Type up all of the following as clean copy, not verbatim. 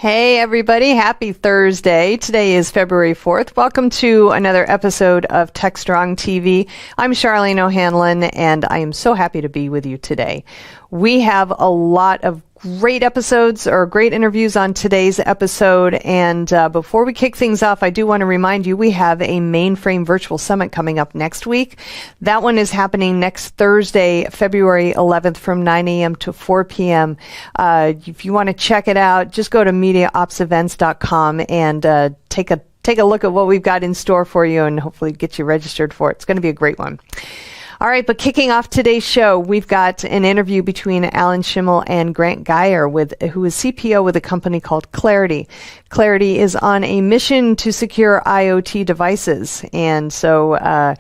Hey everybody, happy Thursday. Today is February 4th. Welcome to another episode of TechStrong TV. I'm Charlene O'Hanlon and I am so happy to be with you today. We have a lot of great episodes or great interviews on today's episode. And before we kick things off, I do want to remind you we have a mainframe virtual summit coming up next week. That one is happening next Thursday, February 11th from 9 a.m. to 4 p.m. If you want to check it out, just go to MediaOpsEvents.com and take a look at what we've got in store for you and hopefully get you registered for it. It's going to be a great one. All right, but kicking off today's show, we've got an interview between Alan Schimmel and Grant Geyer, who is CPO with a company called Clarity. Clarity is on a mission to secure IoT devices. And so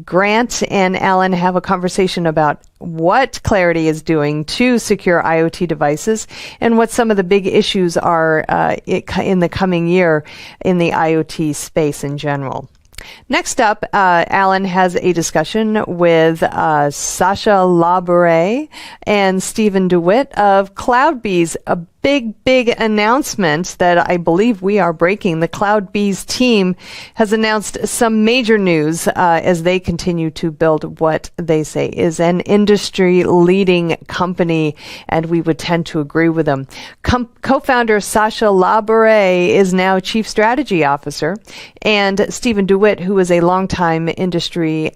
Grant and Alan have a conversation about what Clarity is doing to secure IoT devices and what some of the big issues are in the coming year in the IoT space in general. Next up, Alan has a discussion with Sasha Labouret and Stephen DeWitt of CloudBees, a big announcement that I believe we are breaking. The CloudBees team has announced some major news as they continue to build what they say is an industry-leading company, and we would tend to agree with them. Co-founder Sasha Labouret is now Chief Strategy Officer, and Stephen DeWitt, who is a longtime industry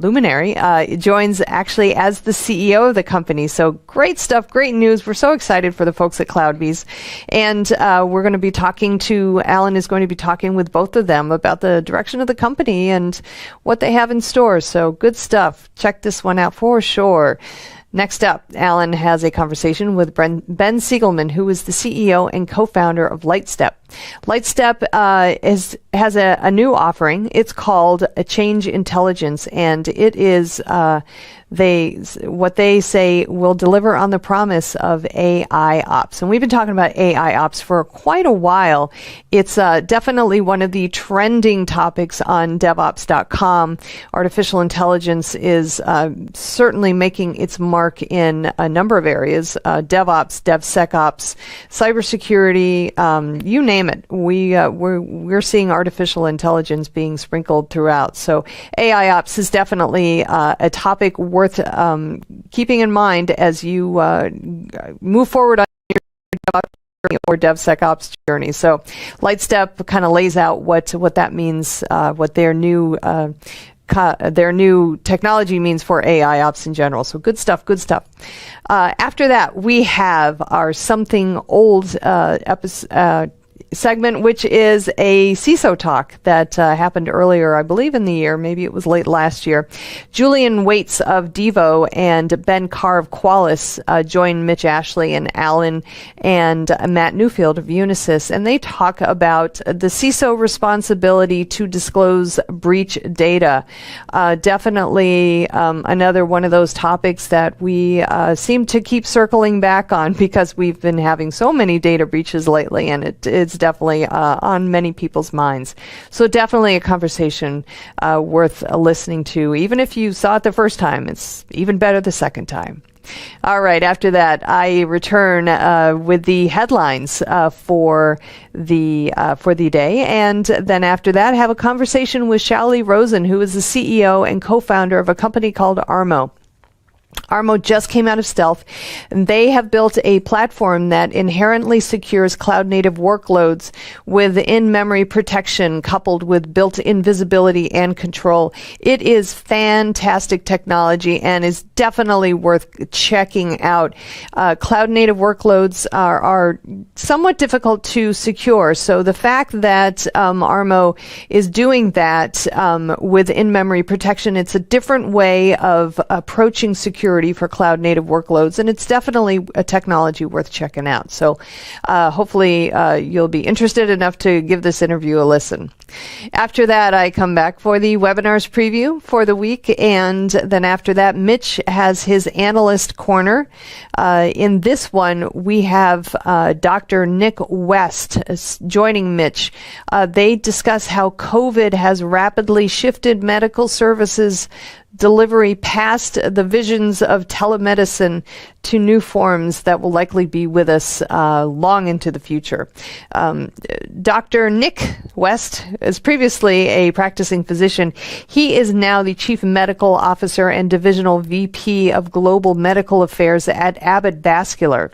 luminary, joins actually as the CEO of the company. So great stuff, great news. We're so excited for the folks at CloudBees. And we're going to be Alan is going to be talking with both of them about the direction of the company and what they have in store. So good stuff. Check this one out for sure. Next up, Alan has a conversation with Ben Siegelman, who is the CEO and co-founder of Lightstep. Lightstep has a new offering. It's called a Change Intelligence, and it is what they say will deliver on the promise of AI ops. And we've been talking about AI ops for quite a while. It's definitely one of the trending topics on DevOps.com. Artificial intelligence is certainly making its mark in a number of areas. DevOps, DevSecOps, cybersecurity, you name it. We're seeing artificial intelligence being sprinkled throughout. So AI ops is definitely a topic worth keeping in mind as you move forward on your DevOps journey or DevSecOps journey. So Lightstep kind of lays out what that means, what their new technology means for AI ops in general. So good stuff. After that, we have our Something Old segment, which is a CISO talk that happened earlier, I believe, in the year. Maybe it was late last year. Julian Waits of Devo and Ben Carr of Qualys joined Mitch Ashley and Alan and Matt Newfield of Unisys, and they talk about the CISO responsibility to disclose breach data. Definitely another one of those topics that we seem to keep circling back on because we've been having so many data breaches lately, and it's definitely on many people's minds. So definitely a conversation worth listening to. Even if you saw it the first time, it's even better the second time. All right, after that, I return with the headlines for the day, and then after that, have a conversation with Shaoli Rosen, who is the CEO and co-founder of a company called Armo. Armo just came out of stealth, and they have built a platform that inherently secures cloud-native workloads with in-memory protection coupled with built-in visibility and control. It is fantastic technology and is definitely worth checking out. Cloud-native workloads are somewhat difficult to secure, so the fact that Armo is doing that with in-memory protection, it's a different way of approaching security for cloud native workloads, and it's definitely a technology worth checking out. So hopefully you'll be interested enough to give this interview a listen. After that, I come back for the webinars preview for the week, and then after that, Mitch has his analyst corner. In this one, we have Dr. Nick West joining Mitch. They discuss how COVID has rapidly shifted medical services delivery past the visions of telemedicine to new forms that will likely be with us long into the future. Dr. Nick West is previously a practicing physician. He is now the Chief Medical Officer and Divisional VP of Global Medical Affairs at Abbott Vascular,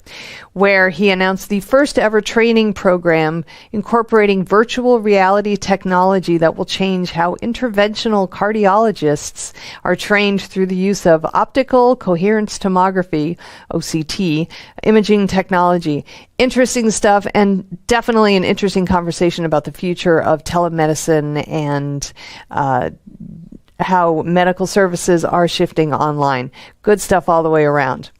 where he announced the first ever training program incorporating virtual reality technology that will change how interventional cardiologists are trained through the use of optical coherence tomography, OCT, imaging technology. Interesting stuff, and definitely an interesting conversation about the future of telemedicine and how medical services are shifting online. Good stuff all the way around.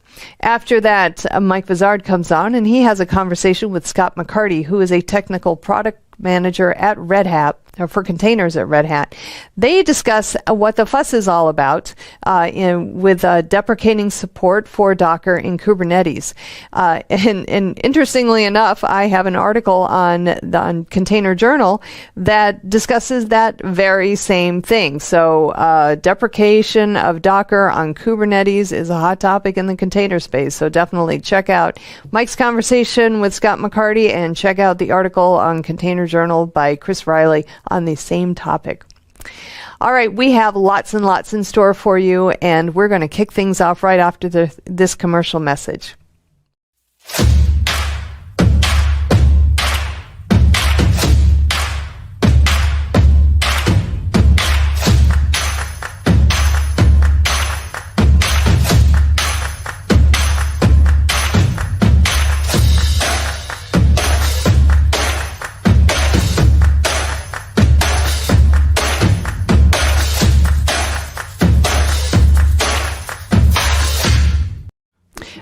After that, Mike Vizard comes on, and he has a conversation with Scott McCarty, who is a technical product manager at Red Hat, or for containers at Red Hat. They discuss what the fuss is all about with deprecating support for Docker in Kubernetes. And interestingly enough, I have an article on Container Journal that discusses that very same thing. So deprecation of Docker on Kubernetes is a hot topic in the container space. So definitely check out Mike's conversation with Scott McCarty and check out the article on Container Journal by Chris Riley on the same topic. All right, we have lots and lots in store for you, and we're going to kick things off right after this commercial message.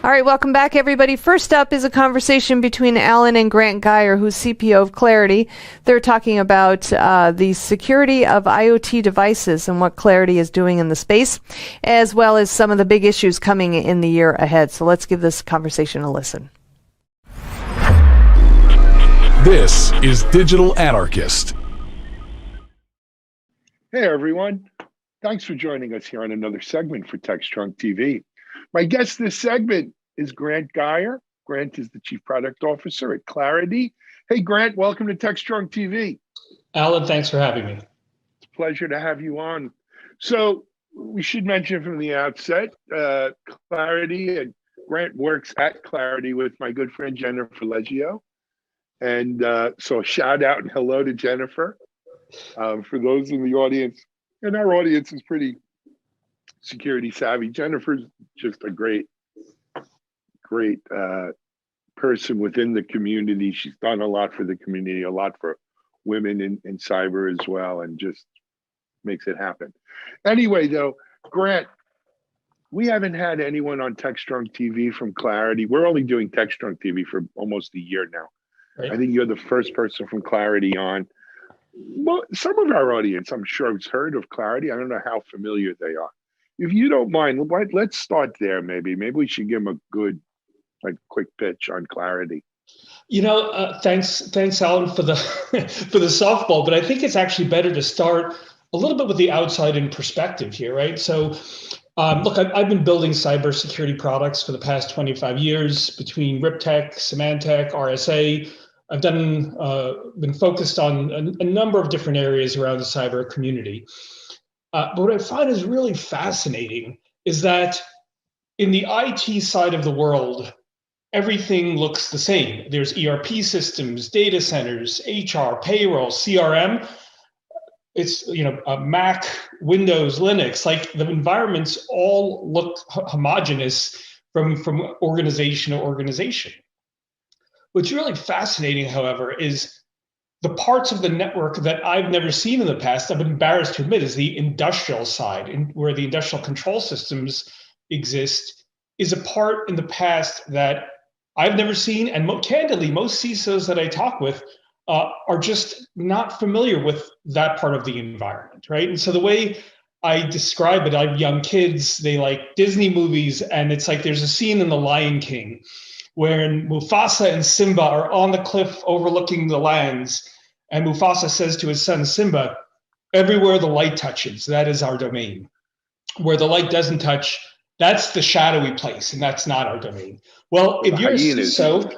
All right, welcome back, everybody. First up is a conversation between Alan and Grant Geyer, who's CPO of Clarity. They're talking about the security of IoT devices and what Clarity is doing in the space, as well as some of the big issues coming in the year ahead. So let's give this conversation a listen. This is Digital Anarchist. Hey, everyone. Thanks for joining us here on another segment for TechStrong TV. My guest this segment is Grant Geyer. Grant is the Chief Product Officer at Clarity. Hey, Grant, welcome to TechStrong TV. Alan, thanks for having me. It's a pleasure to have you on. So we should mention from the outset, Clarity, and Grant works at Clarity with my good friend Jennifer Leggio. And so a shout out and hello to Jennifer. For those in the audience, and our audience is pretty security savvy. Jennifer's just a great person within the community. She's done a lot for the community, a lot for women in cyber as well, and just makes it happen. Anyway, though, Grant, we haven't had anyone on TechStrong TV from Clarity. We're only doing TechStrong TV for almost a year now. Right. I think you're the first person from Clarity on. Well, some of our audience, I'm sure, has heard of Clarity. I don't know how familiar they are. If you don't mind, let's start there. Maybe we should give them a good, quick pitch on Clarity. Thanks, Alan, for the for the softball. But I think it's actually better to start a little bit with the outside-in perspective here, right? So, look, I've been building cybersecurity products for the past 25 years between Riptech, Symantec, RSA. I've been focused on a number of different areas around the cyber community. But what I find is really fascinating is that in the IT side of the world, everything looks the same. There's ERP systems, data centers, HR, payroll, CRM. It's Mac, Windows, Linux. Like the environments all look homogeneous from organization to organization. What's really fascinating, however, is the parts of the network that I've never seen in the past, I'm embarrassed to admit, is the industrial side, where the industrial control systems exist, is a part in the past that I've never seen. And candidly, most CISOs that I talk with are just not familiar with that part of the environment, right? And so the way I describe it, I have young kids, they like Disney movies, and it's like there's a scene in The Lion King wherein Mufasa and Simba are on the cliff overlooking the lands, and Mufasa says to his son Simba, "Everywhere the light touches, that is our domain." where the light doesn't touch, that's the shadowy place, and that's not our domain. Well, if you're a CISO,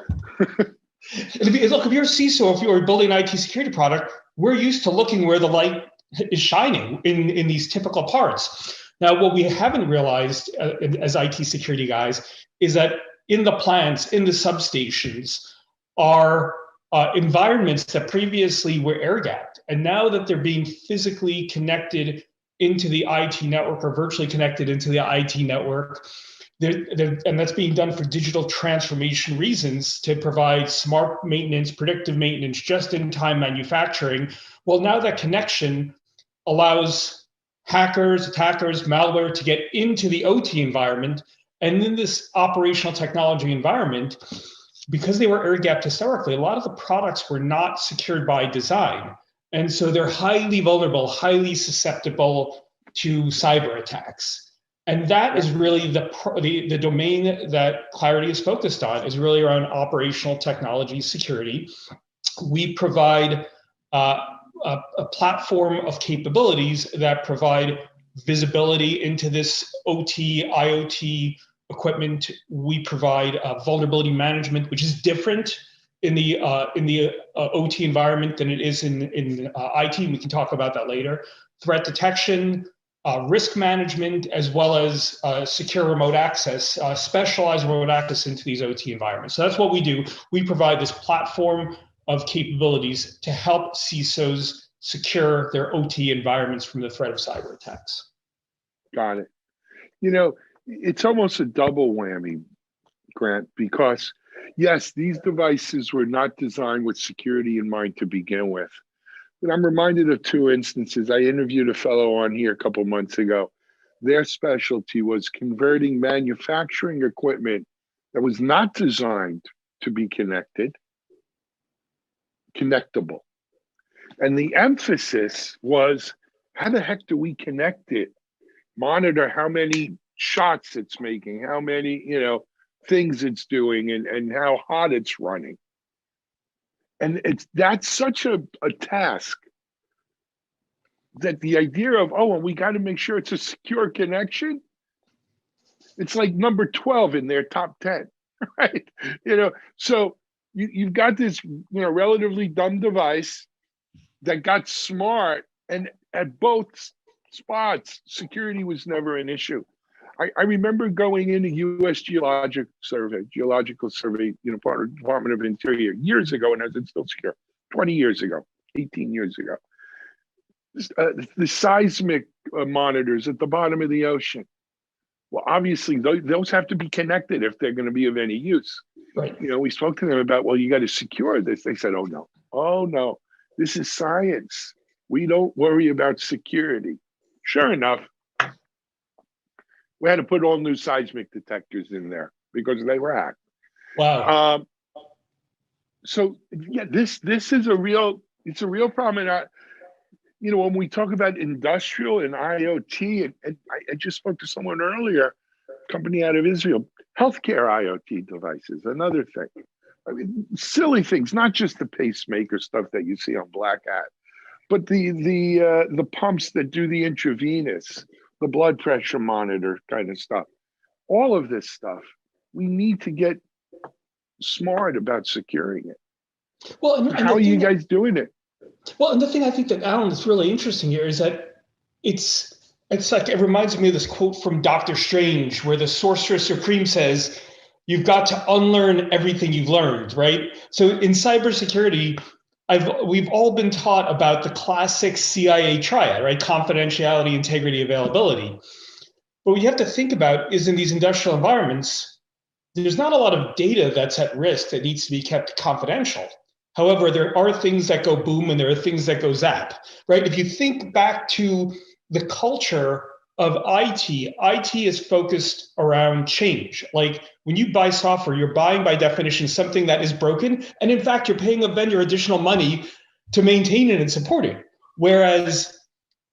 if you're a CISO, if you're building an IT security product, we're used to looking where the light is shining in these typical parts. Now, what we haven't realized as IT security guys is that in the plants, in the substations, are environments that previously were air-gapped. And now that they're being physically connected into the IT network or virtually connected into the IT network, and that's being done for digital transformation reasons to provide smart maintenance, predictive maintenance, just-in-time manufacturing. Well, now that connection allows hackers, attackers, malware to get into the OT environment. And in this operational technology environment, because they were air-gapped historically, a lot of the products were not secured by design. And so they're highly vulnerable, highly susceptible to cyber attacks. And that is really the domain that Clarity is focused on, is really around operational technology security. We provide a platform of capabilities that provide visibility into this OT, IoT equipment. We provide vulnerability management, which is different in the OT environment than it is in IT. We can talk about that later. Threat detection, risk management, as well as secure remote access, specialized remote access into these OT environments. So that's what we do. We provide this platform of capabilities to help CISOs secure their OT environments from the threat of cyber attacks. Got it. It's almost a double whammy, Grant, because yes, these devices were not designed with security in mind to begin with. But I'm reminded of two instances. I interviewed a fellow on here a couple months ago. Their specialty was converting manufacturing equipment that was not designed to be connectable. And the emphasis was, how the heck do we connect it? Monitor how many shots it's making, how many, things it's doing, and how hot it's running. And that's such a task that the idea of, and we got to make sure it's a secure connection, it's like number 12 in their top 10, right? So you've got this, relatively dumb device that got smart, and at both spots, security was never an issue. I remember going in a U.S. Geological Survey, Department of Interior years ago, and it's still secure, 20 years ago, 18 years ago. The seismic monitors at the bottom of the ocean. Well, obviously, those have to be connected if they're going to be of any use. Right. We spoke to them about, you got to secure this. They said, oh, no, this is science. We don't worry about security. Sure enough, we had to put all new seismic detectors in there because they were hacked. Wow. So yeah, this is a real problem. And when we talk about industrial and IoT, and I just spoke to someone earlier, company out of Israel, healthcare IoT devices, another thing. I mean, silly things, not just the pacemaker stuff that you see on Black Hat, but the pumps that do the intravenous, the blood pressure monitor kind of stuff. All of this stuff, we need to get smart about securing it. Well, and how are you guys doing it? Well, and the thing I think that, Alan, is really interesting here is that it's like, it reminds me of this quote from Dr. Strange, where the Sorcerer Supreme says, you've got to unlearn everything you've learned, right? So in cybersecurity, we've all been taught about the classic CIA triad, right? Confidentiality, integrity, availability. But what you have to think about is in these industrial environments, there's not a lot of data that's at risk that needs to be kept confidential. However, there are things that go boom and there are things that go zap, right? If you think back to the culture of IT is focused around change. Like when you buy software, you're buying by definition something that is broken. And in fact, you're paying a vendor additional money to maintain it and support it. Whereas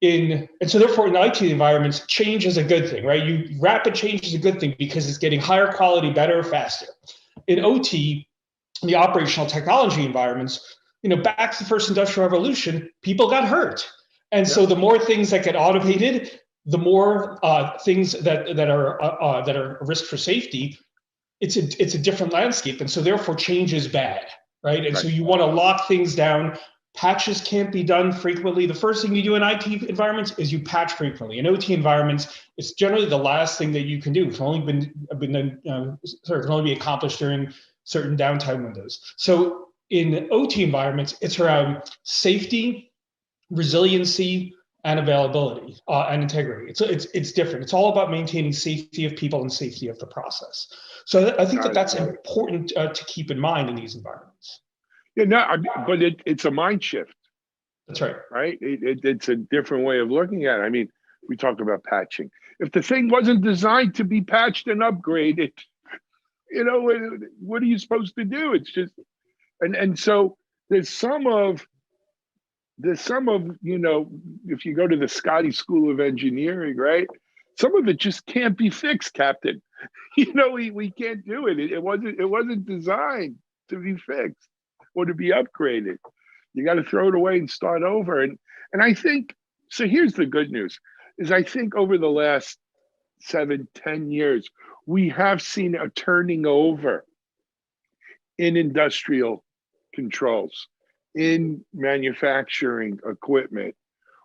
and so therefore in IT environments, change is a good thing, right? Rapid change is a good thing because it's getting higher quality, better, faster. In OT, in the operational technology environments, back to the first industrial revolution, people got hurt. And so the more things that get automated, the more things that are a risk for safety, it's a different landscape, and so therefore change is bad, right? And so you want to lock things down. Patches can't be done frequently. The first thing you do in IT environments is you patch frequently. In OT environments, it's generally the last thing that you can do. It's only it can only be accomplished during certain downtime windows. So in OT environments, it's around safety, resiliency, and availability and integrity. It's different. It's all about maintaining safety of people and safety of the process. So I think that's important to keep in mind in these environments. Yeah, no, but it's a mind shift. That's right. Right? It's a different way of looking at it. I mean, we talk about patching. If the thing wasn't designed to be patched and upgraded, what are you supposed to do? It's just, and so there's some of, if you go to the Scotty School of Engineering, right? Some of it just can't be fixed, Captain. We can't do it. It wasn't designed to be fixed or to be upgraded. You got to throw it away and start over. And I think, so here's the good news, is I think over the last 7-10 years, we have seen a turning over in industrial controls, in manufacturing equipment,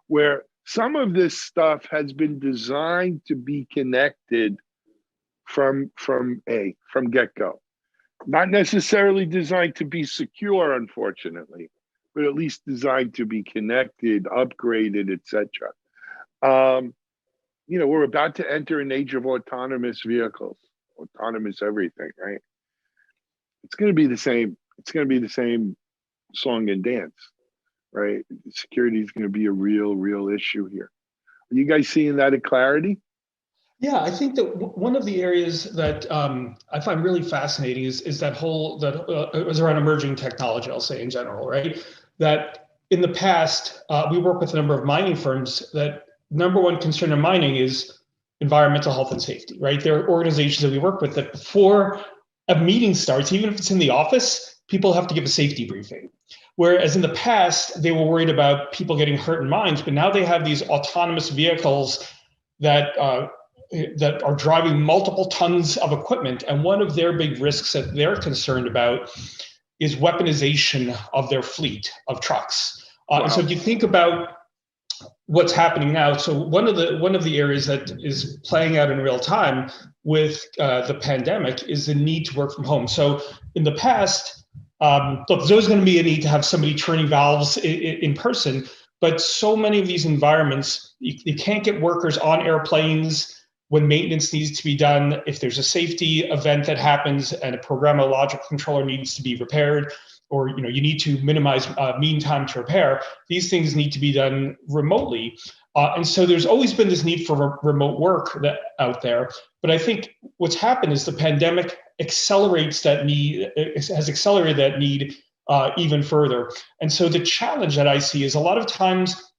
where some of this stuff has been designed to be connected from get-go. Not necessarily designed to be secure, unfortunately, but at least designed to be connected, upgraded, etc. We're about to enter an age of autonomous vehicles, autonomous everything, right? It's going to be the same. It's going to be the same song and dance, right? Security is going to be a real issue here. Are you guys seeing that at Clarity? Yeah, I think that one of the areas that I find really fascinating is that is around emerging technology, I'll say in general, right? That in the past, we work with a number of mining firms that number one concern in mining is environmental health and safety, right? There are organizations that we work with that before a meeting starts, even if it's in the office, people have to give a safety briefing. Whereas in the past, they were worried about people getting hurt in mines, but now they have these autonomous vehicles that are driving multiple tons of equipment. And one of their big risks that they're concerned about is weaponization of their fleet of trucks. Wow. And so if you think about what's happening now, so one of the areas that is playing out in real time with the pandemic is the need to work from home. So in the past, look, there's always going to be a need to have somebody turning valves in person, but so many of these environments, you can't get workers on airplanes when maintenance needs to be done. If there's a safety event that happens and a programmable logic controller needs to be repaired, or you need to minimize mean time to repair, these things need to be done remotely. And so there's always been this need for remote work out there. But I think what's happened is the pandemic accelerates that need, has accelerated that need even further. And so the challenge that I see is a lot of times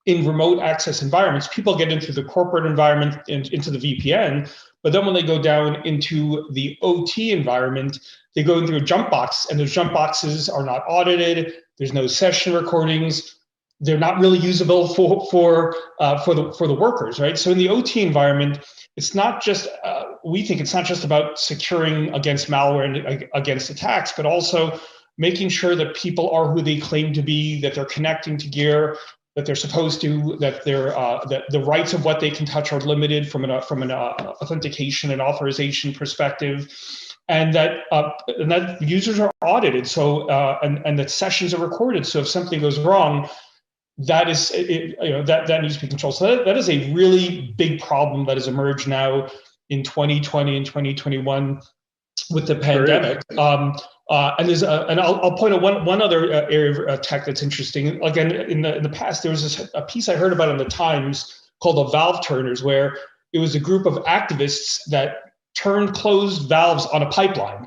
in remote access environments, people get into the corporate environment and into the VPN, but then when they go down into the OT environment, they go into a jump box, and those jump boxes are not audited. There's no session recordings. They're not really usable for the workers, right? So in the OT environment, it's not just we think it's not just about securing against malware and against attacks, but also making sure that people are who they claim to be, that they're connecting to gear that they're supposed to, that that the rights of what they can touch are limited from an authentication and authorization perspective, and that users are audited. So and that sessions are recorded. So if something goes wrong, that is that needs to be controlled. So that is a really big problem that has emerged now in 2020 and 2021 with the pandemic. And there's and I'll point out one other area of tech that's interesting. Again, in the past, there was a piece I heard about in the Times called the valve turners, where it was a group of activists that turned closed valves on a pipeline,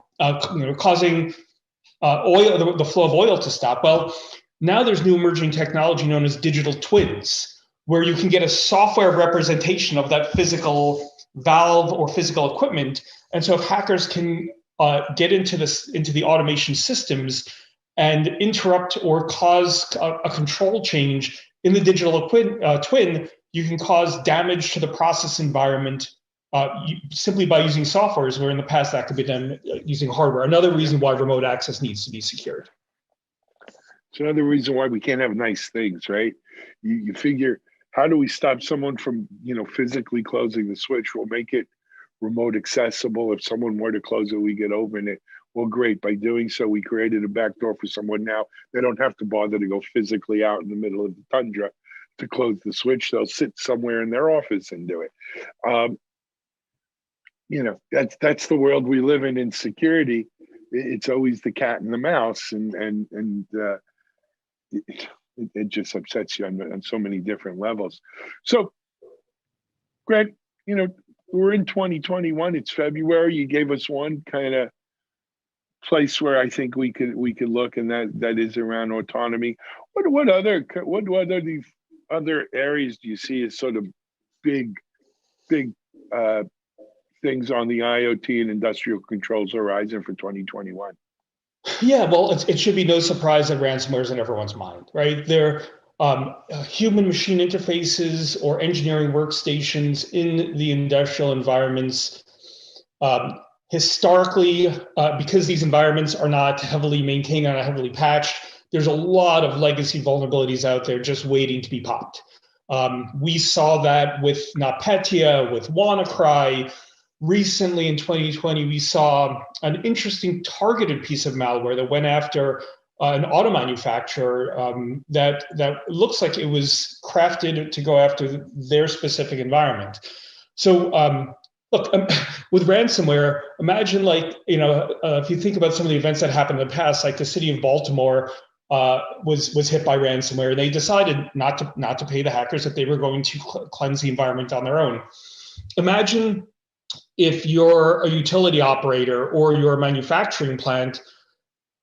causing the flow of oil to stop. Well, now there's new emerging technology known as digital twins, where you can get a software representation of that physical valve or physical equipment. And so if hackers can get into the automation systems and interrupt or cause a control change in the digital twin, you can cause damage to the process environment simply by using softwares, where in the past that could be done using hardware. Another reason why remote access needs to be secured. It's another reason why we can't have nice things, right? You figure, how do we stop someone from, physically closing the switch? We'll make it remote accessible. If someone were to close it, we get open it. Well, great. By doing so, we created a backdoor for someone now. They don't have to bother to go physically out in the middle of the tundra to close the switch. They'll sit somewhere in their office and do it. That's the world we live in security. It's always the cat and the mouse, and it just upsets you on so many different levels. So, Greg, we're in 2021. It's February. You gave us one kind of place where I think we could look, and that is around autonomy. What other areas do you see as sort of big things on the IoT and industrial controls horizon for 2021? Yeah, well, it should be no surprise that ransomware is in everyone's mind, right? They're human-machine interfaces or engineering workstations in the industrial environments. Historically, because these environments are not heavily maintained and not heavily patched, there's a lot of legacy vulnerabilities out there just waiting to be popped. We saw that with NotPetya, with WannaCry. Recently in 2020, we saw an interesting targeted piece of malware that went after an auto manufacturer that looks like it was crafted to go after their specific environment. So look, with ransomware, imagine if you think about some of the events that happened in the past, like the city of Baltimore was hit by ransomware. They decided not to pay the hackers, that they were going to cleanse the environment on their own. Imagine if you're a utility operator or you're a manufacturing plant,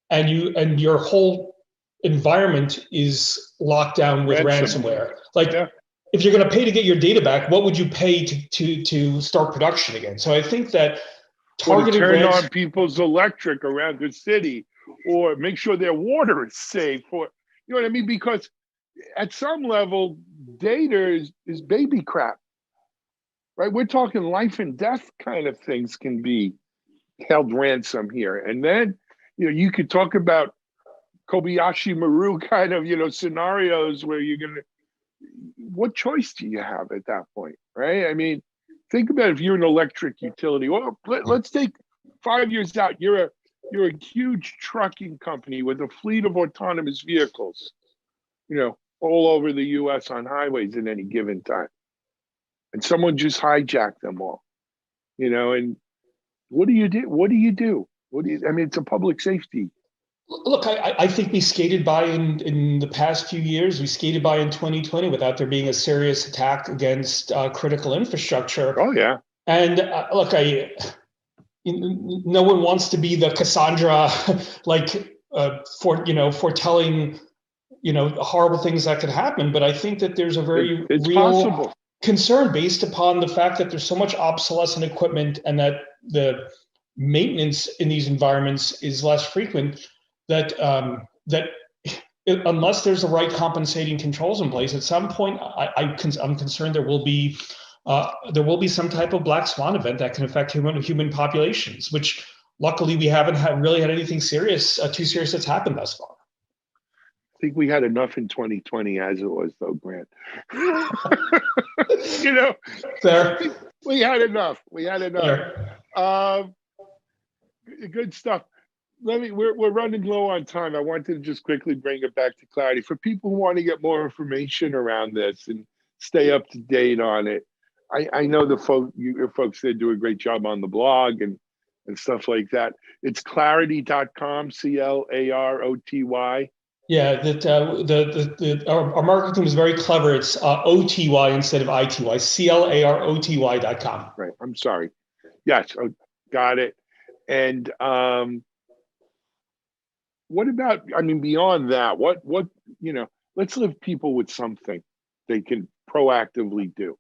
and your whole environment is locked down with ransomware. If you're going to pay to get your data back, what would you pay to start production again? So I think that targeted turn on people's electric around the city, or make sure their water is safe, or you know what I mean? Because at some level, data is baby crap. Right, we're talking life and death kind of things can be held ransom here, and then you could talk about Kobayashi Maru kind of scenarios where what choice do you have at that point, right? I mean, think about if you're an electric utility. Well, let's take 5 years out. You're a huge trucking company with a fleet of autonomous vehicles, all over the U.S. on highways at any given time. And someone just hijacked them all, and what do you do? I mean, it's a public safety. Look, I think we skated by in the past few years. We skated by in 2020 without there being a serious attack against critical infrastructure. Oh, yeah. And look, no one wants to be the Cassandra, foretelling, horrible things that could happen. But I think that there's a very real concern based upon the fact that there's so much obsolescent equipment and that the maintenance in these environments is less frequent, that unless there's the right compensating controls in place, at some point I'm concerned there will be some type of black swan event that can affect human populations, which luckily we haven't really had anything too serious that's happened thus far. I think we had enough in 2020 as it was, though, Grant. Fair. We had enough. Good stuff. We're running low on time. I wanted to just quickly bring it back to clarity for people who want to get more information around this and stay up to date on it. I know your folks there do a great job on the blog and stuff like that. It's clarity.com, CLAROTY. Yeah, that our marketing team is very clever. It's OTY instead of ITY, CLAROTY.com. Right. I'm sorry. Yes. Oh, got it. And what about, beyond that, what let's leave people with something they can proactively do.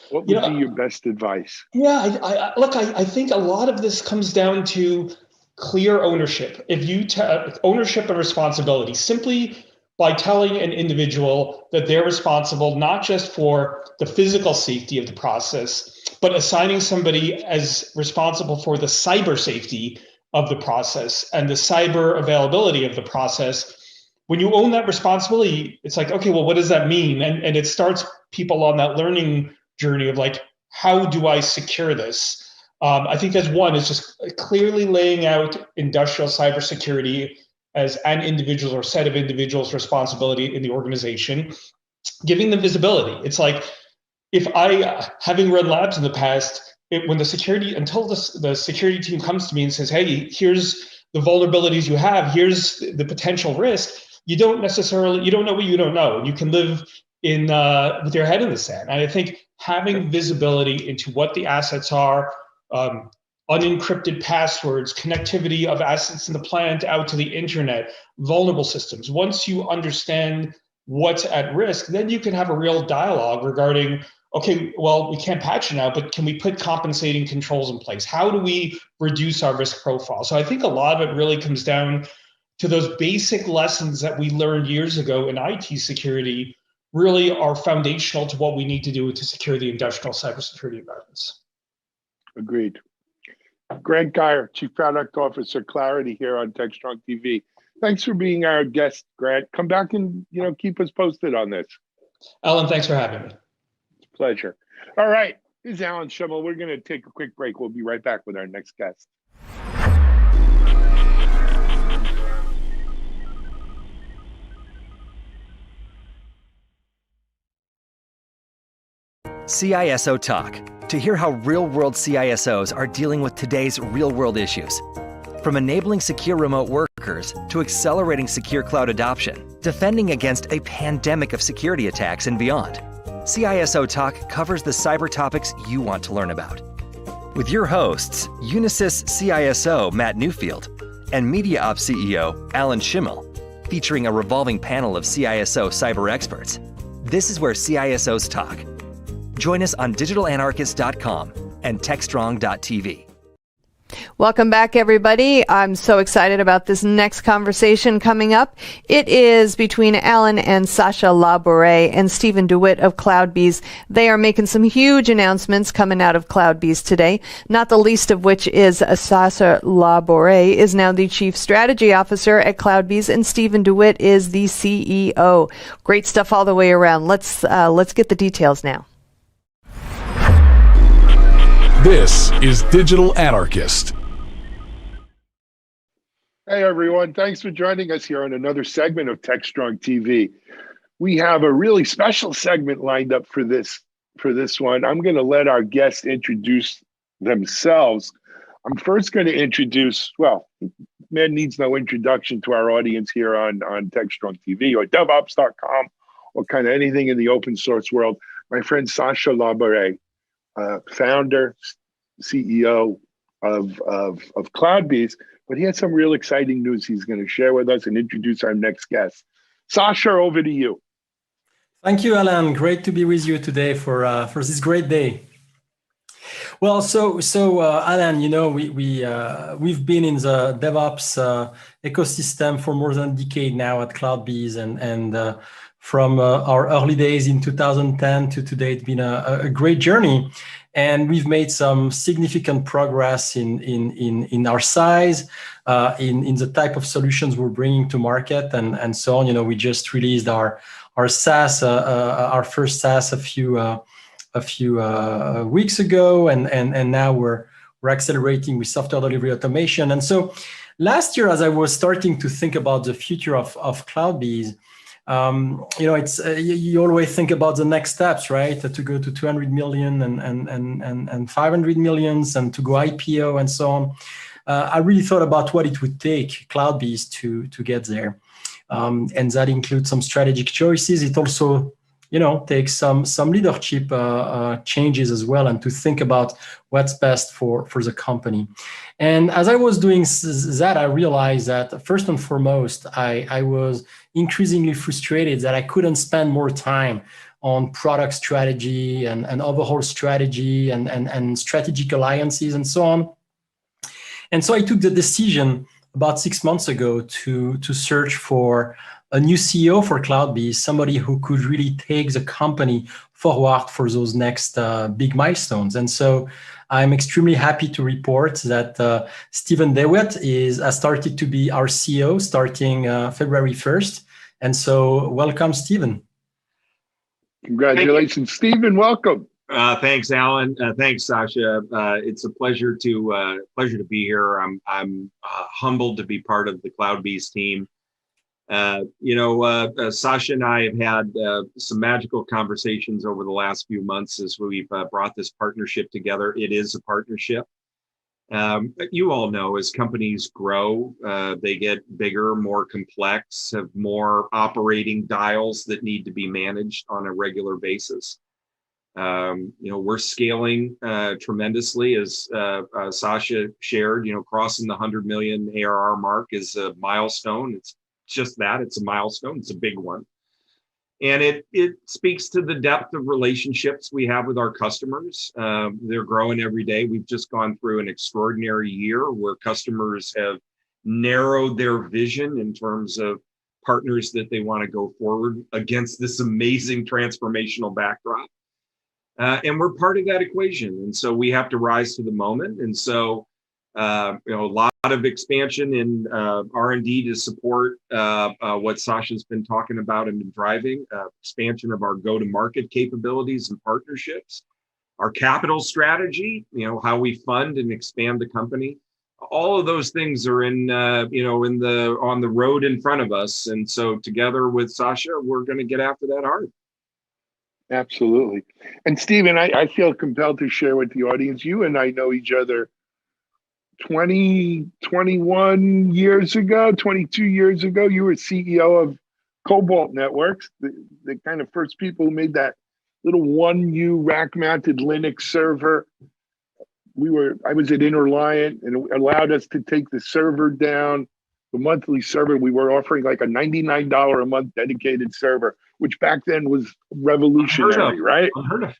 What would be your best advice? Yeah, I think a lot of this comes down to clear ownership. If you ownership and responsibility, simply by telling an individual that they're responsible not just for the physical safety of the process, but assigning somebody as responsible for the cyber safety of the process and the cyber availability of the process. When you own that responsibility, it's like, okay, well, what does that mean? And it starts people on that learning journey of like, how do I secure this? I think that's one, is just clearly laying out industrial cybersecurity as an individual or set of individuals' responsibility in the organization, giving them visibility. It's like, if I, having run labs in the past, when the security team comes to me and says, hey, here's the vulnerabilities you have, here's the potential risk, you don't know what you don't know. You can live in with your head in the sand. And I think having visibility into what the assets are, unencrypted passwords, connectivity of assets in the plant out to the internet, vulnerable systems. Once you understand what's at risk, then you can have a real dialogue regarding, okay, well, we can't patch it now, but can we put compensating controls in place? How do we reduce our risk profile? So I think a lot of it really comes down to those basic lessons that we learned years ago in IT security, really are foundational to what we need to do to secure the industrial cybersecurity environments. Agreed. Grant Geyer, Chief Product Officer, Clarity here on TechStrong TV. Thanks for being our guest, Grant. Come back and keep us posted on this. Alan, thanks for having me. It's a pleasure. All right, this is Alan Schimmel. We're going to take a quick break. We'll be right back with our next guest. CISO Talk, to hear how real-world CISOs are dealing with today's real-world issues. From enabling secure remote workers to accelerating secure cloud adoption, defending against a pandemic of security attacks and beyond. CISO Talk covers the cyber topics you want to learn about. With your hosts, Unisys CISO Matt Newfield and MediaOps CEO Alan Schimmel, featuring a revolving panel of CISO cyber experts. This is where CISOs talk. Join us on digitalanarchist.com and techstrong.tv. Welcome back, everybody. I'm so excited about this next conversation coming up. It is between Alan and Sasha Labouré and Stephen DeWitt of CloudBees. They are making some huge announcements coming out of CloudBees today, not the least of which is Sasha Labouré is now the Chief Strategy Officer at CloudBees, and Stephen DeWitt is the CEO. Great stuff all the way around. Let's get the details now. This is Digital Anarchist. Hey, everyone. Thanks for joining us here on another segment of TechStrong TV. We have a really special segment lined up for this one. I'm going to let our guests introduce themselves. I'm first going to introduce, well, man needs no introduction to our audience here on TechStrong TV or DevOps.com or kind of anything in the open source world. My friend Sasha Labouré, founder, CEO of CloudBees, but he has some real exciting news he's going to share with us and introduce our next guest. Sasha, over to you. Thank you, Alan. Great to be with you today for this great day. Well, so Alan, we've been in the DevOps ecosystem for more than a decade now at CloudBees, and from our early days in 2010 to today, it's been a great journey. And we've made some significant progress in our size, in the type of solutions we're bringing to market, and so on. We just released our SaaS, our first SaaS a few weeks ago, and now we're accelerating with software delivery automation. And so last year, as I was starting to think about the future of CloudBees, it's you always think about the next steps, right? To go to 200 million and 500 millions and to go IPO and so on. I really thought about what it would take CloudBees to get there, and that includes some strategic choices. It also takes some leadership changes as well, and to think about what's best for the company. And as I was doing that, I realized that first and foremost, I was increasingly frustrated that I couldn't spend more time on product strategy and overall strategy and strategic alliances and so on. And so I took the decision about 6 months ago to search for a new CEO for CloudBees, somebody who could really take the company forward for those next big milestones. And so I'm extremely happy to report that Stephen DeWitt has started to be our CEO starting February 1st. And so welcome, Stephen. Congratulations, Stephen. Welcome. Thanks, Alan. Thanks, Sasha. It's a pleasure to be here. I'm humbled to be part of the CloudBees team. Sasha and I have had some magical conversations over the last few months as we've brought this partnership together. It is a partnership. You all know, as companies grow, they get bigger, more complex, have more operating dials that need to be managed on a regular basis. We're scaling tremendously, as Sasha shared. Crossing the 100 million ARR mark is a milestone. It's just that, it's a milestone. It's a big one. And it speaks to the depth of relationships we have with our customers. They're growing every day. We've just gone through an extraordinary year where customers have narrowed their vision in terms of partners that they want to go forward against this amazing transformational backdrop. And we're part of that equation. And so we have to rise to the moment. And so, a lot of expansion in R&D to support what Sasha's been talking about and been driving, expansion of our go-to-market capabilities and partnerships, our capital strategy, how we fund and expand the company. All of those things are on the road in front of us. And so together with Sasha, we're going to get after that hard. Absolutely. And Stephen, I feel compelled to share with the audience, you and I know each other 21 years ago, 22 years ago. You were CEO of Cobalt Networks, the kind of first people who made that little 1U rack-mounted Linux server. I was at Interliant, and it allowed us to take the server down, the monthly server. We were offering like a $99 a month dedicated server, which back then was revolutionary, right? Unheard of.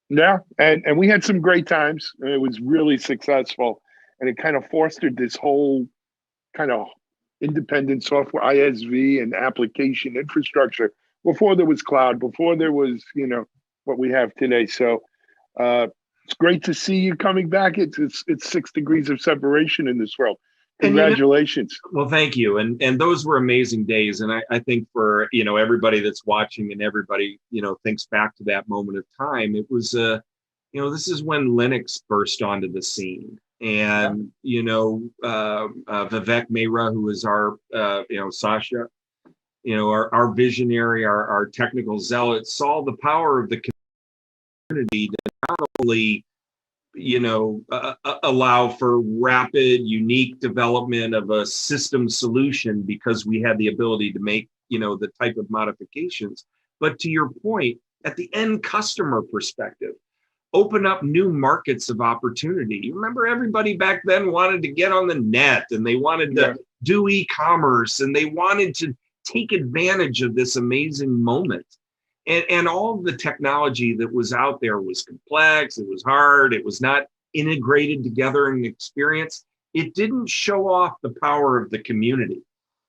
Yeah, and we had some great times. And it was really successful, and it kind of fostered this whole kind of independent software, ISV, and application infrastructure before there was cloud, before there was what we have today. So it's great to see you coming back. It's 6 degrees of separation in this world. Congratulations. Well, thank you. And those were amazing days. And I think for, everybody that's watching and everybody, thinks back to that moment of time, it was, this is when Linux burst onto the scene. And, Vivek Mehra, who is our, Sasha, our visionary, our technical zealot, saw the power of the community to not only allow for rapid, unique development of a system solution because we had the ability to make, the type of modifications. But to your point, at the end customer perspective, open up new markets of opportunity. You remember everybody back then wanted to get on the net and they wanted to do e-commerce and they wanted to take advantage of this amazing moment. And all the technology that was out there was complex, it was hard, it was not integrated together in the experience. It didn't show off the power of the community.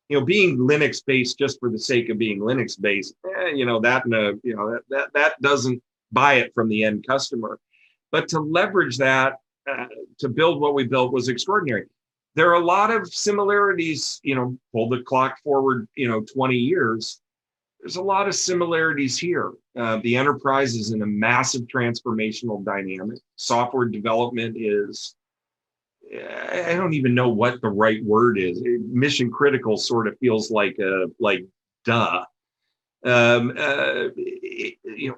Being Linux-based just for the sake of being Linux-based, that doesn't buy it from the end customer. But to leverage that, to build what we built was extraordinary. There are a lot of similarities, pull the clock forward, 20 years. There's a lot of similarities here. The enterprise is in a massive transformational dynamic. Software development is, I don't even know what the right word is. Mission critical sort of feels like duh.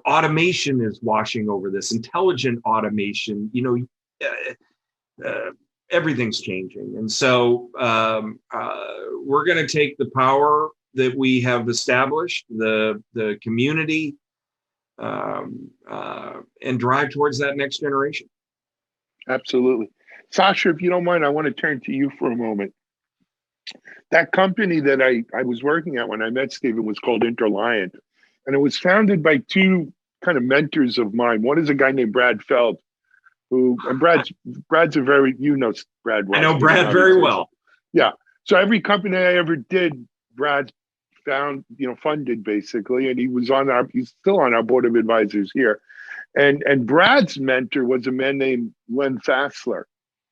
Automation is washing over this. Intelligent automation, everything's changing. And so we're going to take the power that we have established, the community, and drive towards that next generation. Absolutely. Sasha, if you don't mind, I want to turn to you for a moment. That company that I was working at when I met Stephen was called Interliant, and it was founded by two kind of mentors of mine. One is a guy named Brad Feld, and Brad's a very, Brad well. I know Brad very well. Yeah. So every company I ever did, Brad funded basically, and he's still on our board of advisors here. And Brad's mentor was a man named Len Fassler,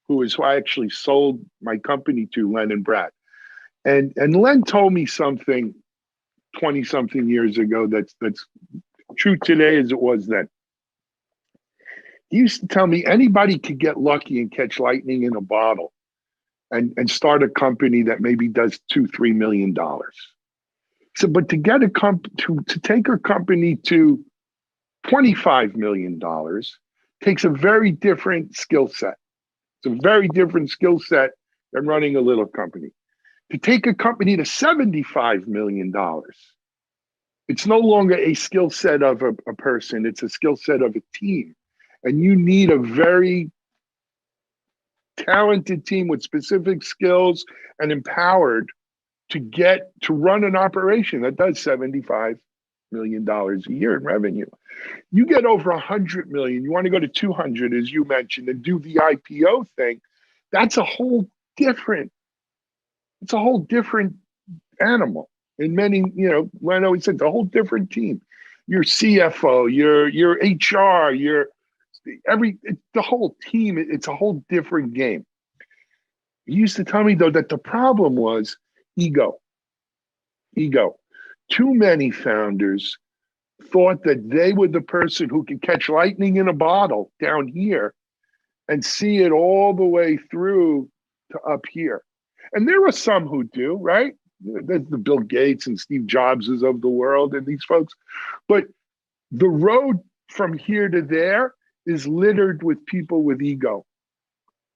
who is who I actually sold my company to, Len and Brad. And Len told me something 20 something years ago that's true today as it was then. He used to tell me anybody could get lucky and catch lightning in a bottle and start a company that maybe does $2-3 million. So, but to get to take a company to $25 million takes a very different skill set. It's a very different skill set than running a little company. To take a company to $75 million, it's no longer a skill set of a person, it's a skill set of a team. And you need a very talented team with specific skills and empowered to run an operation that does $75 million a year in revenue. You get over 100 million, you want to go to 200, as you mentioned, and do the IPO thing. That's a whole different animal. In many, Len always said, a whole different team. Your CFO, your HR, the whole team, it's a whole different game. He used to tell me, though, that the problem was ego. Too many founders thought that they were the person who could catch lightning in a bottle down here and see it all the way through to up here. And there are some who do, right? There's the Bill Gates and Steve Jobses of the world and these folks. But the road from here to there is littered with people with ego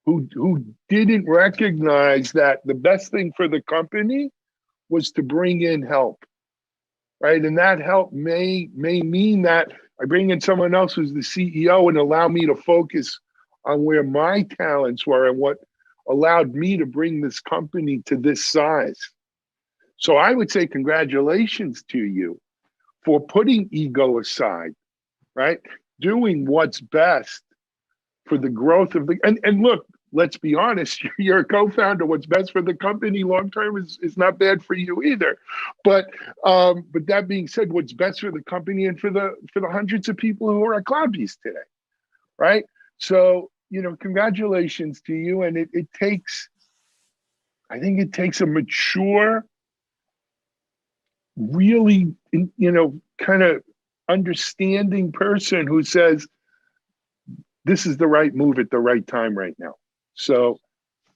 who didn't recognize that the best thing for the company was to bring in help, right? And that help may mean that I bring in someone else who's the CEO and allow me to focus on where my talents were and what allowed me to bring this company to this size. So I would say congratulations to you for putting ego aside, right? Doing what's best for the growth of and look, let's be honest, you're a co-founder. What's best for the company long-term is not bad for you either. But that being said, what's best for the company and for the hundreds of people who are at CloudBees today, right? So, congratulations to you. And I think it takes a mature, really, kind of understanding person who says, this is the right move at the right time right now. So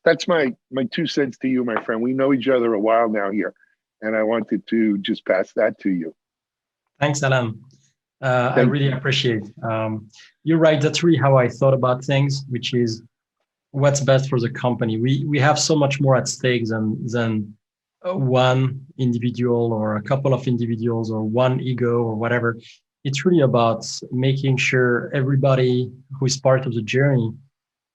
that's my 2 cents to you, my friend. We know each other a while now here, and I wanted to just pass that to you. Thanks, Alan. I really appreciate. You're right. That's really how I thought about things, which is what's best for the company. We have so much more at stake than one individual or a couple of individuals or one ego or whatever. It's really about making sure everybody who is part of the journey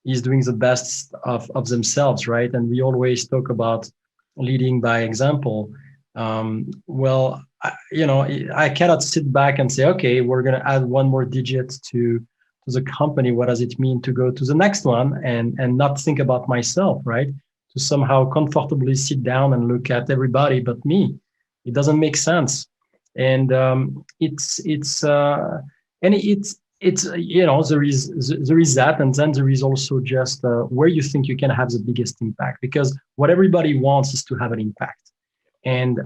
is doing the best of themselves, right? And we always talk about leading by example. I cannot sit back and say, okay, we're going to add one more digit to the company. What does it mean to go to the next one and not think about myself, right? To somehow comfortably sit down and look at everybody but me. It doesn't make sense. And there is that, and then there is also just where you think you can have the biggest impact, because what everybody wants is to have an impact. And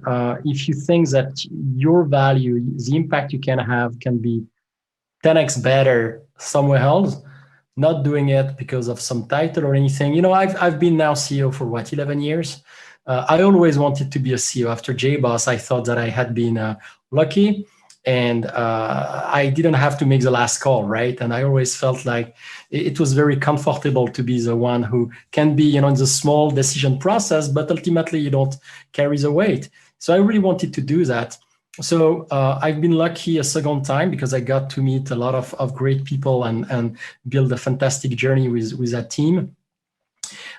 if you think that your value, the impact you can have, can be 10x better somewhere else, not doing it because of some title or anything. I've been now CEO for 11 years. I always wanted to be a CEO. After JBoss, I thought that I had been lucky and I didn't have to make the last call, right? And I always felt like it was very comfortable to be the one who can be, in the small decision process, but ultimately you don't carry the weight. So I really wanted to do that. So I've been lucky a second time because I got to meet a lot of great people and build a fantastic journey with that team.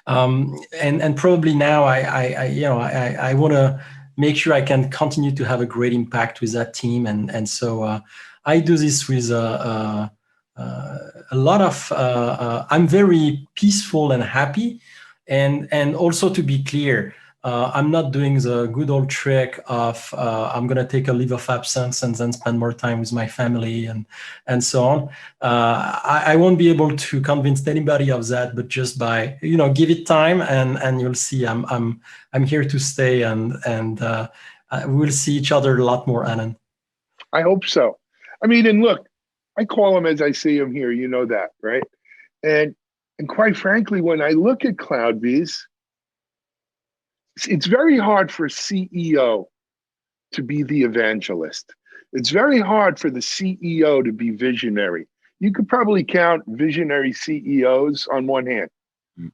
And probably now I want to make sure I can continue to have a great impact with that team. And so I do this with a lot of, I'm very peaceful and happy. And also to be clear, I'm not doing the good old trick of I'm going to take a leave of absence and then spend more time with my family and so on. I won't be able to convince anybody of that, but just by, give it time and you'll see I'm here to stay and we'll see each other a lot more, Alan. I hope so. I mean, and look, I call him as I see him here. You know that, right? And quite frankly, when I look at CloudBees, it's very hard for a CEO to be the evangelist. It's very hard for the CEO to be visionary. You could probably count visionary CEOs on one hand,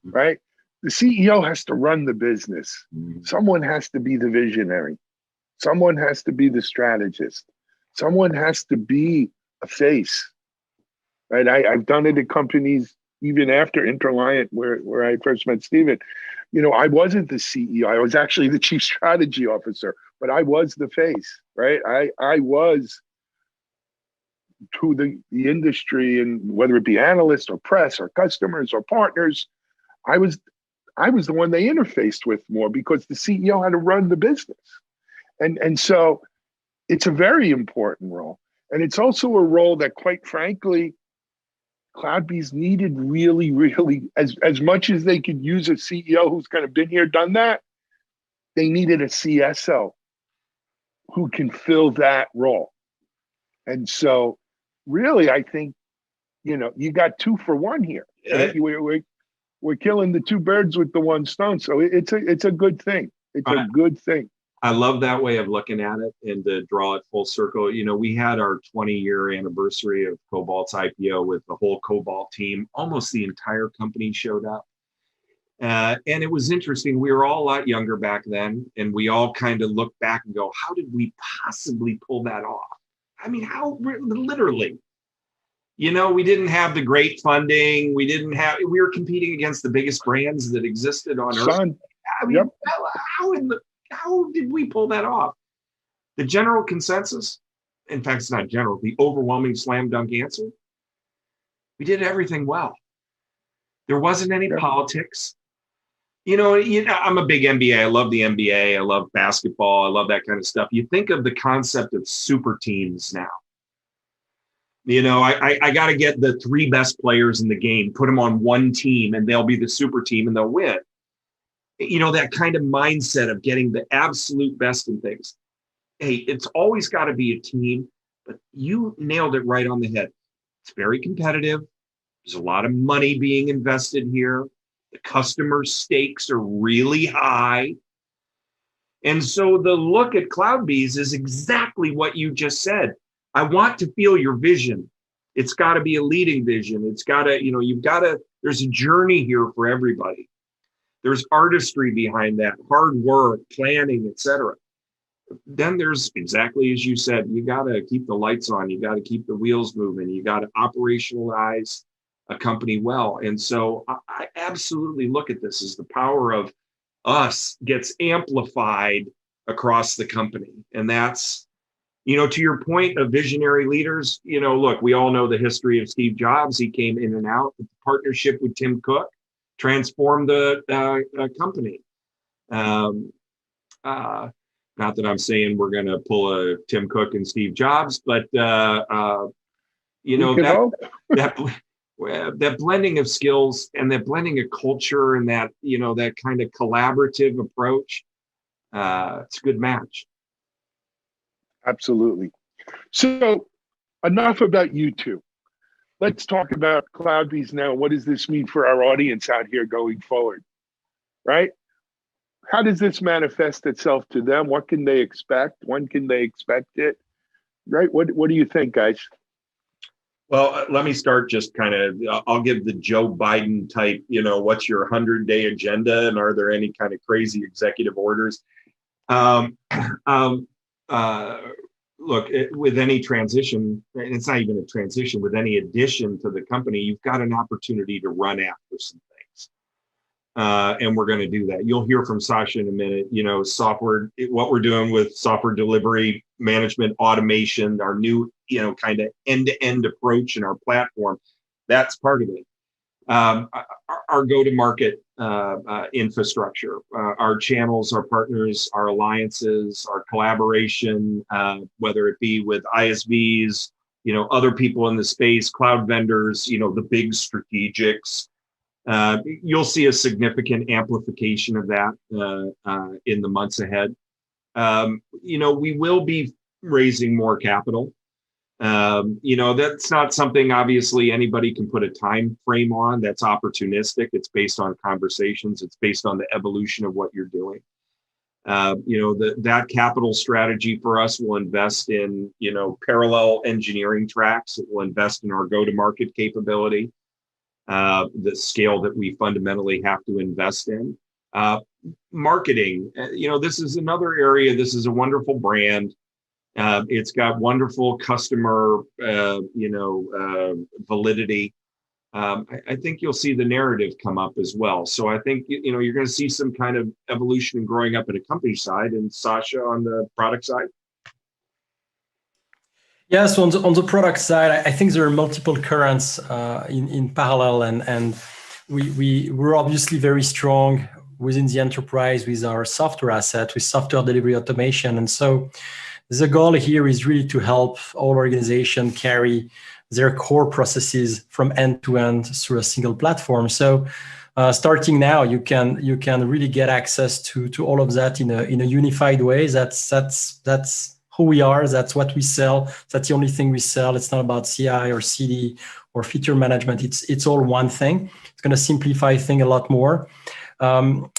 right? The CEO has to run the business. Someone has to be the visionary. Someone has to be the strategist. Someone has to be a face, right? I've done it at companies even after Interliant, where I first met Steven. I wasn't the CEO. I was actually the chief strategy officer, but I was the face, right? I was to the industry, and whether it be analysts or press or customers or partners, I was the one they interfaced with more because the CEO had to run the business. And so it's a very important role. And it's also a role that, quite frankly, CloudBees needed really, really, as much as they could use a CEO who's kind of been here, done that, they needed a CSO who can fill that role. And so really, I think, you got 2 for 1 here. Right? We're killing the 2 birds with the 1 stone. So it's a good thing. It's a good thing. I love that way of looking at it, and to draw it full circle. We had our 20-year anniversary of Cobalt's IPO with the whole Cobalt team. Almost the entire company showed up. And it was interesting. We were all a lot younger back then, and we all kind of look back and go, how did we possibly pull that off? I mean, how literally? We didn't have the great funding. We were competing against the biggest brands that existed on Earth. I mean, how did we pull that off? The general consensus, in fact, it's not general, the overwhelming slam dunk answer, we did everything well. There wasn't any politics. I'm a big NBA. I love the NBA. I love basketball. I love that kind of stuff. You think of the concept of super teams now. I got to get the 3 best players in the game, put them on one team, and they'll be the super team and they'll win. That kind of mindset of getting the absolute best in things. Hey, it's always got to be a team, but you nailed it right on the head. It's very competitive. There's a lot of money being invested here. The customer stakes are really high. And so the look at CloudBees is exactly what you just said. I want to feel your vision. It's got to be a leading vision. It's got to, there's a journey here for everybody. There's artistry behind that, hard work, planning, etc. Then there's, exactly as you said, you got to keep the lights on. You got to keep the wheels moving. You got to operationalize a company well. And so I absolutely look at this as the power of us gets amplified across the company. And that's, to your point of visionary leaders, look, we all know the history of Steve Jobs. He came in and out. The partnership with Tim Cook transformed the company. Not that I'm saying we're going to pull a Tim Cook and Steve Jobs, but that blending of skills and that blending of culture and that that kind of collaborative approach, it's a good match. Absolutely. So enough about you two. Let's talk about CloudBees now. What does this mean for our audience out here going forward? Right? How does this manifest itself to them? What can they expect? When can they expect it? Right? What do you think, guys? Well, let me start just kind of, I'll give the Joe Biden type, what's your 100-day agenda? And are there any kind of crazy executive orders? Look, with any transition, and it's not even a transition, with any addition to the company, you've got an opportunity to run after some things. And we're going to do that. You'll hear from Sasha in a minute, software, what we're doing with software delivery, management automation, our new, kind of end-to-end approach in our platform. That's part of it. Our go-to-market infrastructure, our channels, our partners, our alliances, our collaboration, whether it be with ISVs, other people in the space, cloud vendors, the big strategics. You'll see a significant amplification of that in the months ahead. We will be raising more capital. That's not something obviously anybody can put a time frame on. That's opportunistic. It's based on conversations. It's based on the evolution of what you're doing. That capital strategy for us will invest in, parallel engineering tracks. It will invest in our go-to-market capability, the scale that we fundamentally have to invest in. Marketing, this is another area. This is a wonderful brand. It's got wonderful customer, validity. I think you'll see the narrative come up as well. So I think, you're going to see some kind of evolution and growing up at a company side, and Sasha on the product side. Yes, on the product side, I think there are multiple currents in parallel, and we're obviously very strong within the enterprise with our software asset, with software delivery automation. And so the goal here is really to help all organizations carry their core processes from end to end through a single platform. So starting now, you can really get access to all of that in a unified way. That's who we are. That's what we sell. That's the only thing we sell. It's not about CI or CD or feature management. It's all one thing. It's going to simplify things a lot more. And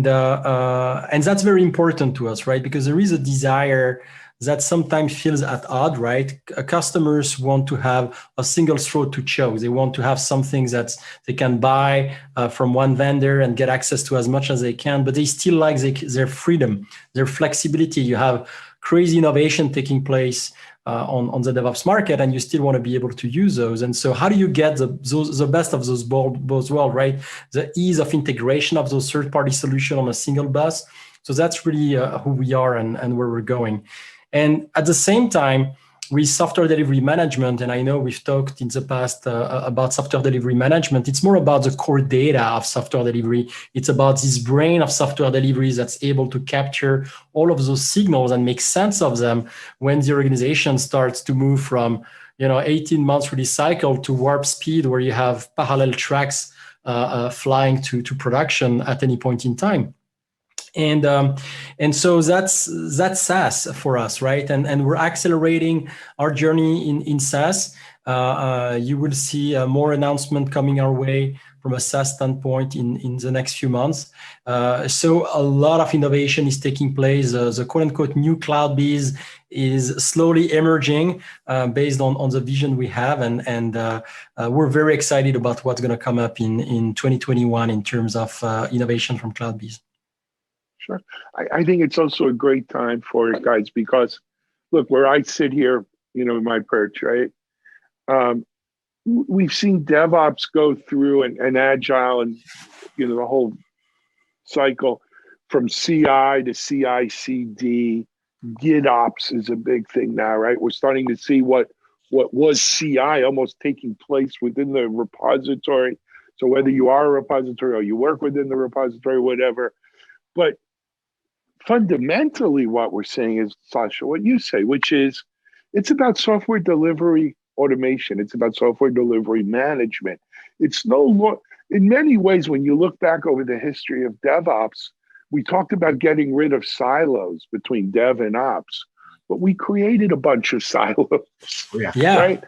that's very important to us, right? Because there is a desire that sometimes feels at odds, right? Customers want to have a single throat to choke. They want to have something that they can buy from one vendor and get access to as much as they can, but they still like their freedom, their flexibility. You have crazy innovation taking place on the DevOps market, and you still want to be able to use those. And so how do you get the best of those both worlds, right? The ease of integration of those third-party solutions on a single bus. So that's really who we are and where we're going. And at the same time, with software delivery management, and I know we've talked in the past about software delivery management, it's more about the core data of software delivery. It's about this brain of software delivery that's able to capture all of those signals and make sense of them when the organization starts to move from 18 months release cycle to warp speed, where you have parallel tracks flying to production at any point in time. And so that's SaaS for us, right? And we're accelerating our journey in SaaS. You will see more announcement coming our way from a SaaS standpoint in the next few months. So a lot of innovation is taking place. The quote unquote new cloud biz is slowly emerging based on the vision we have. And we're very excited about what's going to come up in 2021 in terms of innovation from cloud biz. Sure. I think it's also a great time for it, guys, because look, where I sit here, in my perch, right? We've seen DevOps go through and Agile and, the whole cycle from CI to CI/CD. GitOps is a big thing now, right? We're starting to see what was CI almost taking place within the repository. So whether you are a repository or you work within the repository, whatever, but fundamentally what we're saying is, Sasha, what you say, which is it's about software delivery automation. It's about software delivery management. It's no more, in many ways, when you look back over the history of DevOps, we talked about getting rid of silos between dev and ops, but we created a bunch of silos. Yeah.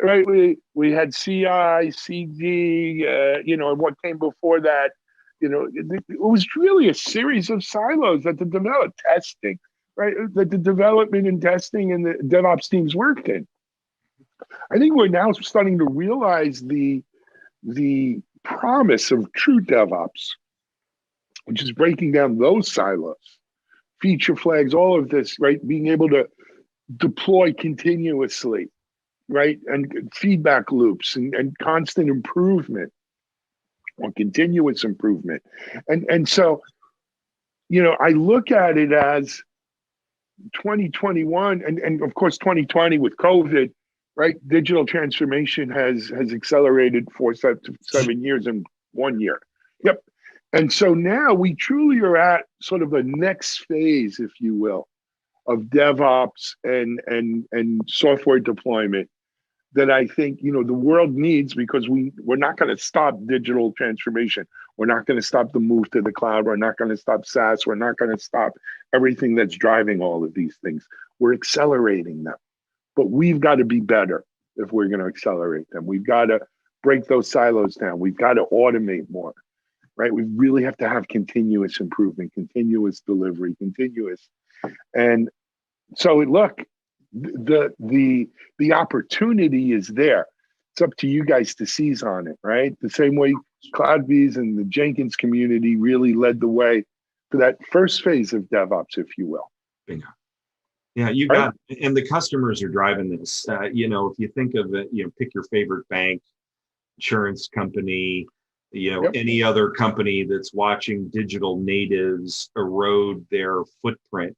Right. We had CI, CD, and what came before that. It was really a series of silos that the testing, right? That the development and testing and the DevOps teams worked in. I think we're now starting to realize the promise of true DevOps, which is breaking down those silos, feature flags, all of this, right? Being able to deploy continuously, right? And feedback loops and constant improvement. Or continuous improvement. And so, I look at it as 2021 and of course 2020 with COVID, right? Digital transformation has accelerated for 7 years in 1 year. Yep. And so now we truly are at sort of a next phase, if you will, of DevOps and software deployment that I think, the world needs, because we're not going to stop digital transformation. We're not going to stop the move to the cloud. We're not going to stop SaaS. We're not going to stop everything that's driving all of these things. We're accelerating them, but we've got to be better if we're going to accelerate them. We've got to break those silos down. We've got to automate more, right? We really have to have continuous improvement, continuous delivery, continuous. And so look, the opportunity is there. It's up to you guys to seize on it, right? The same way CloudBees and the Jenkins community really led the way for that first phase of DevOps, if you will. Yeah, you got it. And the customers are driving this. If you think of it, pick your favorite bank, insurance company, any other company that's watching digital natives erode their footprint.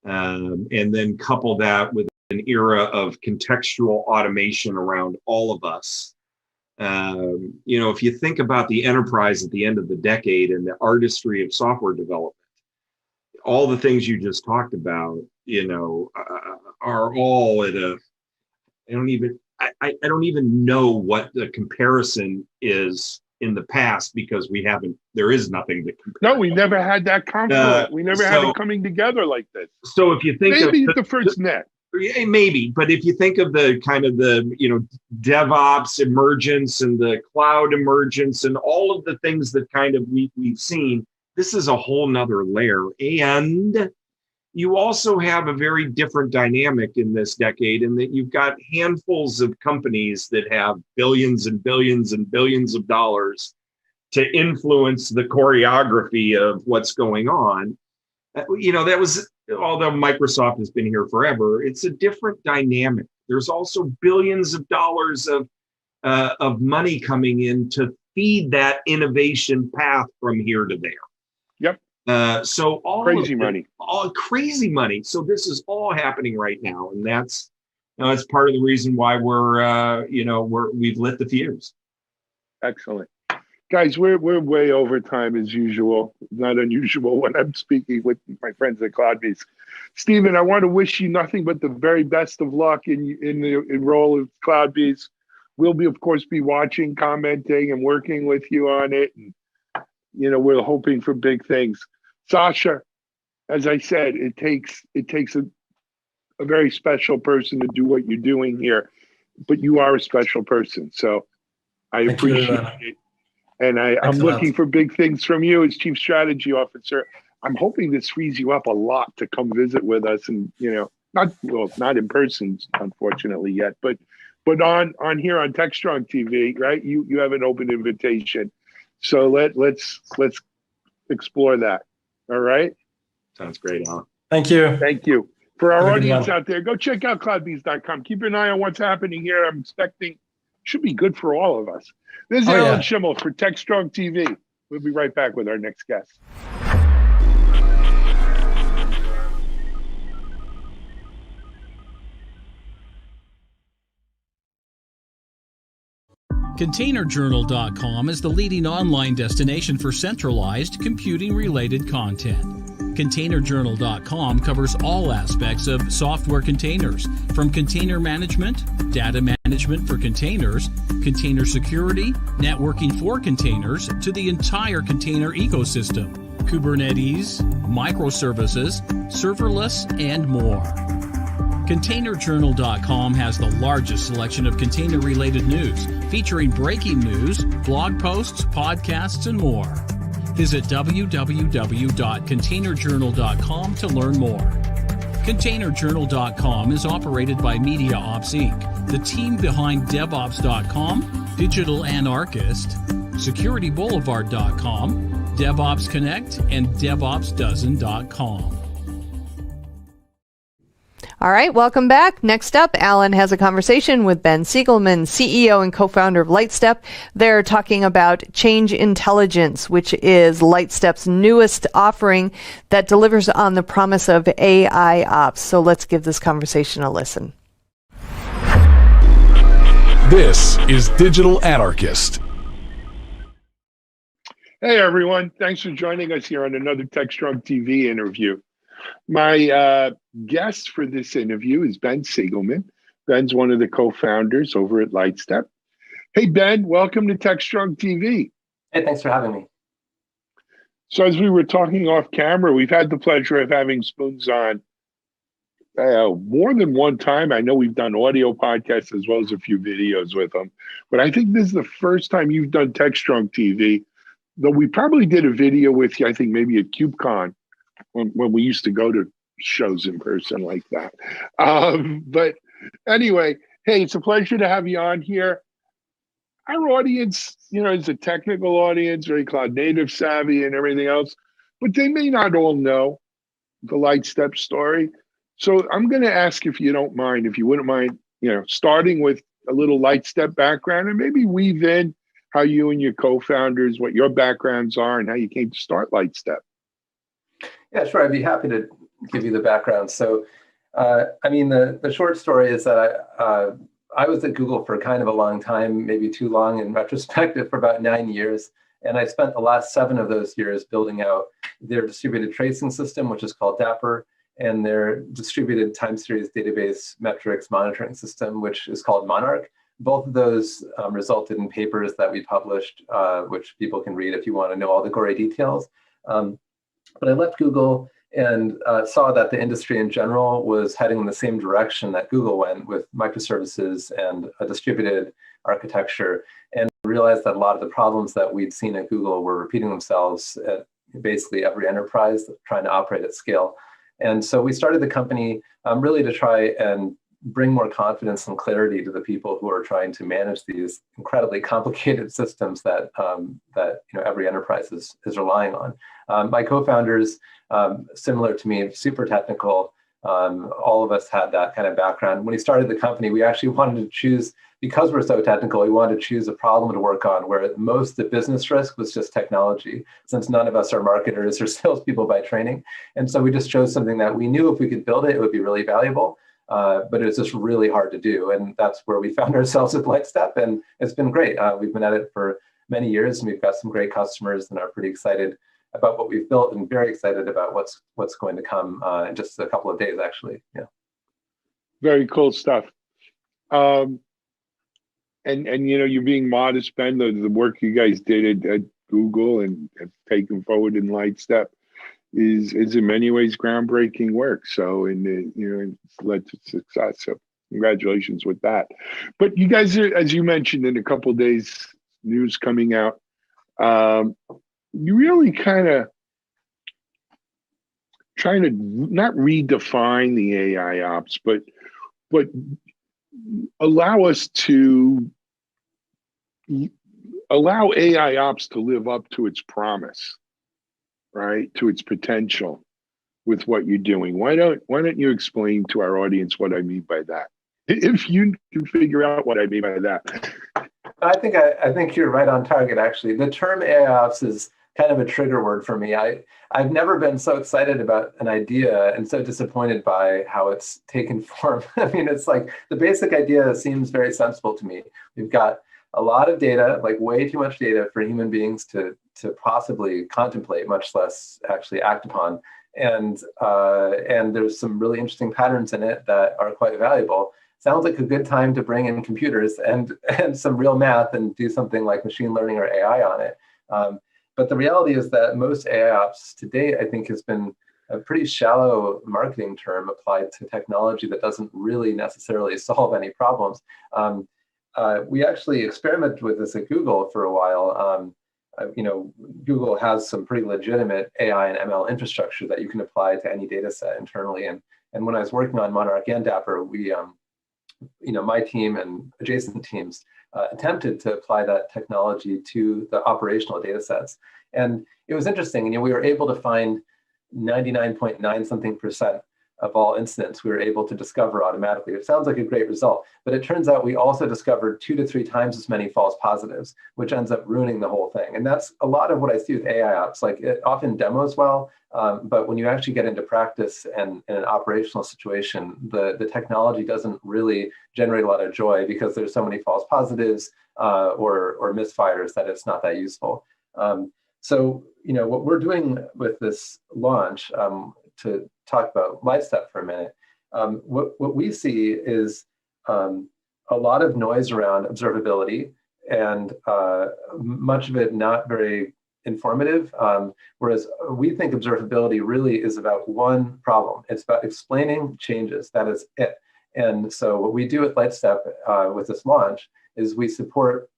And then couple that with an era of contextual automation around all of us. If you think about the enterprise at the end of the decade and the artistry of software development, all the things you just talked about, are all at I don't even know what the comparison is in the past, because there is nothing to compare. No, we never had that conflict. We never had it coming together like this. So if you think maybe the first net. Maybe, but if you think of the kind of DevOps emergence and the cloud emergence and all of the things that kind of we've seen, this is a whole nother layer. And you also have a very different dynamic in this decade, in that you've got handfuls of companies that have billions and billions and billions of dollars to influence the choreography of what's going on. That was, although Microsoft has been here forever, it's a different dynamic. There's also billions of dollars of money coming in to feed that innovation path from here to there. Yep. So all crazy money. So this is all happening right now, and that's part of the reason why we've lit the fuse. Excellent. Guys, we're way over time as usual. Not unusual when I'm speaking with my friends at CloudBees. Stephen, I want to wish you nothing but the very best of luck in the role of CloudBees. We'll of course be watching, commenting, and working with you on it. And we're hoping for big things. Sasha, as I said, it takes a very special person to do what you're doing here, but you are a special person. So I appreciate it. And I'm looking for big things from you as Chief Strategy Officer. I'm hoping this frees you up a lot to come visit with us, and not in person, unfortunately yet, but on here on TechStrong TV, right? You have an open invitation, so let's explore that. All right. Sounds great, Alan. Thank you. Thank you. For our audience out there, go check out cloudbees.com. Keep an eye on what's happening here. I'm expecting should be good for all of us. This is Alan Schimmel for TechStrong TV. We'll be right back with our next guest. ContainerJournal.com is the leading online destination for centralized computing-related content. ContainerJournal.com covers all aspects of software containers, from container management, data management for containers, container security, networking for containers, to the entire container ecosystem, Kubernetes, microservices, serverless, and more. ContainerJournal.com has the largest selection of container-related news, featuring breaking news, blog posts, podcasts, and more. Visit www.containerjournal.com to learn more. ContainerJournal.com is operated by MediaOps Inc., the team behind DevOps.com, Digital Anarchist, SecurityBoulevard.com, DevOps Connect, and DevOpsDozen.com. All right, welcome back. Next up, Alan has a conversation with Ben Siegelman, CEO and co-founder of Lightstep. They're talking about Change Intelligence, which is Lightstep's newest offering that delivers on the promise of AI ops. So let's give this conversation a listen. This is Digital Anarchist. Hey, everyone. Thanks for joining us here on another TechStrong TV interview. My guest for this interview is Ben Siegelman. Ben's one of the co-founders over at Lightstep. Hey, Ben, welcome to TechStrong TV. Hey, thanks for having me. So as we were talking off camera, we've had the pleasure of having Spoons on more than one time. I know we've done audio podcasts as well as a few videos with them, but I think this is the first time you've done TechStrong TV, though we probably did a video with you, I think maybe at KubeCon when we used to go to shows in person like that. But anyway, hey, it's a pleasure to have you on here. Our audience, is a technical audience, very cloud native savvy and everything else, but they may not all know the Lightstep story. So I'm going to ask, if you don't mind, if you wouldn't mind, starting with a little Lightstep background and maybe weave in how you and your co-founders, what your backgrounds are and how you came to start Lightstep. Yeah, sure. I'd be happy to give you the background. So, the short story is that I was at Google for kind of a long time, maybe too long in retrospect, for about 9 years. And I spent the last 7 of those years building out their distributed tracing system, which is called Dapper, and their distributed time series database metrics monitoring system, which is called Monarch. Both of those resulted in papers that we published, which people can read if you want to know all the gory details. But I left Google and saw that the industry in general was heading in the same direction that Google went with microservices and a distributed architecture, and realized that a lot of the problems that we'd seen at Google were repeating themselves at basically every enterprise trying to operate at scale. And so we started the company really to try and bring more confidence and clarity to the people who are trying to manage these incredibly complicated systems that every enterprise is relying on. My co-founders, similar to me, super technical. All of us had that kind of background. When we started the company, we actually wanted to choose, because we're so technical, we wanted to choose a problem to work on where most of the business risk was just technology, since none of us are marketers or salespeople by training. And so we just chose something that we knew if we could build it, it would be really valuable. But it's just really hard to do. And that's where we found ourselves with Lightstep. And it's been great. We've been at it for many years, and we've got some great customers and are pretty excited about what we've built and very excited about what's going to come in just a couple of days, actually. Yeah. Very cool stuff. And you're being modest, Ben, the work you guys did at Google and have taken forward in Lightstep is in many ways groundbreaking work. So, it's led to success. So congratulations with that. But you guys are, as you mentioned, in a couple of days, news coming out, you really kind of trying to not redefine the AI ops, but allow AI ops to live up to its promise, right? To its potential with what you're doing. Why don't you explain to our audience what I mean by that? If you can figure out what I mean by that. I think you're right on target, actually. The term AI ops is kind of a trigger word for me. I've never been so excited about an idea and so disappointed by how it's taken form. I mean, it's like the basic idea seems very sensible to me. We've got a lot of data, like way too much data for human beings to possibly contemplate, much less actually act upon. And there's some really interesting patterns in it that are quite valuable. Sounds like a good time to bring in computers and some real math and do something like machine learning or AI on it. But the reality is that most AI ops to date, I think, has been a pretty shallow marketing term applied to technology that doesn't really necessarily solve any problems. We actually experimented with this at Google for a while. Google has some pretty legitimate AI and ML infrastructure that you can apply to any data set internally. And when I was working on Monarch and Dapper, we, my team and adjacent teams attempted to apply that technology to the operational data sets. And it was interesting. We were able to find 99.9 something% of all incidents we were able to discover automatically. It sounds like a great result, but it turns out we also discovered 2 to 3 times as many false positives, which ends up ruining the whole thing. And that's a lot of what I see with AI ops. Like, it often demos well, but when you actually get into practice and in an operational situation, the technology doesn't really generate a lot of joy because there's so many false positives or misfires that it's not that useful. So, what we're doing with this launch, to talk about Lightstep for a minute, what we see is a lot of noise around observability, and much of it not very informative, whereas we think observability really is about one problem. It's about explaining changes. That is it. And so what we do at Lightstep with this launch is we support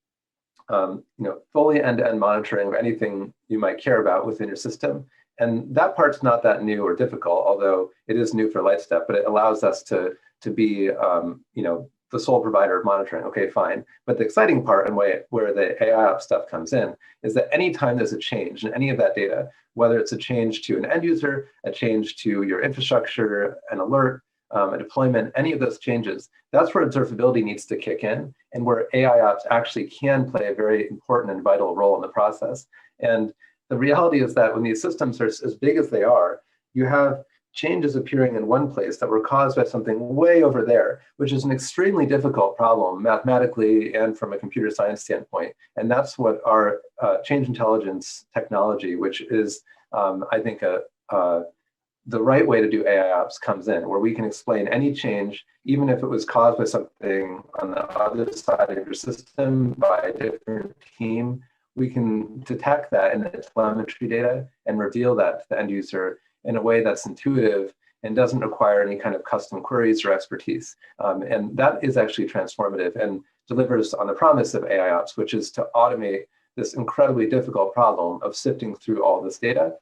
fully end-to-end monitoring of anything you might care about within your system. And that part's not that new or difficult, although it is new for Lightstep, but it allows us to be the sole provider of monitoring. Okay, fine. But the exciting part and where the AI ops stuff comes in is that anytime there's a change in any of that data, whether it's a change to an end user, a change to your infrastructure, an alert, a deployment, any of those changes, that's where observability needs to kick in, and where AI ops actually can play a very important and vital role in the process. And the reality is that when these systems are as big as they are, you have changes appearing in one place that were caused by something way over there, which is an extremely difficult problem mathematically and from a computer science standpoint. And that's what our change intelligence technology, which is, I think, the right way to do AI ops, comes in, where we can explain any change, even if it was caused by something on the other side of your system by a different team. We can detect that in the telemetry data and reveal that to the end user in a way that's intuitive and doesn't require any kind of custom queries or expertise. And that is actually transformative and delivers on the promise of AI ops, which is to automate this incredibly difficult problem of sifting through all this data.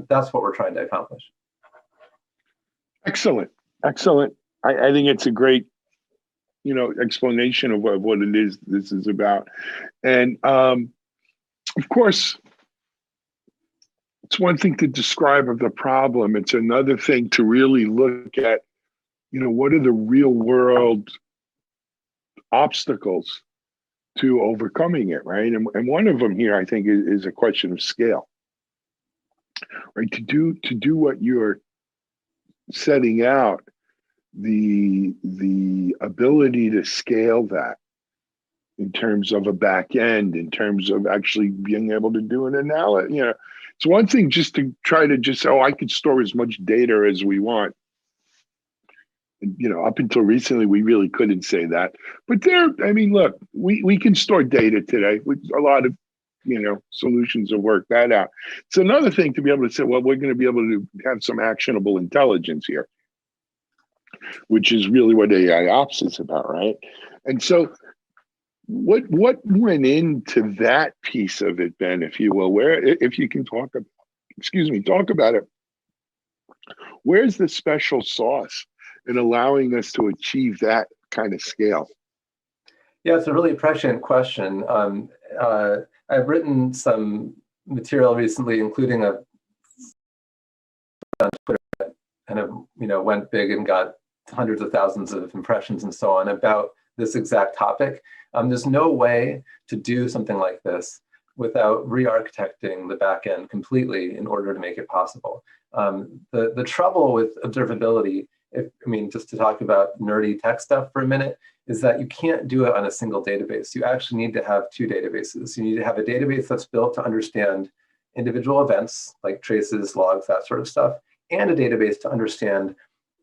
That's what we're trying to accomplish. Excellent. Excellent. I think it's a great, explanation of what it is this is about. And of course, it's one thing to describe of the problem. It's another thing to really look at, what are the real world obstacles to overcoming it, right? And one of them here, I think, is a question of scale, right? To do what you're setting out, the ability to scale that in terms of a back end, in terms of actually being able to do an analysis. It's one thing just to try to just say, I could store as much data as we want. Up until recently, we really couldn't say that. But look, we can store data today. A lot of, solutions have worked that out. It's another thing to be able to say, well, we're going to be able to have some actionable intelligence here, which is really what AI ops is about, right? And so what went into that piece of it, Ben, if you will, where, if you can talk about it, where's the special sauce in allowing us to achieve that kind of scale? Yeah, it's a really prescient question. I've written some material recently, including on Twitter, that kind of went big and got hundreds of thousands of impressions and so on about this exact topic. There's no way to do something like this without re-architecting the back end completely in order to make it possible. The trouble with observability, just to talk about nerdy tech stuff for a minute, is that you can't do it on a single database. You actually need to have 2 databases. You need to have a database that's built to understand individual events like traces, logs, that sort of stuff, and a database to understand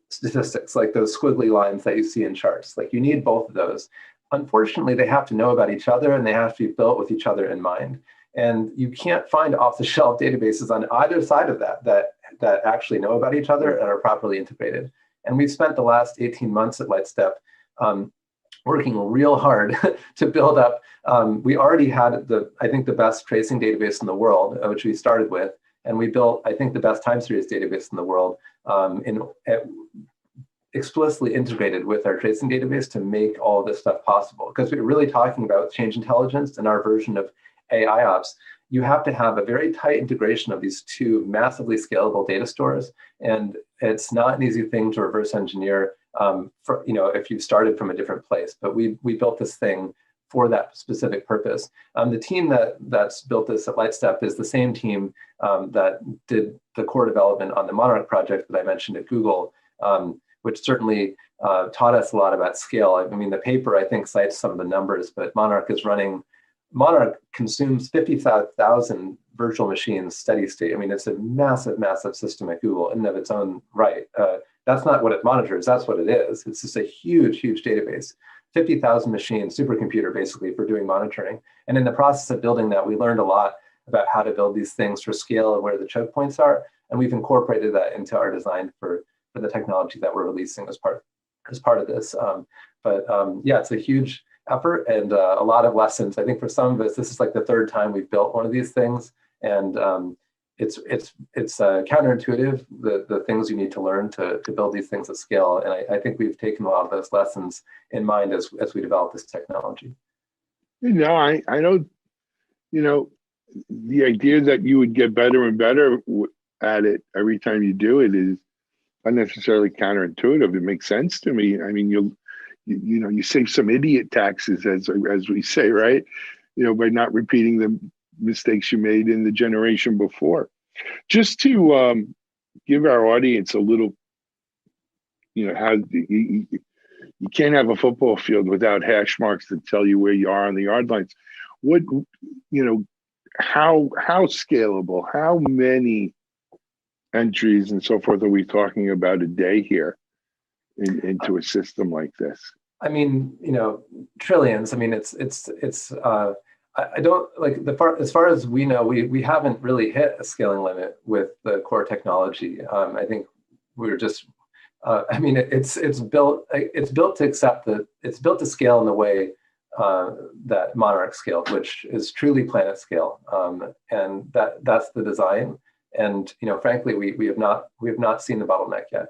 statistics, like those squiggly lines that you see in charts. Like, you need both of those. Unfortunately, they have to know about each other, and they have to be built with each other in mind. And you can't find off-the-shelf databases on either side of that actually know about each other and are properly integrated. And we've spent the last 18 months at Lightstep working real hard to build up. We already had I think the best tracing database in the world, which we started with, and we built, I think, the best time series database in the world, explicitly integrated with our tracing database to make all this stuff possible. Because we're really talking about change intelligence and our version of AI ops. You have to have a very tight integration of these 2 massively scalable data stores. And It's not an easy thing to reverse engineer, if you've started from a different place. But we built this thing for that specific purpose. The team that's built this at Lightstep is the same team that did the core development on the Monarch project that I mentioned at Google, which certainly taught us a lot about scale. I mean, the paper, I think, cites some of the numbers, but Monarch consumes 50,000 virtual machines steady state. I mean, it's a massive, massive system at Google in and of its own right. That's not what it monitors, that's what it is. It's just a huge, huge database. 50,000 machines, supercomputer basically, for doing monitoring. And in the process of building that, we learned a lot about how to build these things for scale and where the choke points are. And we've incorporated that into our design for the technology that we're releasing as part of this. Yeah, it's a huge effort and a lot of lessons. I think for some of us, this is like the third time we've built one of these things. And it's counterintuitive, the things you need to learn to build these things at scale. And I think we've taken a lot of those lessons in mind as we develop this technology. I don't, the idea that you would get better and better at it every time you do it is unnecessarily counterintuitive. It makes sense to me. I mean, you save some idiot taxes, as we say, right? By not repeating the mistakes you made in the generation before. Just to give our audience a little, how you can't have a football field without hash marks that tell you where you are on the yard lines. What, how scalable, how many entries and so forth are we talking about a day here into a system like this? I mean, trillions. I mean, I don't as far as we know, we haven't really hit a scaling limit with the core technology. I think we're just, it's built to accept it's built to scale in the way that Monarch scaled, which is truly planet scale. And that's the design. And, frankly, we have not seen the bottleneck yet.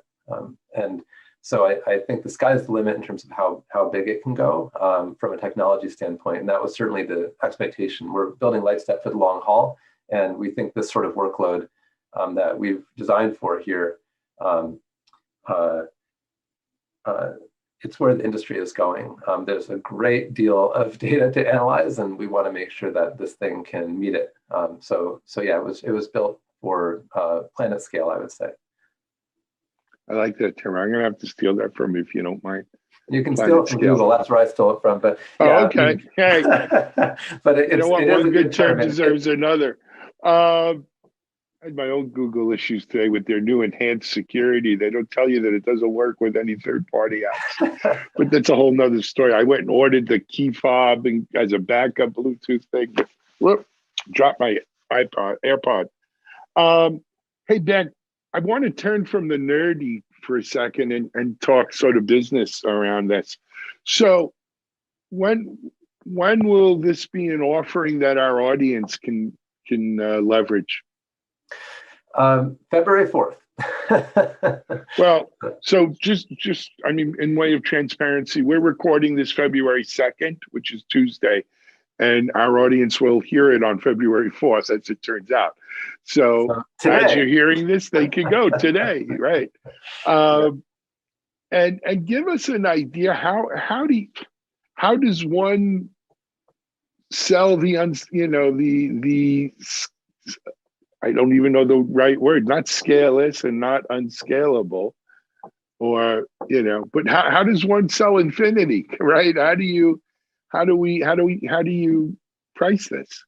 And so I think the sky's the limit in terms of how big it can go from a technology standpoint. And that was certainly the expectation. We're building Lightstep for the long haul. And we think this sort of workload that we've designed for here, it's where the industry is going. There's a great deal of data to analyze, and we want to make sure that this thing can meet it. So yeah, it was built for planet scale, I would say. I like that term. I'm going to have to steal that from you if you don't mind. You can steal it from Google. That's where I stole it from. But yeah, okay. Hey. But one good term deserves another. I had my own Google issues today with their new enhanced security. They don't tell you that it doesn't work with any third-party apps, but that's a whole nother story. I went and ordered the key fob and as a backup Bluetooth thing. Whoop, dropped my AirPod. Hey, Ben, I want to turn from the nerdy for a second and talk sort of business around this. So when will this be an offering that our audience can leverage? February 4th. Well, so just in way of transparency, we're recording this February 2nd, which is Tuesday, and our audience will hear it on February 4th, as it turns out. So as you're hearing this, they can go today, right? And give us an idea how does one sell the I don't even know the right word, not scaleless and not unscalable, or but how does one sell infinity, right? How do you price this?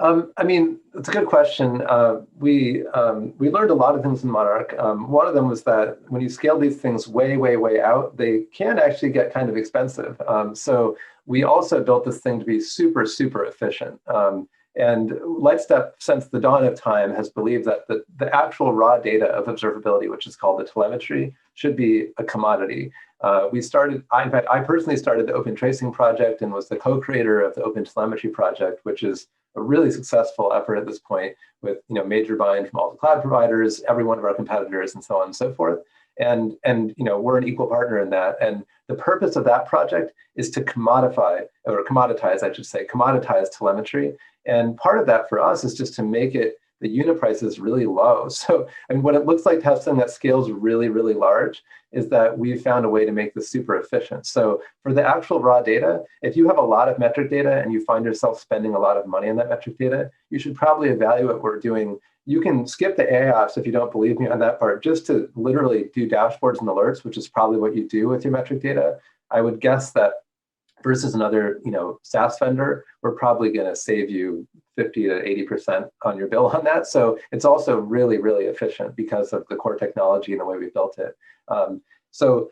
I mean, it's a good question. We learned a lot of things in Monarch. One of them was that when you scale these things way, way, way out, they can actually get kind of expensive. So we also built this thing to be super, super efficient. And Lightstep, since the dawn of time, has believed that the actual raw data of observability, which is called the telemetry, should be a commodity. I personally started the Open Tracing project and was the co-creator of the Open Telemetry project, which is a really successful effort at this point with major buy-in from all the cloud providers, every one of our competitors, and so on and so forth. And we're an equal partner in that. And the purpose of that project is to commoditize telemetry. And part of that for us is just to make it the unit price is really low. So, and what it looks like to have something that scales really, really large is that we've found a way to make this super efficient. So for the actual raw data, if you have a lot of metric data and you find yourself spending a lot of money on that metric data, you should probably evaluate what we're doing. You can skip the AIOps if you don't believe me on that part, just to literally do dashboards and alerts, which is probably what you do with your metric data. I would guess that versus another, SaaS vendor, we're probably going to save you 50 to 80% on your bill on that. So it's also really, really efficient because of the core technology and the way we built it. So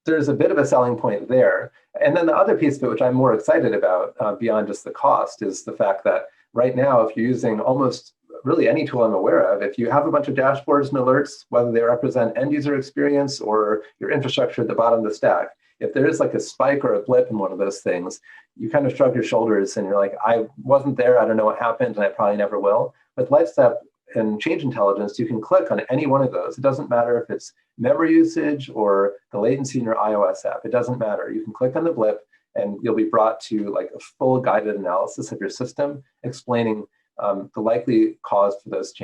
there's a bit of a selling point there. And then the other piece of it, which I'm more excited about beyond just the cost, is the fact that right now, if you're using almost really any tool I'm aware of, if you have a bunch of dashboards and alerts, whether they represent end user experience or your infrastructure at the bottom of the stack, if there is like a spike or a blip in one of those things, you kind of shrug your shoulders and you're like, I wasn't there, I don't know what happened, and I probably never will. With Lightstep and Change Intelligence, you can click on any one of those. It doesn't matter if it's memory usage or the latency in your iOS app. It doesn't matter. You can click on the blip and you'll be brought to like a full guided analysis of your system, explaining the likely cause for those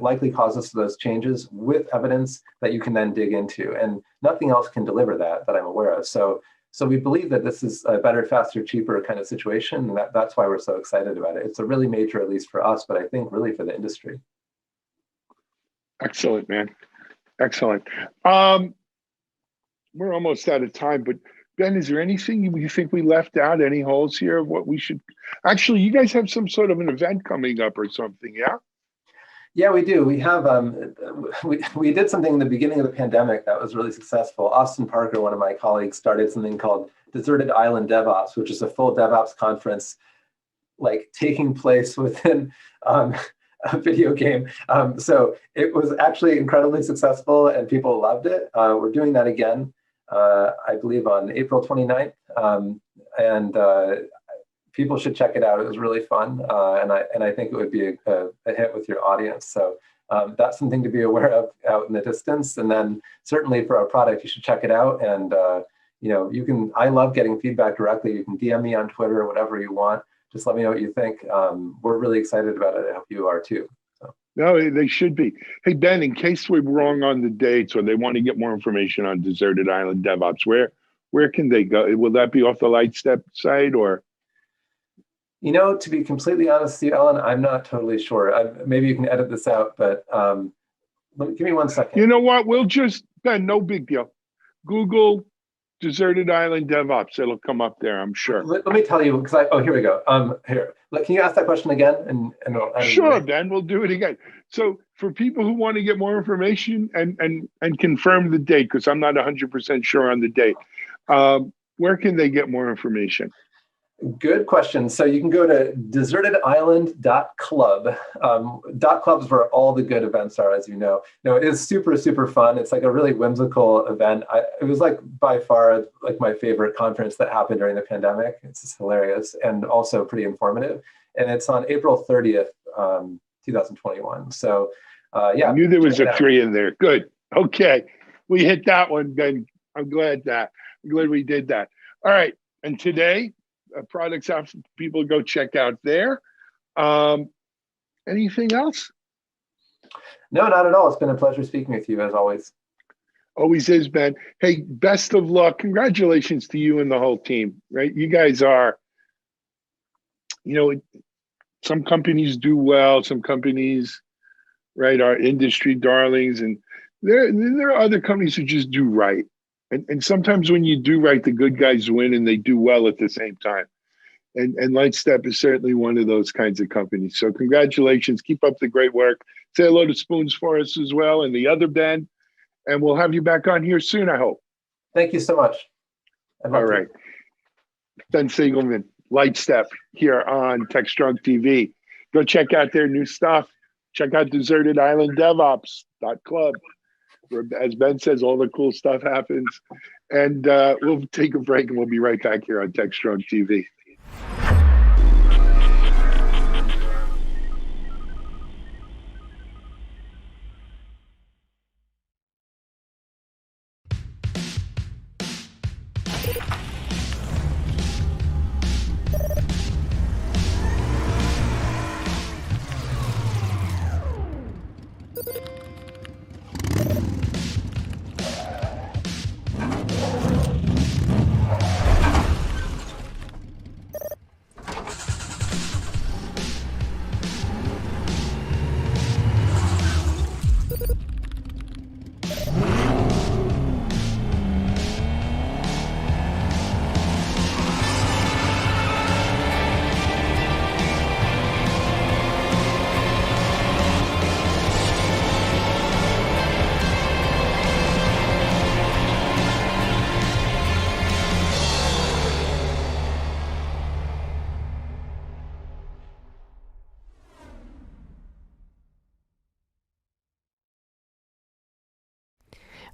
likely causes for those changes with evidence that you can then dig into. And nothing else can deliver that I'm aware of. So we believe that this is a better, faster, cheaper kind of situation. And that's why we're so excited about it. It's a really major release for us, but I think really for the industry. Excellent, man. Excellent. We're almost out of time, but Ben, is there anything you think we left out? Any holes here of what we should? Actually, you guys have some sort of an event coming up or something, yeah? Yeah, we do. We have we did something in the beginning of the pandemic that was really successful. Austin Parker, one of my colleagues, started something called Deserted Island DevOps, which is a full DevOps conference, like taking place within a video game. So it was actually incredibly successful, and people loved it. We're doing that again. I believe on April 29th, and people should check it out. It was really fun, and I think it would be a hit with your audience. So that's something to be aware of out in the distance. And then certainly for our product, you should check it out. And you can. I love getting feedback directly. You can DM me on Twitter or whatever you want. Just let me know what you think. We're really excited about it. I hope you are too. No, they should be. Hey, Ben, in case we're wrong on the dates or they want to get more information on Deserted Island DevOps, where can they go? Will that be off the Lightstep site or? To be completely honest with you, Ellen, I'm not totally sure. Maybe you can edit this out, but give me 1 second. You know what? We'll just, Ben, no big deal. Google Deserted Island DevOps. It'll come up there, I'm sure. Let me tell you, because here we go. Here, can you ask that question again? And sure, Ben, we'll do it again. So for people who want to get more information and confirm the date, because I'm not 100% sure on the date, where can they get more information? Good question. So you can go to desertedisland.club. .club is where all the good events are, as you know. It is super, super fun. It's like a really whimsical event. It was like by far like my favorite conference that happened during the pandemic. It's just hilarious and also pretty informative. And it's on April 30th, 2021. So yeah. I knew there was a 3 in there. Good. Okay. We hit that one, Ben. I'm glad we did that. All right. And today, products out for people to go check out there. Anything else? No, not at all. It's been a pleasure speaking with you as always. Always is, Ben. Hey, best of luck. Congratulations to you and the whole team, right? You guys are, some companies do well, some companies, right, are industry darlings, and there are other companies who just do right. And sometimes when you do right, the good guys win and they do well at the same time. And Lightstep is certainly one of those kinds of companies. So congratulations. Keep up the great work. Say hello to Spoons for us as well and the other Ben. And we'll have you back on here soon, I hope. Thank you so much. All right. Ben Siegelman, Lightstep here on TechStrong TV. Go check out their new stuff. Check out Deserted Island DevOps.club. Where, as Ben says, all the cool stuff happens. And we'll take a break and we'll be right back here on TechStrong TV.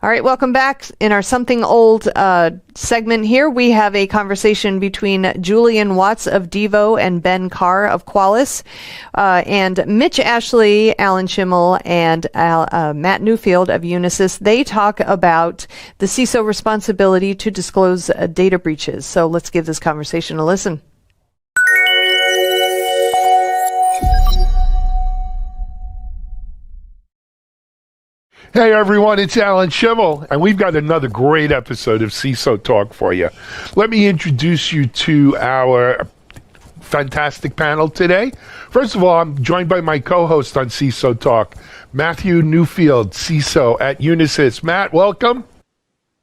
All right, welcome back. In our Something Old segment here, we have a conversation between Julian Watts of Devo and Ben Carr of Qualys. And Mitch Ashley, Alan Schimmel, and Matt Newfield of Unisys, they talk about the CISO responsibility to disclose data breaches. So let's give this conversation a listen. Hey everyone, it's Alan Schimmel, and we've got another great episode of CISO Talk for you. Let me introduce you to our fantastic panel today. First of all, I'm joined by my co-host on CISO Talk, Matthew Newfield, CISO at Unisys. Matt, welcome.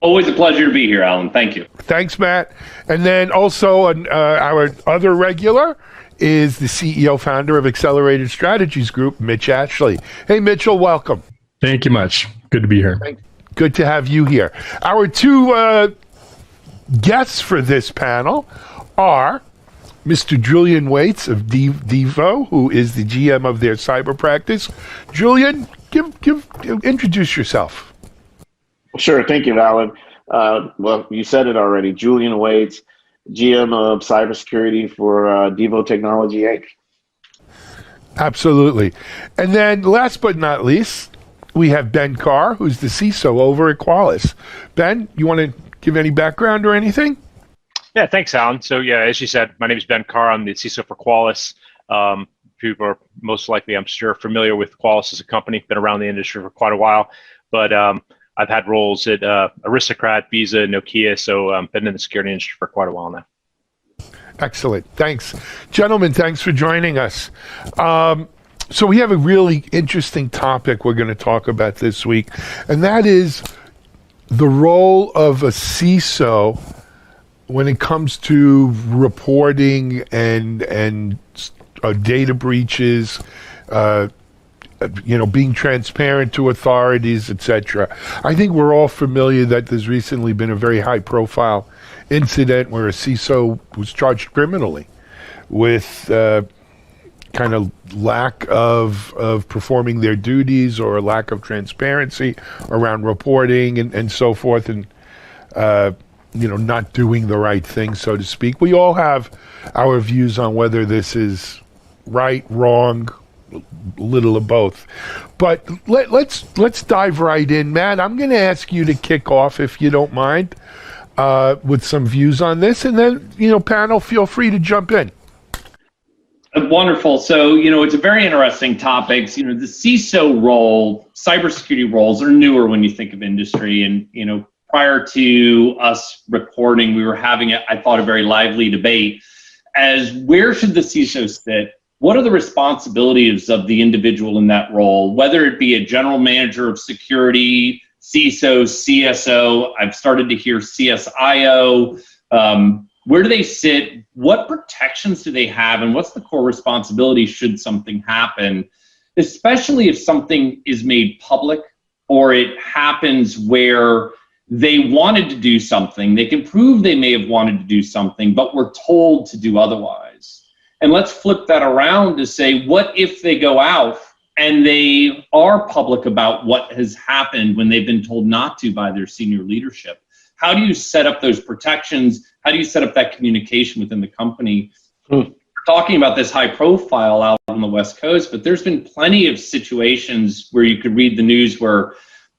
Always a pleasure to be here, Alan. Thank you. Thanks, Matt. And then also our other regular is the CEO founder of Accelerated Strategies Group, Mitch Ashley. Hey, Mitchell, welcome. Thank you much. Good to be here. Good to have you here. Our two guests for this panel are Mr. Julian Waits of Devo, who is the GM of their cyber practice. Julian, introduce yourself. Sure. Thank you, Alan. Well, you said it already. Julian Waits, GM of Cybersecurity for Devo Technology, Inc. Absolutely. And then last but not least, we have Ben Carr, who's the CISO over at Qualys. Ben, you want to give any background or anything? Yeah, thanks, Alan. So yeah, as you said, my name is Ben Carr. I'm the CISO for Qualys. People are most likely, I'm sure, familiar with Qualys as a company. Been around the industry for quite a while, but I've had roles at Aristocrat, Visa, Nokia, so been in the security industry for quite a while now. Excellent. Thanks. Gentlemen, thanks for joining us. So we have a really interesting topic we're going to talk about this week, and that is the role of a CISO when it comes to reporting and data breaches, being transparent to authorities, etc. I think we're all familiar that there's recently been a very high-profile incident where a CISO was charged criminally with kind of lack of performing their duties or a lack of transparency around reporting and so forth, and not doing the right thing, so to speak. We all have our views on whether this is right, wrong, a little of both. But let's dive right in. Matt, I'm going to ask you to kick off, if you don't mind, with some views on this, and then panel, feel free to jump in. Wonderful. So, it's a very interesting topic. The CISO role, cybersecurity roles are newer when you think of industry. And, prior to us recording, we were having, I thought, a very lively debate as where should the CISO sit? What are the responsibilities of the individual in that role, whether it be a general manager of security, CISO, CSO, I've started to hear CSIO, where do they sit? What protections do they have? And what's the core responsibility should something happen, especially if something is made public or it happens where they wanted to do something. They can prove they may have wanted to do something, but were told to do otherwise. And let's flip that around to say, what if they go out and they are public about what has happened when they've been told not to by their senior leadership? How do you set up those protections? How do you set up that communication within the company? We're talking about this high profile out on the West Coast, but there's been plenty of situations where you could read the news where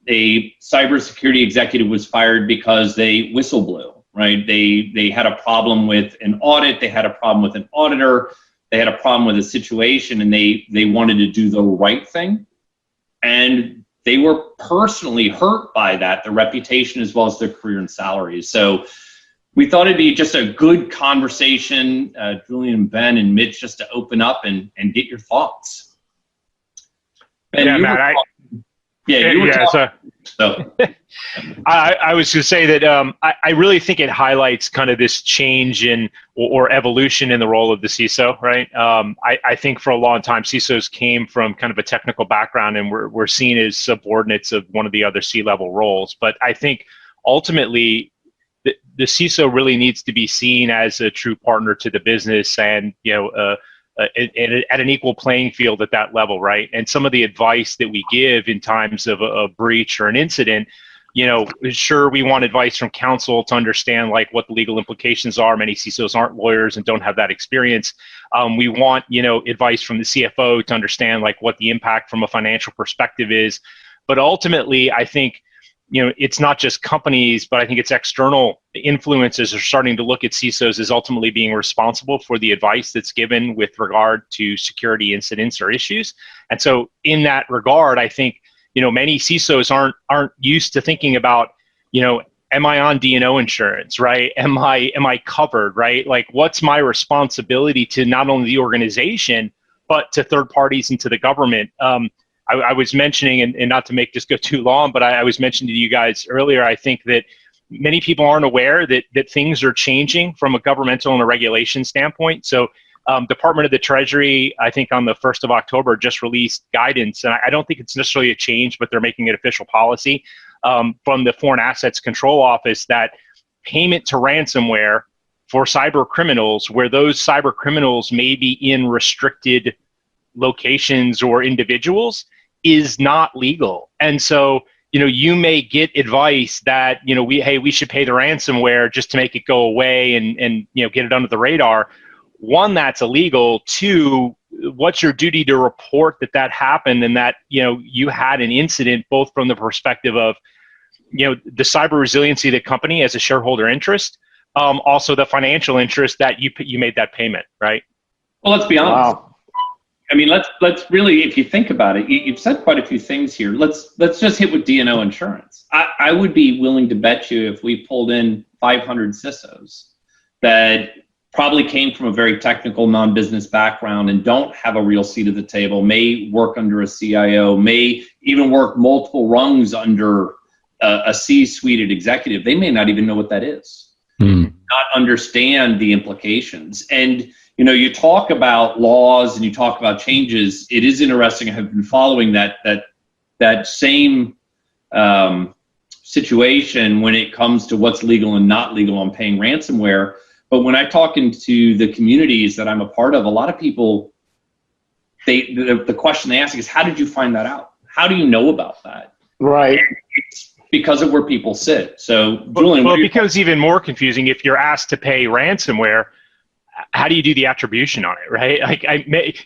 a cybersecurity executive was fired because they whistle blew, right? They had a problem with an audit, they had a problem with an auditor, they had a problem with a situation, and they wanted to do the right thing. And they were personally hurt by that, their reputation as well as their career and salaries. So we thought it'd be just a good conversation, Julian, Ben, and Mitch, just to open up and get your thoughts. Ben, yeah, Matt, I was going to say that I really think it highlights kind of this change in or evolution in the role of the CISO, right? I think for a long time, CISOs came from kind of a technical background and were seen as subordinates of one of the other C-level roles. But I think ultimately, the CISO really needs to be seen as a true partner to the business and, at an equal playing field at that level, right? And some of the advice that we give in times of a breach or an incident sure, we want advice from counsel to understand like what the legal implications are. Many CISOs aren't lawyers and don't have that experience. We want, advice from the CFO to understand like what the impact from a financial perspective is. But ultimately, I think, it's not just companies, but I think it's external influences are starting to look at CISOs as ultimately being responsible for the advice that's given with regard to security incidents or issues. And so in that regard, I think, many CISOs aren't used to thinking about, am I on D&O insurance, right? Am I covered, right? Like, what's my responsibility to not only the organization, but to third parties and to the government? I was mentioning, and not to make this go too long, but I was mentioning to you guys earlier, I think that many people aren't aware that things are changing from a governmental and a regulation standpoint. So Department of the Treasury, I think on the 1st of October, just released guidance, and I don't think it's necessarily a change, but they're making it official policy from the Foreign Assets Control Office that payment to ransomware for cyber criminals, where those cyber criminals may be in restricted locations or individuals, is not legal. And so, you may get advice that, we should pay the ransomware just to make it go away and get it under the radar. One, that's illegal. Two, what's your duty to report that happened and that, you had an incident, both from the perspective of, the cyber resiliency of the company as a shareholder interest, also the financial interest that you made that payment, right? Well, let's be honest. Wow. I mean, let's really, if you think about it, you've said quite a few things here. Let's just hit with D&O insurance. I would be willing to bet you if we pulled in 500 CISOs that probably came from a very technical non-business background and don't have a real seat at the table, may work under a CIO, may even work multiple rungs under a C-suite executive. They may not even know what that is, not understand the implications. And you talk about laws and you talk about changes. It is interesting. I have been following that same situation when it comes to what's legal and not legal on paying ransomware. But when I talk into the communities that I'm a part of, a lot of people, the question they ask is, how did you find that out? How do you know about that? Right. It's because of where people sit. So, Julian, well, it becomes even more confusing if you're asked to pay ransomware. How do you do the attribution on it, right? Like,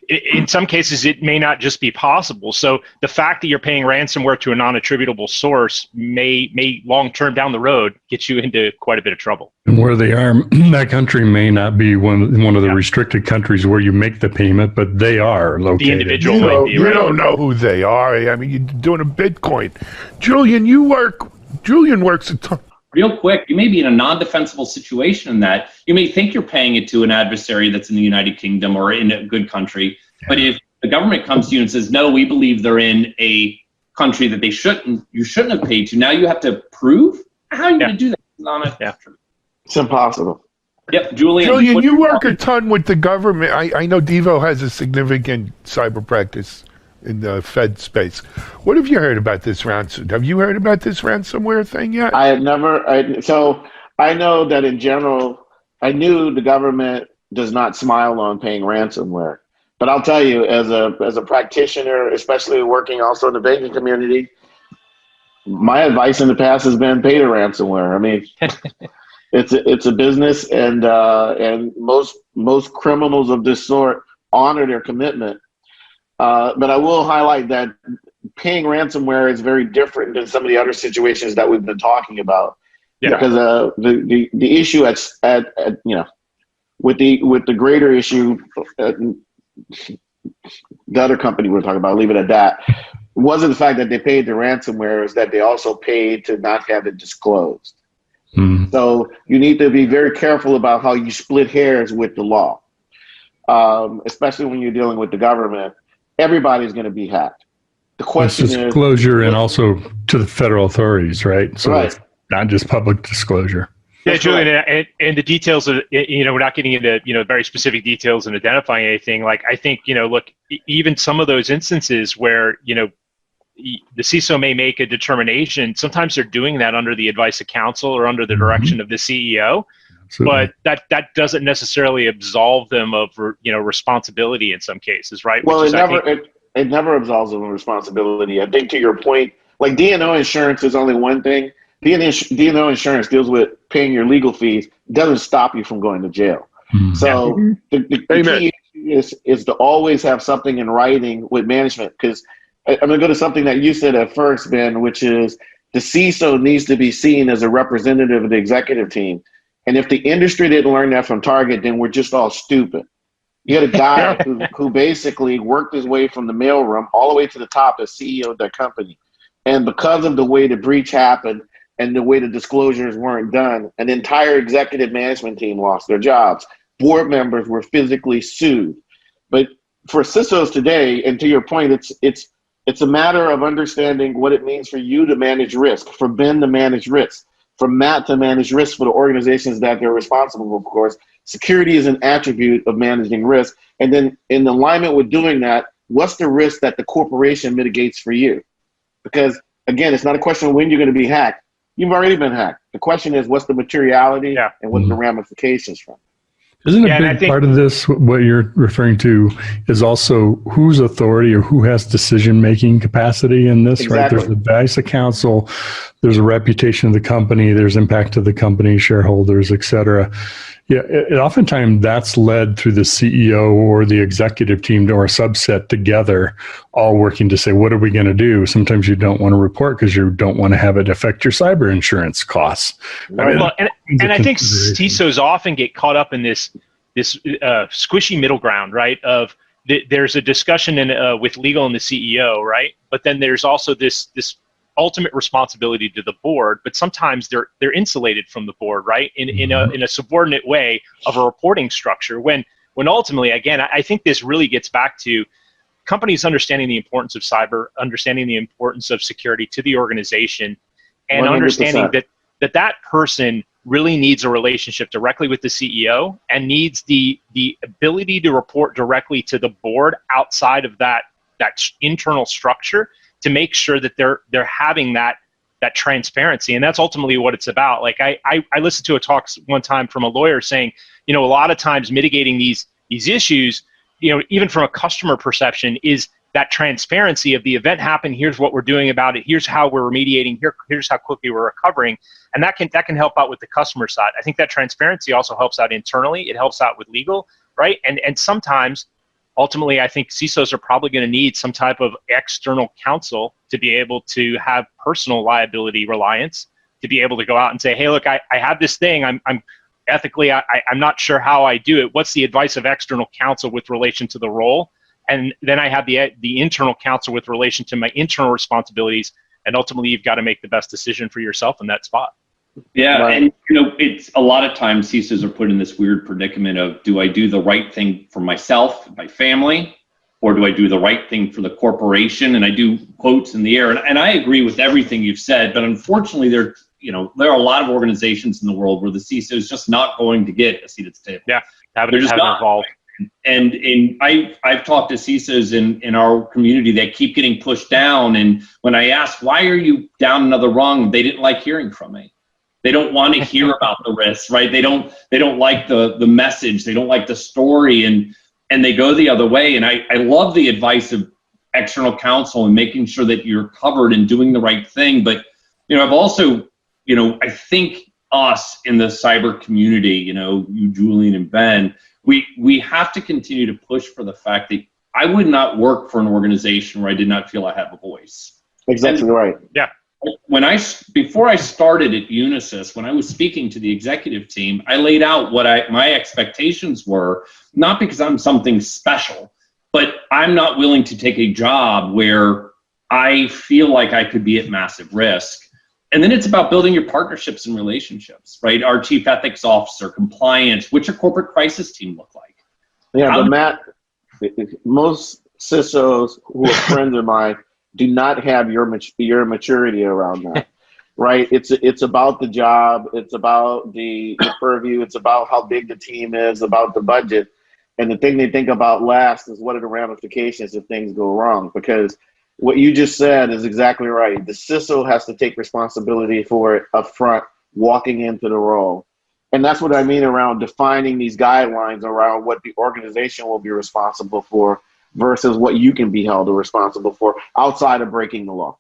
in some cases, it may not just be possible. So the fact that you're paying ransomware to a non-attributable source may long-term down the road get you into quite a bit of trouble. And where they are, that country may not be one of the restricted countries where you make the payment, but they are located. The individual might be, You right? don't know who they are. I mean, you're doing a Bitcoin. Julian works a ton. Real quick, you may be in a non-defensible situation in that you may think you're paying it to an adversary that's in the United Kingdom or in a good country. Yeah. But if the government comes to you and says, no, we believe they're in a country that you shouldn't have paid to, now you have to prove? How are you going to do that? It's impossible. Yep, Julian, you work a ton with the government. I know Devo has a significant cyber practice in the Fed space. What have you heard about this ransom? Have you heard about this ransomware thing yet? I have never. So I know that in general, I knew the government does not smile on paying ransomware. But I'll tell you, as a practitioner, especially working also in the banking community, my advice in the past has been pay the ransomware. I mean, it's a business, and most criminals of this sort honor their commitment. But I will highlight that paying ransomware is very different than some of the other situations that we've been talking about. Yeah. Because the issue with the greater issue, the other company we're talking about, leave it at that, wasn't the fact that they paid the ransomware, is that they also paid to not have it disclosed. So you need to be very careful about how you split hairs with the law, especially when you're dealing with the government. Everybody's going to be hacked. The question is disclosure, and also to the federal authorities, right? So right. It's not just public disclosure. Yeah, Julian, and the details of, we're not getting into, very specific details and identifying anything. Like, I think, look, even some of those instances where, the CISO may make a determination, sometimes they're doing that under the advice of counsel or under the direction of the CEO. Absolutely. But that doesn't necessarily absolve them of, responsibility in some cases, right? Well, it never absolves them of responsibility. I think, to your point, like, D&O insurance is only one thing. D&O insurance deals with paying your legal fees, doesn't stop you from going to jail. So the key is to always have something in writing with management, because I'm going to go to something that you said at first, Ben, which is the CISO needs to be seen as a representative of the executive team. And if the industry didn't learn that from Target, then we're just all stupid. You had a guy who basically worked his way from the mailroom all the way to the top as CEO of that company. And because of the way the breach happened and the way the disclosures weren't done, an entire executive management team lost their jobs. Board members were physically sued. But for CISOs today, and to your point, it's a matter of understanding what it means for you to manage risk, for Ben to manage risk, for Matt to manage risk for the organizations that they're responsible for, of course. Security is an attribute of managing risk. And then in alignment with doing that, what's the risk that the corporation mitigates for you? Because again, it's not a question of when you're going to be hacked. You've already been hacked. The question is, what's the materiality and what's the ramifications from it? Isn't a big part of this, what you're referring to, is also whose authority or who has decision-making capacity in this, right? There's the advice of counsel, there's a reputation of the company, there's impact to the company, shareholders, et cetera. Yeah, oftentimes that's led through the CEO or the executive team or a subset together, all working to say, what are we going to do? Sometimes you don't want to report because you don't want to have it affect your cyber insurance costs. Right. Well, and I think CISOs often get caught up in this squishy middle ground, right? Of there's a discussion with legal and the CEO, right? But then there's also this ultimate responsibility to the board, but sometimes they're insulated from the board, right? In a subordinate way of a reporting structure. When ultimately, again, I think this really gets back to companies understanding the importance of cyber, understanding the importance of security to the organization, and 100%. Understanding that person really needs a relationship directly with the CEO and needs the ability to report directly to the board outside of that internal structure, to make sure that they're having that transparency. And that's ultimately what it's about. Like I listened to a talk one time from a lawyer saying, a lot of times mitigating these issues, even from a customer perception, is that transparency of the event happened, here's what we're doing about it, here's how we're remediating, here's how quickly we're recovering. And that can help out with the customer side. I think that transparency also helps out internally. It helps out with legal, right? And sometimes, ultimately, I think CISOs are probably going to need some type of external counsel to be able to have personal liability reliance, to be able to go out and say, hey, look, I have this thing. I'm ethically, I'm not sure how I do it. What's the advice of external counsel with relation to the role? And then I have the internal counsel with relation to my internal responsibilities. And ultimately, you've got to make the best decision for yourself in that spot. Yeah, and it's a lot of times CISOs are put in this weird predicament of, do I do the right thing for myself, my family, or do I do the right thing for the corporation? And I do quotes in the air, and I agree with everything you've said, but unfortunately there are a lot of organizations in the world where the CISO is just not going to get a seat at the table. Yeah, they're just not involved. And I've talked to CISOs in our community that keep getting pushed down, and when I ask, why are you down another rung, they didn't like hearing from me. They don't want to hear about the risks, right? They don't like the message. They don't like the story, and they go the other way. And I love the advice of external counsel and making sure that you're covered and doing the right thing. But I've also, I think us in the cyber community, you, Julian, and Ben, we have to continue to push for the fact that I would not work for an organization where I did not feel I have a voice. Exactly right. Yeah. Before I started at Unisys, when I was speaking to the executive team, I laid out what my expectations were, not because I'm something special, but I'm not willing to take a job where I feel like I could be at massive risk. And then it's about building your partnerships and relationships, right? Our chief ethics officer, compliance, what's your corporate crisis team look like? Yeah, but Matt, most CISOs who are friends of mine do not have your maturity around that, right? It's about the job, it's about the purview, it's about how big the team is, about the budget, and the thing they think about last is what are the ramifications if things go wrong. Because what you just said is exactly right. The CISO has to take responsibility for it up front, walking into the role. And that's what I mean around defining these guidelines around what the organization will be responsible for versus what you can be held responsible for outside of breaking the law.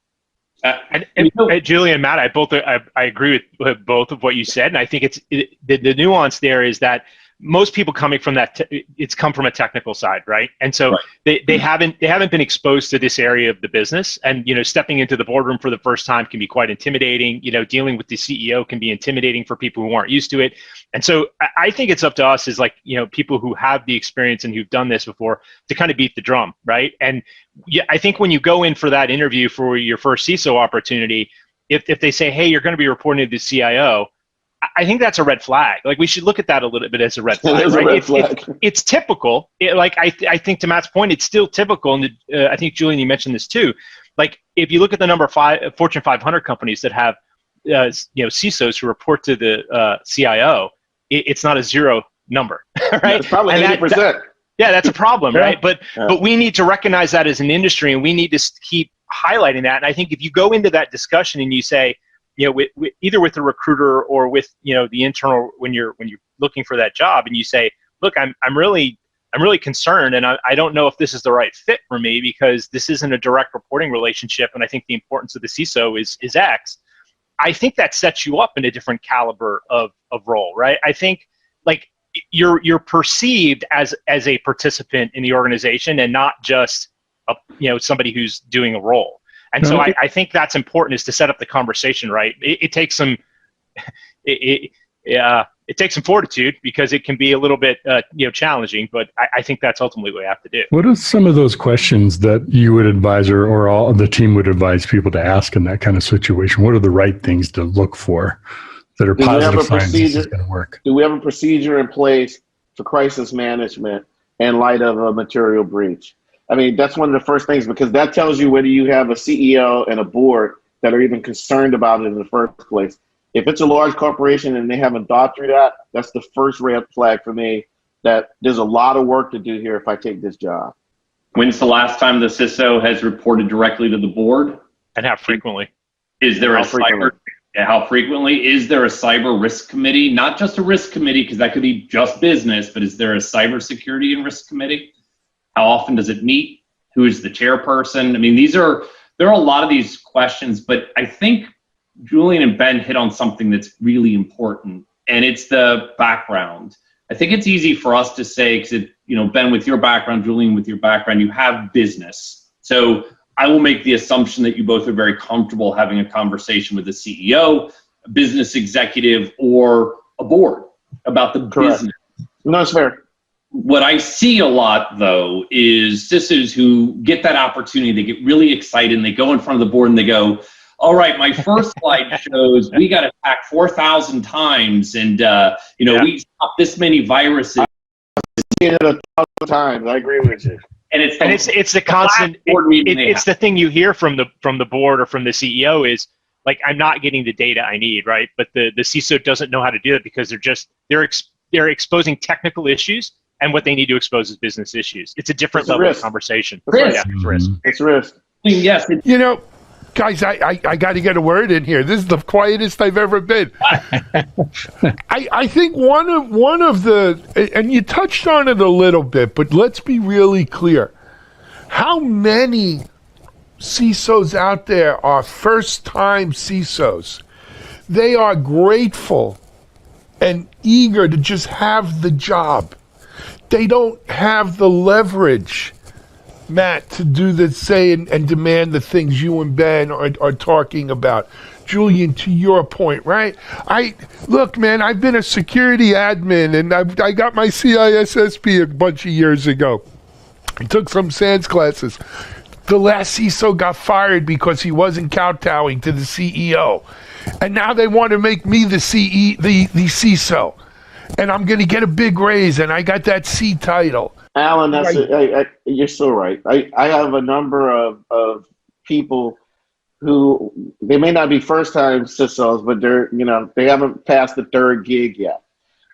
Julian, Matt, I agree with both of what you said, and I think the nuance there is that most people coming from that it's come from a technical side, right? And so they haven't been exposed to this area of the business, and stepping into the boardroom for the first time can be quite intimidating. Dealing with the CEO can be intimidating for people who aren't used to it. And so I think it's up to us as people who have the experience and who've done this before to kind of beat the drum, right? And I think when you go in for that interview for your first CISO opportunity, if they say, hey, you're going to be reporting to the CIO, I think that's a red flag. Like, we should look at that a little bit as a red flag, right? It's typical. I think to Matt's point, it's still typical. And I think, Julian, you mentioned this too. Like, if you look at the number of Fortune 500 companies that have, CISOs who report to the CIO, it's not a zero number, right? Yeah, it's probably 80%. Yeah, that's a problem, right? But we need to recognize that as an industry, and we need to keep highlighting that. And I think if you go into that discussion and you say, either with the recruiter or with the internal, when you're looking for that job, and you say, look, I'm really concerned, and I don't know if this is the right fit for me because this isn't a direct reporting relationship, and I think the importance of the CISO is X. I think that sets you up in a different caliber of role, right? I think you're perceived as a participant in the organization and not just somebody who's doing a role. And so I think that's important, is to set up the conversation right. It takes some fortitude, because it can be a little bit challenging, but I think that's ultimately what we have to do. What are some of those questions that you would advise or all the team would advise people to ask in that kind of situation? What are the right things to look for that are positive signs this is going to work? Do we have a procedure in place for crisis management in light of a material breach? I mean, that's one of the first things, because that tells you whether you have a CEO and a board that are even concerned about it in the first place. If it's a large corporation and they haven't thought through that, that's the first red flag for me, that there's a lot of work to do here if I take this job. When's the last time the CISO has reported directly to the board? And how frequently? Is there how frequently? Is there a cyber risk committee? Not just a risk committee, because that could be just business, but is there a cybersecurity and risk committee? How often does it meet? Who is the chairperson? I mean, there are a lot of these questions, but I think Julian and Ben hit on something that's really important, and it's the background. I think it's easy for us to say, because Ben, with your background, Julian, with your background, you have business. So I will make the assumption that you both are very comfortable having a conversation with a CEO, a business executive, or a board about the business. No, it's fair. What I see a lot, though, is CISOs who get that opportunity, they get really excited, and they go in front of the board and they go, all right, my first slide shows we got attacked 4,000 times, and we stopped this many viruses. I've seen it 1,000 times. I agree with you. And it's the constant. It's the thing you hear from the board or from the CEO is, like, I'm not getting the data I need, right? But the CISO doesn't know how to do it, because they're exposing technical issues, and what they need to expose is business issues. It's a different level of conversation. Risk. Yeah, it's risk. It's risk. Yes. Guys, I got to get a word in here. This is the quietest I've ever been. I think one of the, and you touched on it a little bit, but let's be really clear. How many CISOs out there are first-time CISOs? They are grateful and eager to just have the job. They don't have the leverage, Matt, to do the say and demand the things you and Ben are talking about. Julian, to your point, right? Look, man, I've been a security admin, and I got my CISSP a bunch of years ago. I took some SANS classes. The last CISO got fired because he wasn't kowtowing to the CEO. And now they want to make me the CISO. And I'm going to get a big raise, and I got that C title. Alan, you're so right. I have a number of people who, they may not be first-time CISOs, but they haven't passed the third gig yet.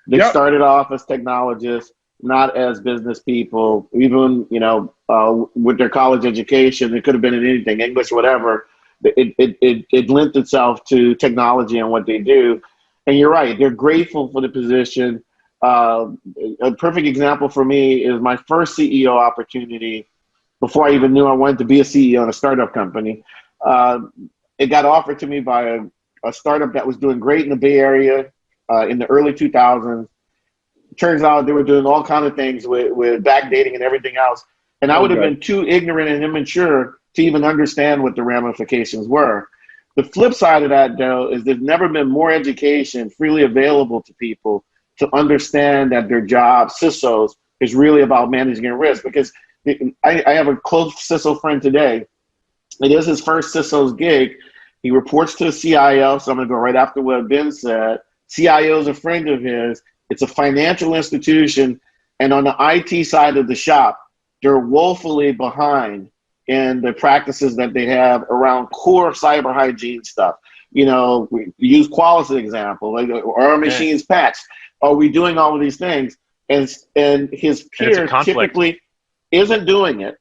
They started off as technologists, not as business people. Even with their college education, it could have been in anything, English, whatever. It lent itself to technology and what they do. And you're right, they're grateful for the position. A perfect example for me is my first CEO opportunity. Before I even knew I wanted to be a CEO in a startup company, it got offered to me by a startup that was doing great in the Bay Area in the early 2000s. Turns out they were doing all kinds of things with backdating and everything else. And I would have been too ignorant and immature to even understand what the ramifications were. The flip side of that, though, is there's never been more education freely available to people to understand that their job, CISOs, is really about managing risk. Because I have a close CISO friend today. It is his first CISO's gig. He reports to the CIO, so I'm going to go right after what Ben said. CIO is a friend of his. It's a financial institution, and on the IT side of the shop, they're woefully behind in the practices that they have around core cyber hygiene stuff. You know, we use Qual as an example. Like, are our machines patched? Are we doing all of these things? And his peer typically isn't doing it.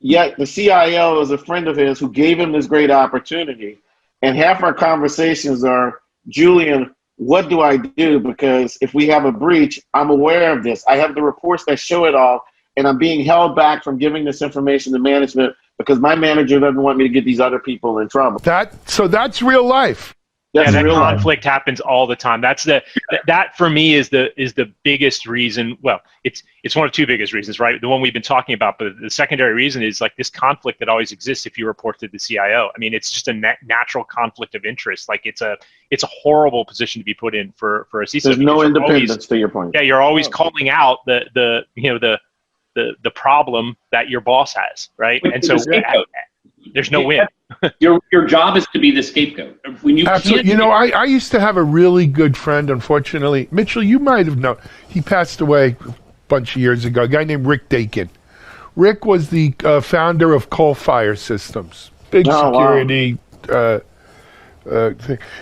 Yet the CIO is a friend of his who gave him this great opportunity. And half our conversations are, Julian, what do I do? Because if we have a breach, I'm aware of this. I have the reports that show it all, and I'm being held back from giving this information to management because my manager doesn't want me to get these other people in trouble. So that's real life. Yeah, that conflict happens all the time. That for me is the biggest reason. Well, it's one of two biggest reasons, right? The one we've been talking about, but the secondary reason is like this conflict that always exists if you report to the CIO. I mean, it's just a natural conflict of interest. Like it's a horrible position to be put in for a CISO. There's no independence, to your point. Yeah, you're always calling out the problem that your boss has, right? And so there's no win. Your job is to be the scapegoat. When you Absolutely. You know, I used to have a really good friend, unfortunately. Mitchell, you might have known. He passed away a bunch of years ago, a guy named Rick Dakin. Rick was the founder of Coal Fire Systems. Big security thing.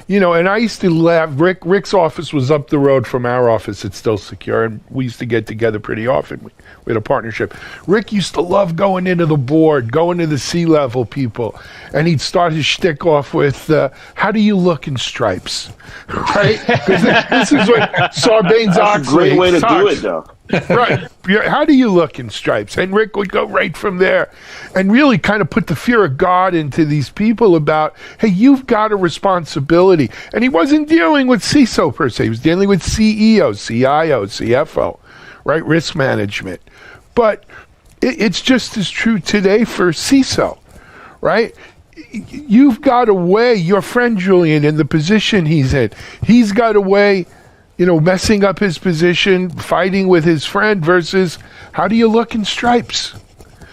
You know, and I used to laugh. Rick's office was up the road from our office. It's still secure, and we used to get together pretty often. We had a partnership. Rick used to love going into the board, going to the C-level people, and he'd start his shtick off with, how do you look in stripes? Right? Because this is what Sarbanes-Oxley. That's a great way to do it, though. Right. How do you look in stripes? And Rick would go right from there and really kind of put the fear of God into these people about, hey, you've got a responsibility. And he wasn't dealing with CISO per se. He was dealing with CEO, CIO, CFO, right? Risk management. But it's just as true today for CISO, right? You've got a way, your friend Julian, in the position he's in, he's got a way, you know, messing up his position, fighting with his friend versus how do you look in stripes?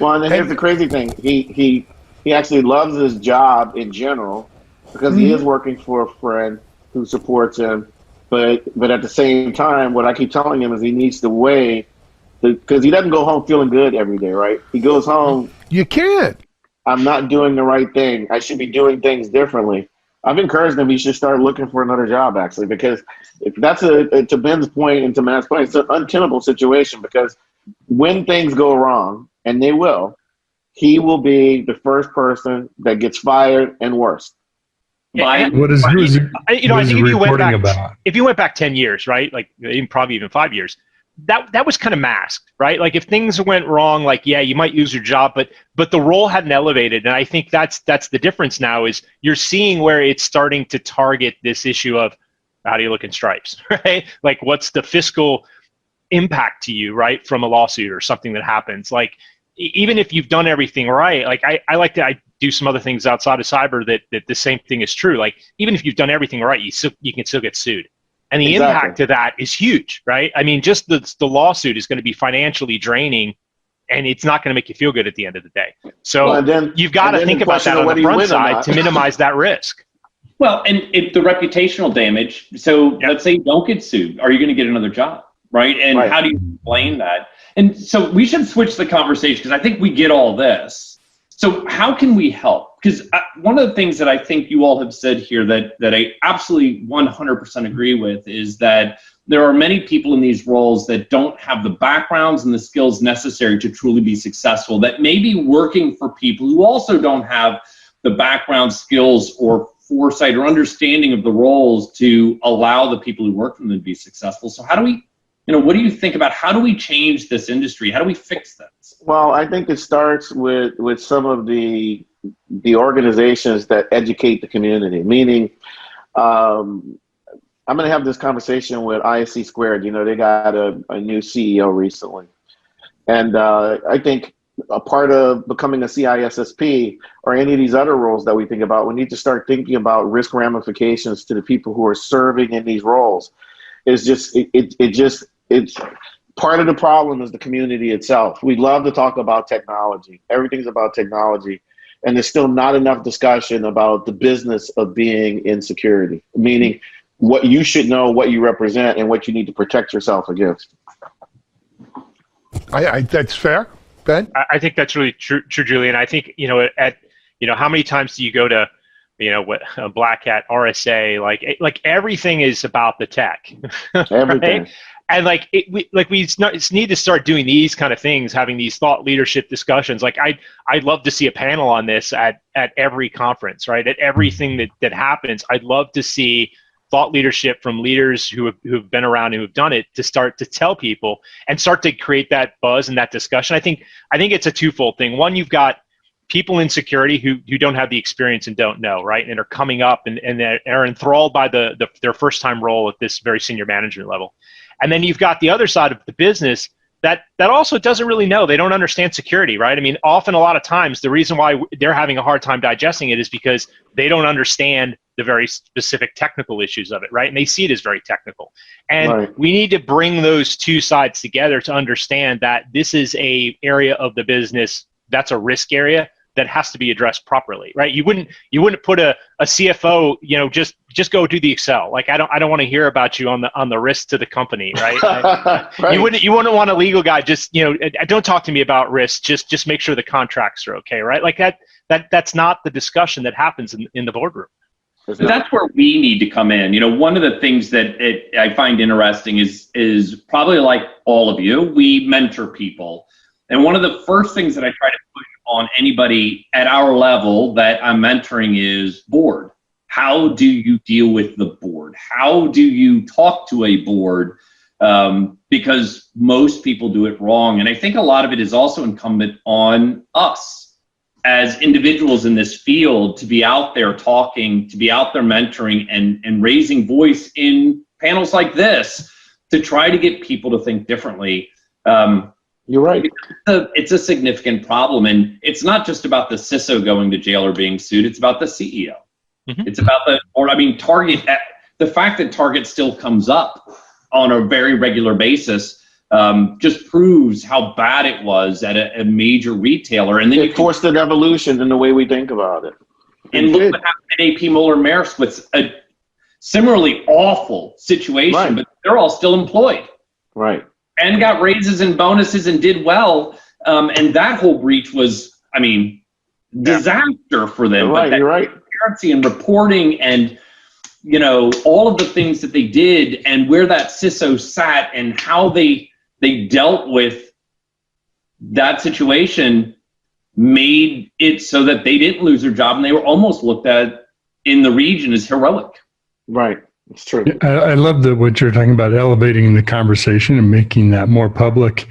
Well, and here's the crazy thing. He actually loves his job in general because he is working for a friend who supports him. But at the same time, what I keep telling him is he needs to weigh, because he doesn't go home feeling good every day, right? He goes home. You can't. I'm not doing the right thing. I should be doing things differently. I've encouraged him he should start looking for another job, actually, because if that's to Ben's point and to Matt's point, it's an untenable situation because when things go wrong, and they will, he will be the first person that gets fired and worse. Yeah, what is if you went back 10 years, right? Like probably even 5 years, that was kind of masked, right? Like if things went wrong, like, yeah, you might lose your job, but the role hadn't elevated. And I think that's the difference now is you're seeing where it's starting to target this issue of how do you look in stripes, right? Like what's the fiscal impact to you, right? From a lawsuit or something that happens. Like even if you've done everything right, like I do some other things outside of cyber that the same thing is true. Like even if you've done everything right, you can still get sued. And the impact to that is huge, right? I mean, just the lawsuit is going to be financially draining, and it's not going to make you feel good at the end of the day. So you've got to think about that on the front side to minimize that risk. Well, and if the reputational damage, so let's say you don't get sued, are you going to get another job, right? And how do you explain that? And so we should switch the conversation because I think we get all this. So how can we help? Because one of the things that I think you all have said here that I absolutely 100% agree with is that there are many people in these roles that don't have the backgrounds and the skills necessary to truly be successful, that may be working for people who also don't have the background, skills, or foresight or understanding of the roles to allow the people who work for them to be successful. So how do what do you think about how do we change this industry? How do we fix this? Well, I think it starts with some of the organizations that educate the community, meaning I'm going to have this conversation with ISC Squared. They got a new CEO recently. And I think a part of becoming a CISSP or any of these other roles that we think about, we need to start thinking about risk ramifications to the people who are serving in these roles. It's part of the problem is the community itself. We love to talk about technology. Everything's about technology. And there's still not enough discussion about the business of being in security, meaning what you should know, what you represent, and what you need to protect yourself against. That's fair, Ben? I think that's really true, Julian. I think, how many times do you go to, what Black Hat, RSA, like everything is about the tech. Everything. Right? And we need to start doing these kind of things, having these thought leadership discussions. I'd love to see a panel on this at every conference, right? At everything that happens, I'd love to see thought leadership from leaders who've been around and who've done it to start to tell people and start to create that buzz and that discussion. I think it's a twofold thing. One, you've got people in security who don't have the experience and don't know, right? And are coming up and are enthralled by their first time role at this very senior management level. And then you've got the other side of the business that also doesn't really know. They don't understand security, right? I mean, often a lot of times the reason why they're having a hard time digesting it is because they don't understand the very specific technical issues of it, right? And they see it as very technical. And we need to bring those two sides together to understand that this is a area of the business that's a risk area that has to be addressed properly, right? You wouldn't put a CFO, just go do the Excel. I don't want to hear about you on the risk to the company, right? Right. You wouldn't want a legal guy just, don't talk to me about risk. Just make sure the contracts are okay, right? That's not the discussion that happens in the boardroom. So that's where we need to come in. One of the things that I find interesting is probably like all of you, we mentor people. And one of the first things that I try to push on anybody at our level that I'm mentoring is board. How do you deal with the board? How do you talk to a board? Because most people do it wrong. And I think a lot of it is also incumbent on us as individuals in this field to be out there talking, to be out there mentoring and raising voice in panels like this to try to get people to think differently. You're right. It's a significant problem. And it's not just about the CISO going to jail or being sued. It's about the CEO. Mm-hmm. It's about Target. The fact that Target still comes up on a very regular basis just proves how bad it was at a major retailer. And then it forced an evolution in the way we think about it. And look what happened at AP Moeller-Maersk with a similarly awful situation, but they're all still employed. Right. And got raises and bonuses and did well. And that whole breach was, disaster for them. You're right. Transparency and reporting and, all of the things that they did and where that CISO sat and how they dealt with that situation made it so that they didn't lose their job and they were almost looked at in the region as heroic. Right. It's true. I love what you're talking about, elevating the conversation and making that more public.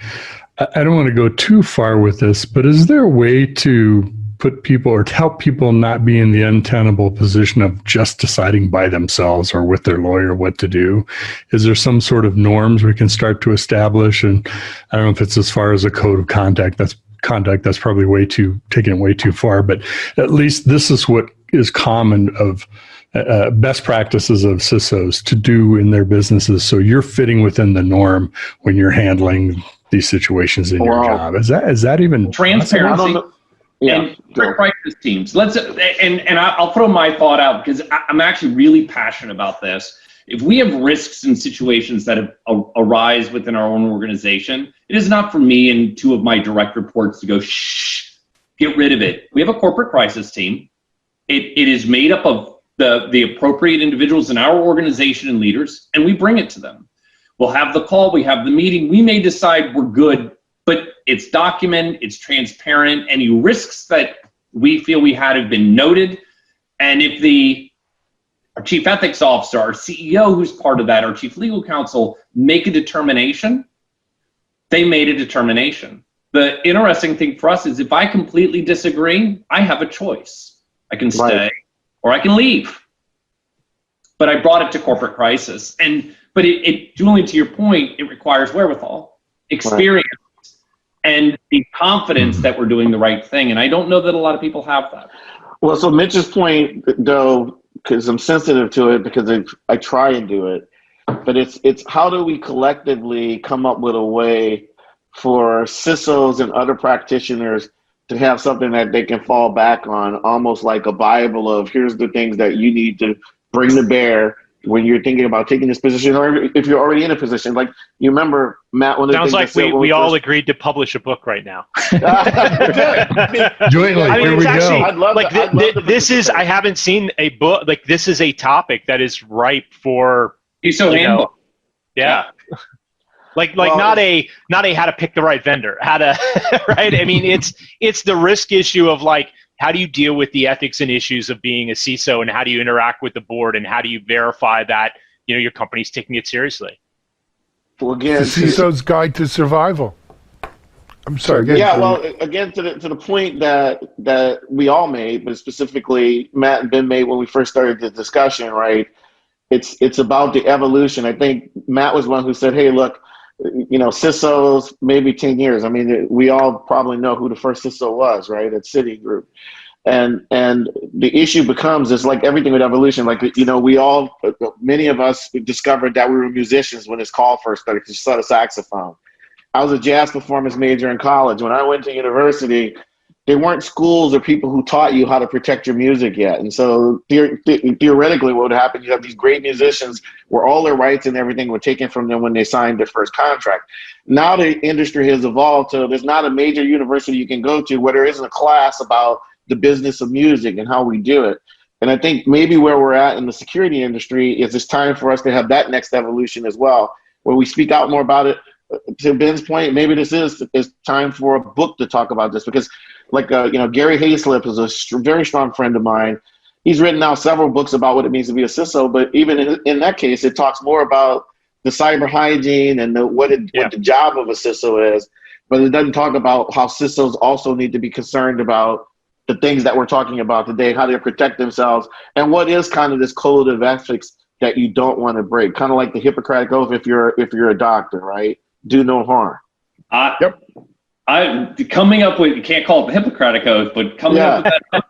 I don't want to go too far with this, but is there a way to put people or to help people not be in the untenable position of just deciding by themselves or with their lawyer what to do? Is there some sort of norms we can start to establish? And I don't know if it's as far as a code of conduct. That's probably taking it way too far, but at least this is what is common of best practices of CISOs to do in their businesses. So you're fitting within the norm when you're handling these situations in your job. Is that even transparency? And crisis teams. I'll throw my thought out because I'm actually really passionate about this. If we have risks and situations that arise within our own organization, it is not for me and two of my direct reports to go, shh, get rid of it. We have a corporate crisis team. It is made up of the appropriate individuals in our organization and leaders, and we bring it to them. We'll have the call, we have the meeting, we may decide we're good, but it's documented, it's transparent, any risks that we feel we had have been noted, and if our chief ethics officer, our CEO who's part of that, our chief legal counsel make a determination, they made a determination. The interesting thing for us is if I completely disagree, I have a choice. I can stay or I can leave. But I brought it to corporate crisis. But Julian, to your point, it requires wherewithal, experience, and the confidence that we're doing the right thing. And I don't know that a lot of people have that. Well, so Mitch's point, though, because I'm sensitive to it because I try and do it, but it's how do we collectively come up with a way for CISOs and other practitioners to have something that they can fall back on, almost like a Bible of here's the things that you need to bring to bear when you're thinking about taking this position, or if you're already in a position. Like, you remember, Matt, one of the sounds things like we all agreed to publish a book right now. Jointly, here we go. This is, I haven't seen a book, like this is a topic that is ripe for, CISO handbook. Yeah. Not a how to pick the right vendor, how to, right? I mean, it's the risk issue of like, how do you deal with the ethics and issues of being a CISO, and how do you interact with the board, and how do you verify that, your company's taking it seriously? Well, again, the CISO's Guide to Survival. I'm sorry. Again, yeah, well, again, to the point that we all made, but specifically Matt and Ben made when we first started the discussion, right? It's about the evolution. I think Matt was one who said, hey, look, CISOs, maybe 10 years. I mean, we all probably know who the first CISO was, right, at Citigroup. And the issue becomes, it's like everything with evolution. Like, many of us discovered that we were musicians when this call first started, because you saw the saxophone. I was a jazz performance major in college. When I went to university, there weren't schools or people who taught you how to protect your music yet. And so theoretically what would happen, you have these great musicians where all their rights and everything were taken from them when they signed their first contract. Now the industry has evolved to there's not a major university you can go to where there isn't a class about the business of music and how we do it. And I think maybe where we're at in the security industry is it's time for us to have that next evolution as well, where we speak out more about it. To Ben's point, maybe this is time for a book to talk about this, because Gary Hayslip is a very strong friend of mine. He's written now several books about what it means to be a CISO, but even in that case, it talks more about the cyber hygiene and what the job of a CISO is, but it doesn't talk about how CISOs also need to be concerned about the things that we're talking about today, how they protect themselves, and what is kind of this code of ethics that you don't want to break, kind of like the Hippocratic Oath if you're a doctor, right? Do no harm. Yep. Coming up with, you can't call it the Hippocratic Oath, but coming up with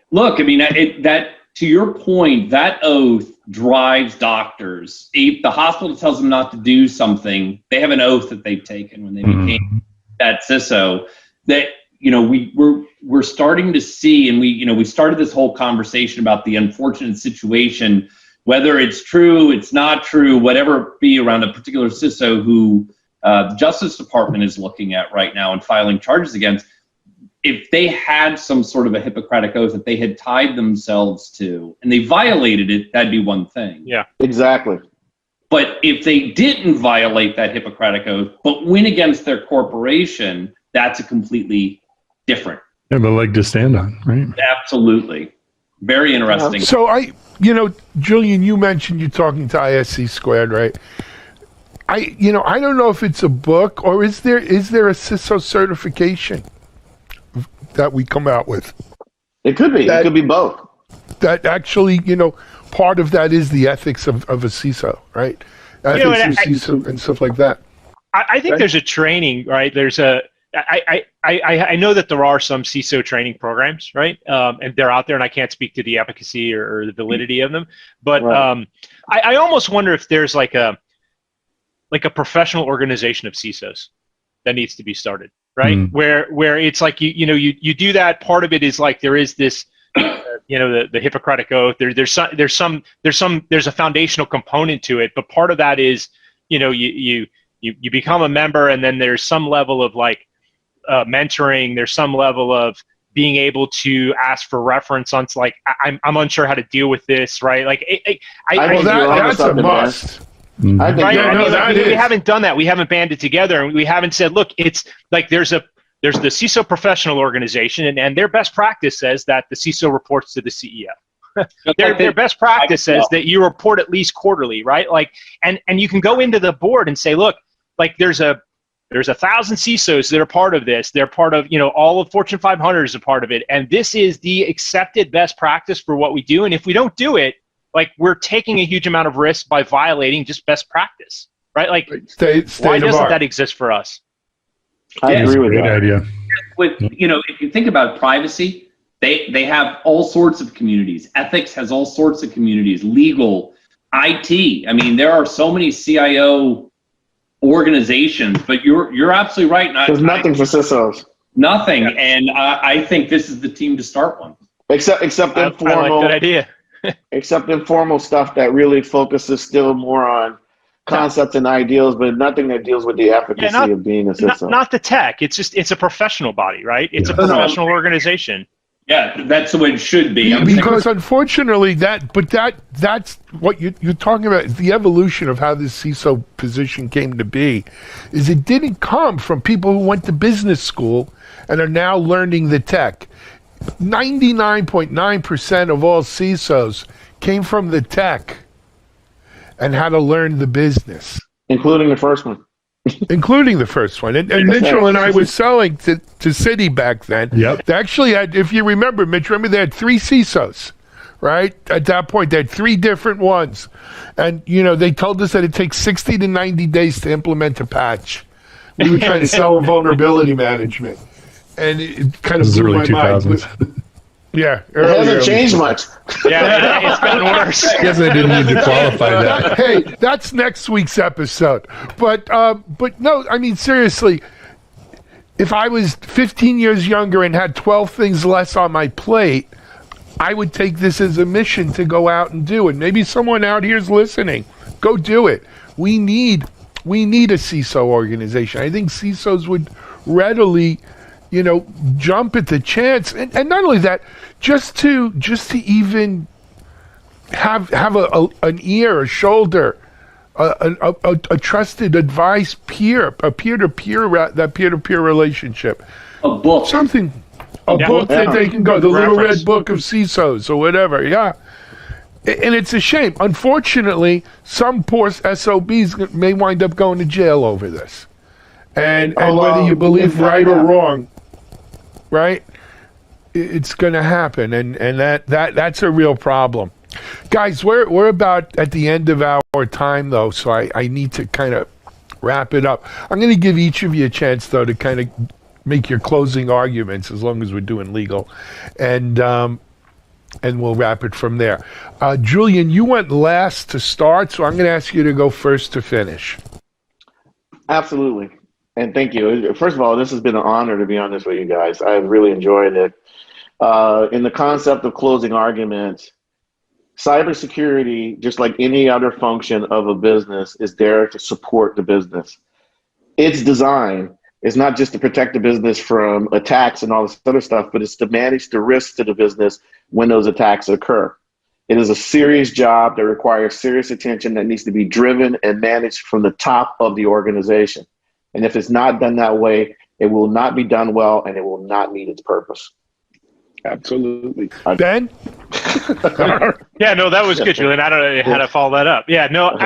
that, that to your point, that oath drives doctors. If the hospital tells them not to do something, they have an oath that they've taken when they became that CISO. That we're starting to see, and we started this whole conversation about the unfortunate situation, whether it's true, it's not true, whatever it be around a particular CISO who the Justice Department is looking at right now and filing charges against. If they had some sort of a Hippocratic Oath that they had tied themselves to and they violated it, that'd be one thing. Yeah, exactly. But if they didn't violate that Hippocratic Oath, but went against their corporation, that's a completely different. Have a leg to stand on, right? Absolutely. Very interesting. So Julian, you mentioned you're talking to ISC Squared, right? I don't know if it's a book or is there a CISO certification that we come out with? It could be. It could be both. That actually, part of that is the ethics of a CISO, right? Ethics of CISO and stuff like that. I think there's a training, right? I know that there are some CISO training programs, right? And they're out there, and I can't speak to the efficacy or the validity of them. But I almost wonder if there's like a professional organization of CISOs that needs to be started, right? Where it's like you do that. Part of it is like there is this, the Hippocratic Oath. There's a foundational component to it, but part of that is you become a member, and then there's some level of like mentoring. There's some level of being able to ask for reference on like I'm unsure how to deal with this, right? Like that's a must. We haven't done that. We haven't banded together, and we haven't said, look, it's like there's the CISO professional organization, and their best practice says that the CISO reports to the CEO, Their best practice says that you report at least quarterly, right? Like, and you can go into the board and say, look, like there's 1,000 CISOs that are part of this. They're part of, all of Fortune 500 is a part of it. And this is the accepted best practice for what we do. And if we don't do it, like we're taking a huge amount of risk by violating just best practice, right? Like, why doesn't that exist for us? I agree with that. Idea. If you think about privacy, they have all sorts of communities. Ethics has all sorts of communities. Legal, IT. I mean, there are so many CIO organizations, but you're absolutely right. There's nothing for CISOs. Nothing, and I think this is the team to start one. Except informal. I like that idea. Except informal stuff that really focuses still more on concepts and ideals, but nothing that deals with the efficacy of being a CISO. Not the tech. It's a professional body, right? It's a professional organization. Yeah, that's the way it should be. Because unfortunately, that's what you're talking about. Is the evolution of how this CISO position came to be. Is it didn't come from people who went to business school and are now learning the tech. 99.9% of all CISOs came from the tech and how to learn the business. Including the first one. Including the first one. And Mitchell and I were selling to Citi back then. Yep. They actually had, if you remember, Mitch, they had 3 CISOs, right? At that point, they had 3 different ones. And, they told us that it takes 60 to 90 days to implement a patch. We were trying to sell vulnerability management. And it kind of blew my mind. Yeah. It hasn't changed much. Yeah, it's gotten worse. I guess I didn't need to qualify that. Hey, that's next week's episode. But no, I mean, seriously, if I was 15 years younger and had 12 things less on my plate, I would take this as a mission to go out and do it. Maybe someone out here is listening. Go do it. We need a CISO organization. I think CISOs would readily jump at the chance, and not only that, just to even have an ear, a shoulder, a trusted advice peer, a peer-to-peer relationship. A book, book that they can go, the Little Red Book of CISOs or whatever. Yeah, and it's a shame. Unfortunately, some poor SOBs may wind up going to jail over this, and whether you believe right or wrong. Right, it's going to happen, and that's a real problem, guys. We're about at the end of our time though, so I need to kind of wrap it up. I'm going to give each of you a chance though to kind of make your closing arguments, as long as we're doing legal, and we'll wrap it from there. Julian, you went last to start, so I'm going to ask you to go first to finish. Absolutely. And thank you. First of all, this has been an honor to be on this with you guys. I've really enjoyed it. In the concept of closing arguments, cybersecurity, just like any other function of a business, is there to support the business. Its design is not just to protect the business from attacks and all this other stuff, but it's to manage the risks to the business when those attacks occur. It is a serious job that requires serious attention that needs to be driven and managed from the top of the organization. And if it's not done that way, it will not be done well, and it will not meet its purpose. Absolutely. Ben? Yeah, no, that was good, Julian. I don't know how to follow that up. Yeah, no,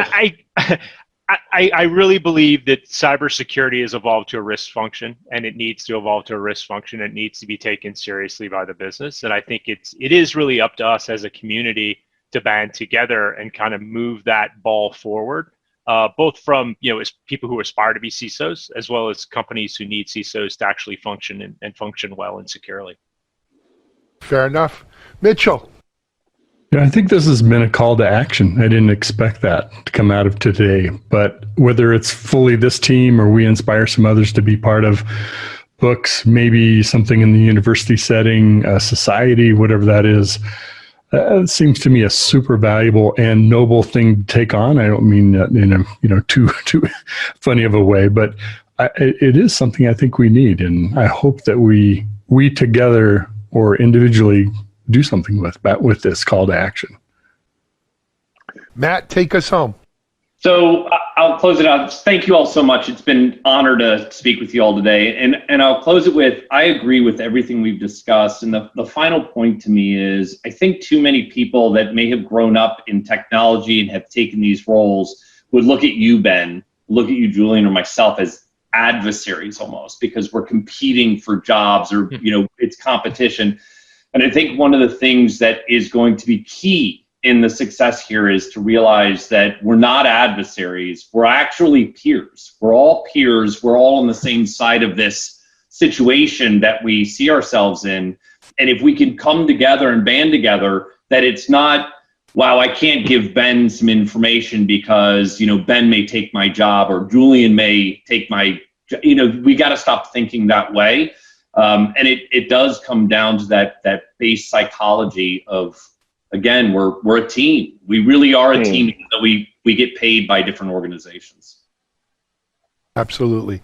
I really believe that cybersecurity has evolved to a risk function, and it needs to evolve to a risk function. It needs to be taken seriously by the business. And I think it is really up to us as a community to band together and kind of move that ball forward. Both from as people who aspire to be CISOs, as well as companies who need CISOs to actually function and function well and securely. Fair enough. Mitchell. Yeah, I think this has been a call to action. I didn't expect that to come out of today, but whether it's fully this team or we inspire some others to be part of books, maybe something in the university setting, society, whatever that is, it seems to me a super valuable and noble thing to take on. I don't mean that in a too funny of a way, but it is something I think we need, and I hope that we together or individually do something with this call to action. Matt, take us home. So I'll close it out. Thank you all so much. It's been an honor to speak with you all today. And I'll close it with, I agree with everything we've discussed. And the final point to me is, I think too many people that may have grown up in technology and have taken these roles would look at you, Ben, look at you, Julian, or myself as adversaries almost, because we're competing for jobs or, it's competition. And I think one of the things that is going to be key in the success here is to realize that we're not adversaries. We're actually peers. We're all peers. We're all on the same side of this situation that we see ourselves in. And if we can come together and band together, that it's not, wow, I can't give Ben some information because, Ben may take my job or Julian may take my, we got to stop thinking that way. And it does come down to that base psychology of, again, we're a team. We really are a team, even though we get paid by different organizations. Absolutely.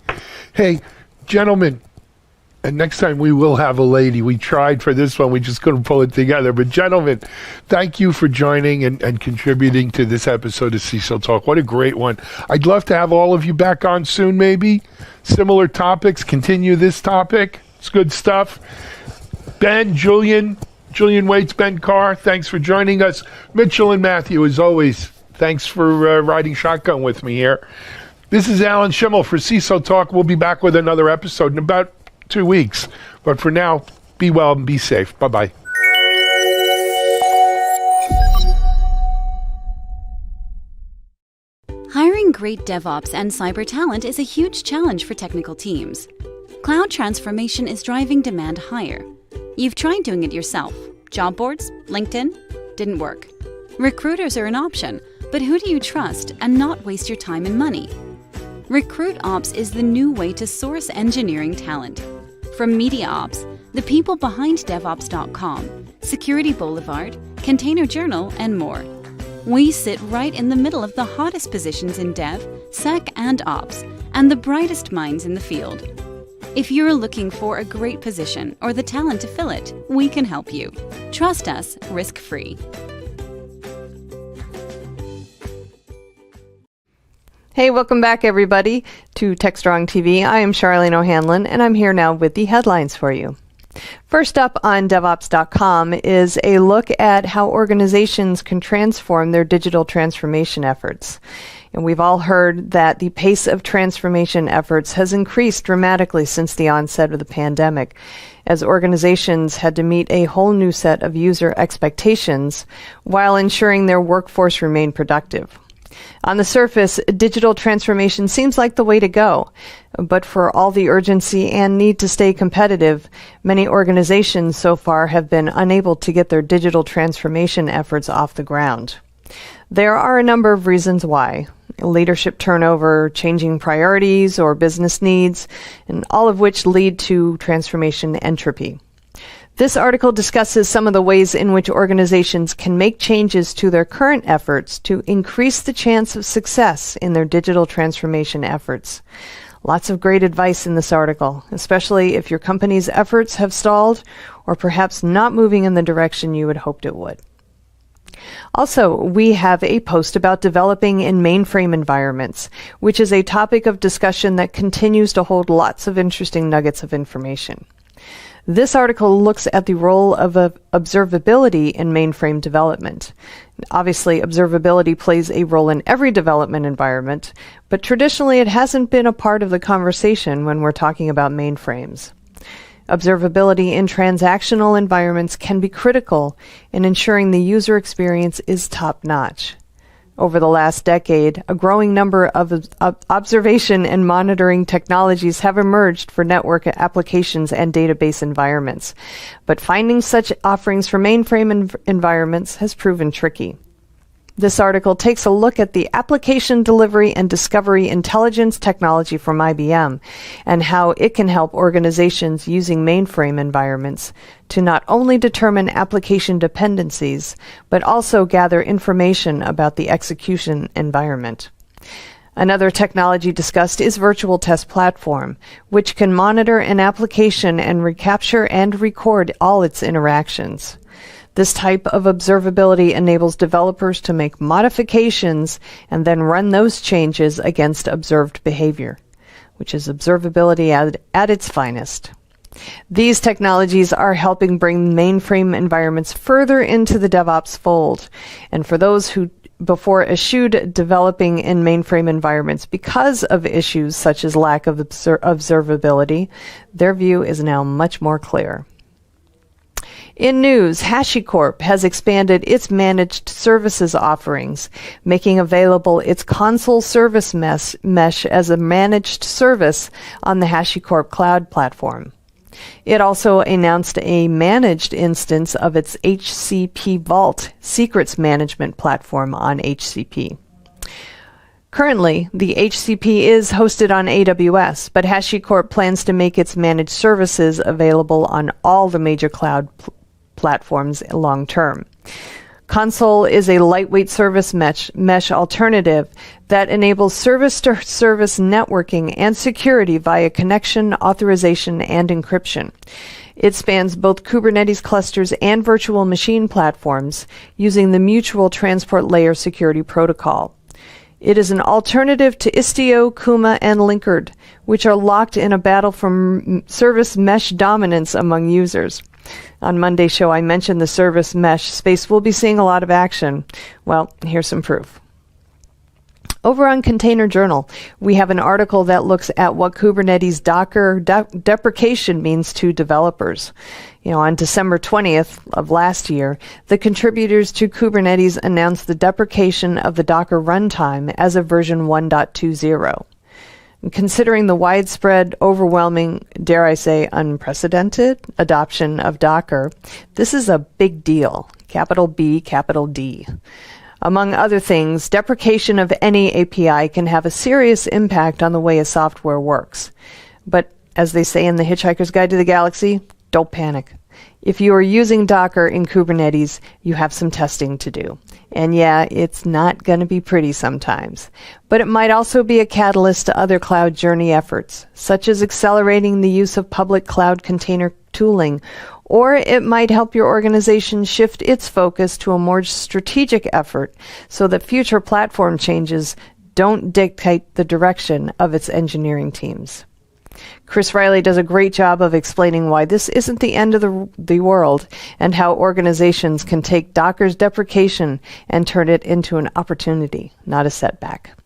Hey, gentlemen, and next time we will have a lady. We tried for this one. We just couldn't pull it together. But gentlemen, thank you for joining and contributing to this episode of CISO Talk. What a great one. I'd love to have all of you back on soon, maybe. Similar topics, continue this topic. It's good stuff. Ben, Julian Waits, Ben Carr, thanks for joining us. Mitchell and Matthew, as always, thanks for riding shotgun with me here. This is Alan Schimmel for CISO Talk. We'll be back with another episode in about 2 weeks. But for now, be well and be safe. Bye-bye. Hiring great DevOps and cyber talent is a huge challenge for technical teams. Cloud transformation is driving demand higher. You've tried doing it yourself. Job boards, LinkedIn, didn't work. Recruiters are an option, but who do you trust and not waste your time and money? RecruitOps is the new way to source engineering talent. From MediaOps, the people behind DevOps.com, Security Boulevard, Container Journal, and more. We sit right in the middle of the hottest positions in Dev, Sec, and Ops, and the brightest minds in the field. If you're looking for a great position or the talent to fill it, we can help you. Trust us, risk-free. Hey, welcome back, everybody, to TechStrong TV. I am Charlene O'Hanlon, and I'm here now with the headlines for you. First up on DevOps.com is a look at how organizations can transform their digital transformation efforts. And we've all heard that the pace of transformation efforts has increased dramatically since the onset of the pandemic, as organizations had to meet a whole new set of user expectations while ensuring their workforce remained productive. On the surface, digital transformation seems like the way to go, but for all the urgency and need to stay competitive, many organizations so far have been unable to get their digital transformation efforts off the ground. There are a number of reasons why. Leadership turnover, changing priorities or business needs, and all of which lead to transformation entropy. This article discusses some of the ways in which organizations can make changes to their current efforts to increase the chance of success in their digital transformation efforts. Lots of great advice in this article, especially if your company's efforts have stalled or perhaps not moving in the direction you had hoped it would. Also, we have a post about developing in mainframe environments, which is a topic of discussion that continues to hold lots of interesting nuggets of information. This article looks at the role of observability in mainframe development. Obviously, observability plays a role in every development environment, but traditionally it hasn't been a part of the conversation when we're talking about mainframes. Observability in transactional environments can be critical in ensuring the user experience is top-notch. Over the last decade, a growing number of observation and monitoring technologies have emerged for network applications and database environments, but finding such offerings for mainframe environments has proven tricky. This article takes a look at the application delivery and discovery intelligence technology from IBM and how it can help organizations using mainframe environments to not only determine application dependencies, but also gather information about the execution environment. Another technology discussed is Virtual Test Platform, which can monitor an application and recapture and record all its interactions. This type of observability enables developers to make modifications and then run those changes against observed behavior, which is observability at its finest. These technologies are helping bring mainframe environments further into the DevOps fold. And for those who before eschewed developing in mainframe environments because of issues such as lack of observability, their view is now much more clear. In news, HashiCorp has expanded its managed services offerings, making available its console service mesh as a managed service on the HashiCorp cloud platform. It also announced a managed instance of its HCP Vault secrets management platform on HCP. Currently, the HCP is hosted on AWS, but HashiCorp plans to make its managed services available on all the major cloud platforms long term. Console is a lightweight service mesh alternative that enables service-to-service networking and security via connection, authorization, and encryption. It spans both Kubernetes clusters and virtual machine platforms using the Mutual Transport Layer Security Protocol. It is an alternative to Istio, Kuma, and Linkerd, which are locked in a battle for service mesh dominance among users. On Monday's show, I mentioned the service mesh space will be seeing a lot of action. Well, here's some proof. Over on Container Journal, we have an article that looks at what Kubernetes Docker deprecation means to developers. On December 20th of last year, the contributors to Kubernetes announced the deprecation of the Docker runtime as of version 1.20. Considering the widespread, overwhelming, dare I say, unprecedented adoption of Docker, this is a big deal. Capital B, capital D. Among other things, deprecation of any API can have a serious impact on the way a software works. But as they say in the Hitchhiker's Guide to the Galaxy, don't panic. If you are using Docker in Kubernetes, you have some testing to do. And yeah, it's not going to be pretty sometimes. But it might also be a catalyst to other cloud journey efforts, such as accelerating the use of public cloud container tooling, or it might help your organization shift its focus to a more strategic effort so that future platform changes don't dictate the direction of its engineering teams. Chris Riley does a great job of explaining why this isn't the end of the world and how organizations can take Docker's deprecation and turn it into an opportunity, not a setback.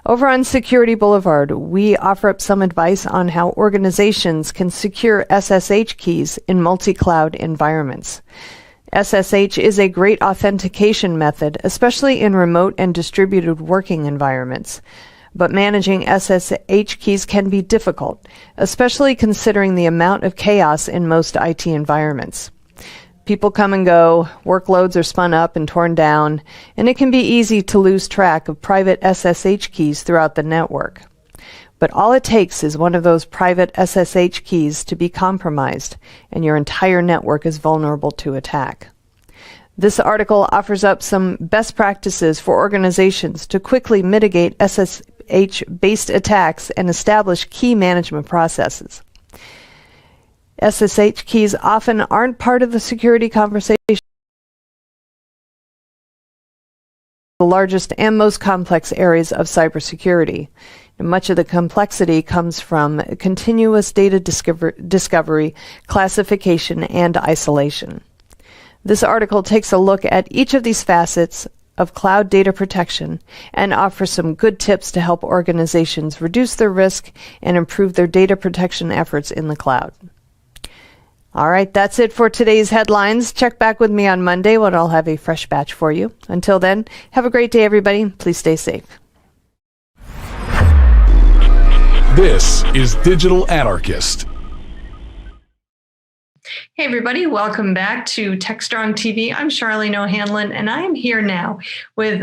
Over on Security Boulevard, we offer up some advice on how organizations can secure SSH keys in multi-cloud environments. SSH is a great authentication method, especially in remote and distributed working environments. But managing SSH keys can be difficult, especially considering the amount of chaos in most IT environments. People come and go, workloads are spun up and torn down, and it can be easy to lose track of private SSH keys throughout the network. But all it takes is one of those private SSH keys to be compromised, and your entire network is vulnerable to attack. This article offers up some best practices for organizations to quickly mitigate SSH-based attacks and establish key management processes. SSH keys often aren't part of the security conversation. The largest and most complex areas of cybersecurity. And much of the complexity comes from continuous data discovery, classification, and isolation. This article takes a look at each of these facets of cloud data protection and offers some good tips to help organizations reduce their risk and improve their data protection efforts in the cloud. All right, that's it for today's headlines. Check back with me on Monday when I'll have a fresh batch for you. Until then, have a great day, everybody. Please stay safe. This is Digital Anarchist. Hey everybody, welcome back to TechStrong TV. I'm Charlene O'Hanlon, and I am here now with,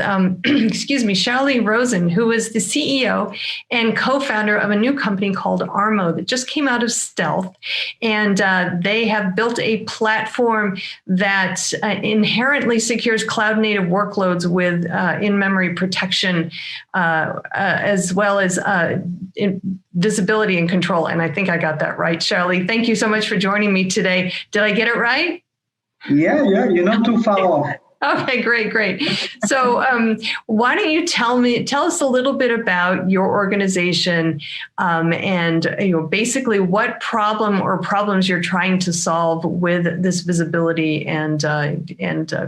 Charlie Rosen, who is the CEO and co-founder of a new company called Armo that just came out of stealth. And they have built a platform that inherently secures cloud-native workloads with in-memory protection, as well as visibility and control. And I think I got that right, Charlie. Thank you so much for joining me today. Did I get it right? Yeah, you're not too far off. Okay, great. So why don't you tell us a little bit about your organization and basically what problem or problems you're trying to solve with this visibility and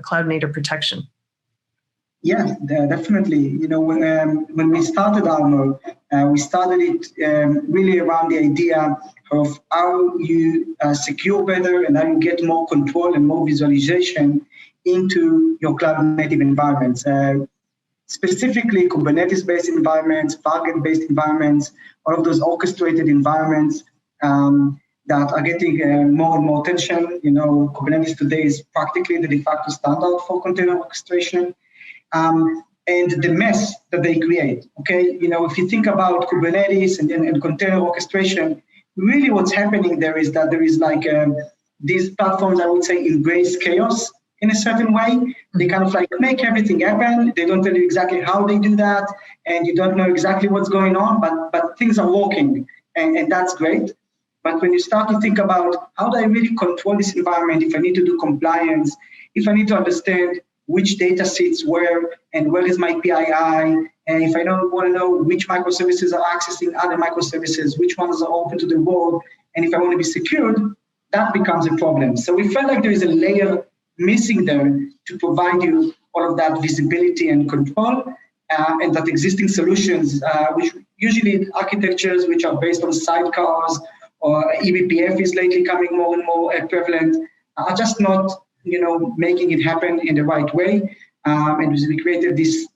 cloud native protection. Yes, definitely. When we started Armor, we started it really around the idea of how you secure better and how you get more control and more visualization into your cloud native environments, specifically Kubernetes-based environments, Fargate-based environments, all of those orchestrated environments that are getting more and more attention. Kubernetes today is practically the de facto standard for container orchestration. And the mess that they create, okay? If you think about Kubernetes and container orchestration, really what's happening there is that there is like these platforms, I would say, embrace chaos in a certain way. They kind of like make everything happen. They don't tell you exactly how they do that, and you don't know exactly what's going on, but things are working, and that's great. But when you start to think about how do I really control this environment, if I need to do compliance, if I need to understand which data sits where and where is my PII, and if I don't want to know which microservices are accessing other microservices, which ones are open to the world, and if I want to be secured, that becomes a problem. So we felt like there is a layer missing there to provide you all of that visibility and control, and that existing solutions, which usually architectures which are based on sidecars or eBPF is lately coming more and more prevalent, are just not making it happen in the right way. And we created this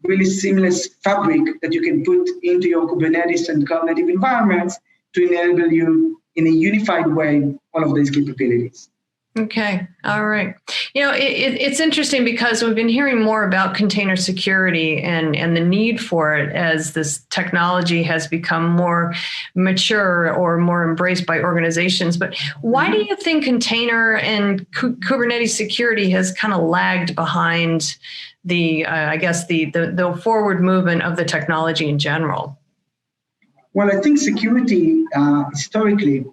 really seamless fabric that you can put into your Kubernetes and cloud native environments to enable you in a unified way all of these capabilities. Okay. All right. It's interesting because we've been hearing more about container security and the need for it as this technology has become more mature or more embraced by organizations. But why do you think container and Kubernetes security has kind of lagged behind the forward movement of the technology in general? Well, I think security historically,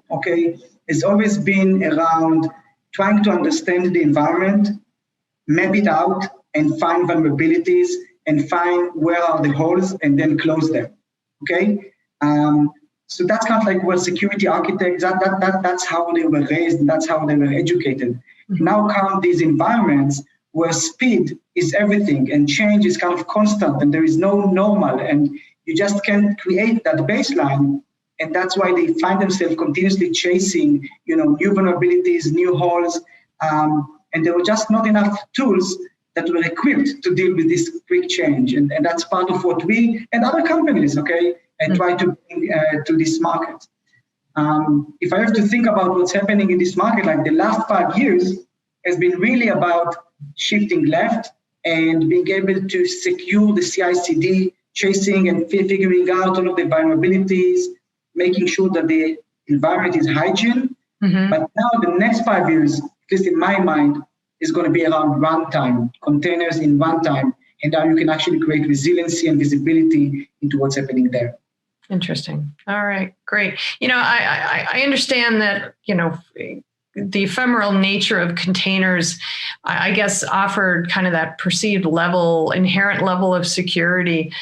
has always been around trying to understand the environment, map it out, and find vulnerabilities, and find where are the holes, and then close them, okay? So that's kind of like what security architects, that's how they were raised, and that's how they were educated. Now come these environments where speed is everything, and change is kind of constant, and there is no normal, and you just can't create that baseline. And that's why they find themselves continuously chasing, new vulnerabilities, new holes, and there were just not enough tools that were equipped to deal with this quick change. And that's part of what we and other companies, and try to bring to this market. If I have to think about what's happening in this market, like the last 5 years has been really about shifting left and being able to secure the CI/CD, chasing and figuring out all of the vulnerabilities, making sure that the environment is hygiene. Mm-hmm. But now the next 5 years, at least in my mind, is going to be around runtime, containers in runtime, and how you can actually create resiliency and visibility into what's happening there. Interesting. All right, great. I understand that, the ephemeral nature of containers, I guess, offered kind of that perceived inherent level of security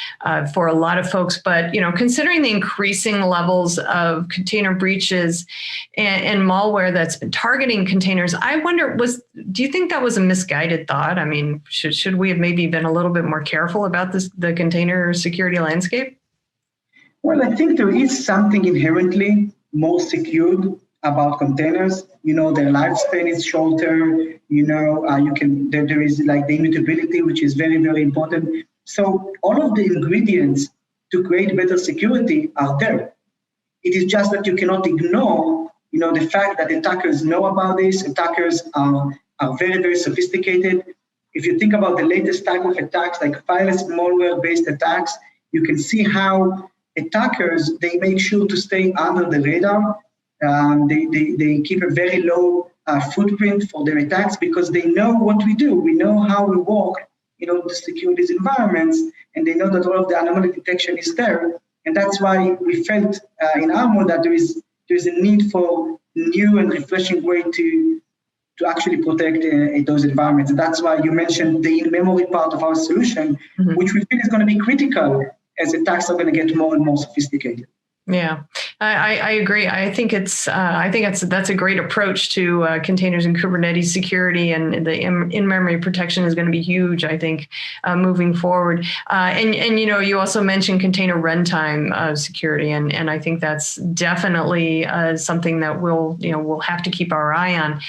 for a lot of folks. But, considering the increasing levels of container breaches and malware that's been targeting containers, I wonder, do you think that was a misguided thought? I mean, should we have maybe been a little bit more careful about the container security landscape? Well, I think there is something inherently more secured about containers. Their lifespan is shorter. There is like the immutability, which is very, very important. So all of the ingredients to create better security are there. It is just that you cannot ignore, the fact that attackers know about this. Attackers are very, very sophisticated. If you think about the latest type of attacks, like fileless malware-based attacks, you can see how attackers, they make sure to stay under the radar. They keep a very low footprint for their attacks because they know what we do. We know how we work, to secure these environments, and they know that all of the anomaly detection is there. And that's why we felt in Armor that there is a need for new and refreshing way to to actually protect those environments. And that's why you mentioned the in-memory part of our solution, which we feel is going to be critical as attacks are going to get more and more sophisticated. Yeah, I agree. I think that's a great approach to containers and Kubernetes security, and the in-memory protection is going to be huge, I think, moving forward. And you also mentioned container runtime security, and I think that's definitely something that we'll have to keep our eye on.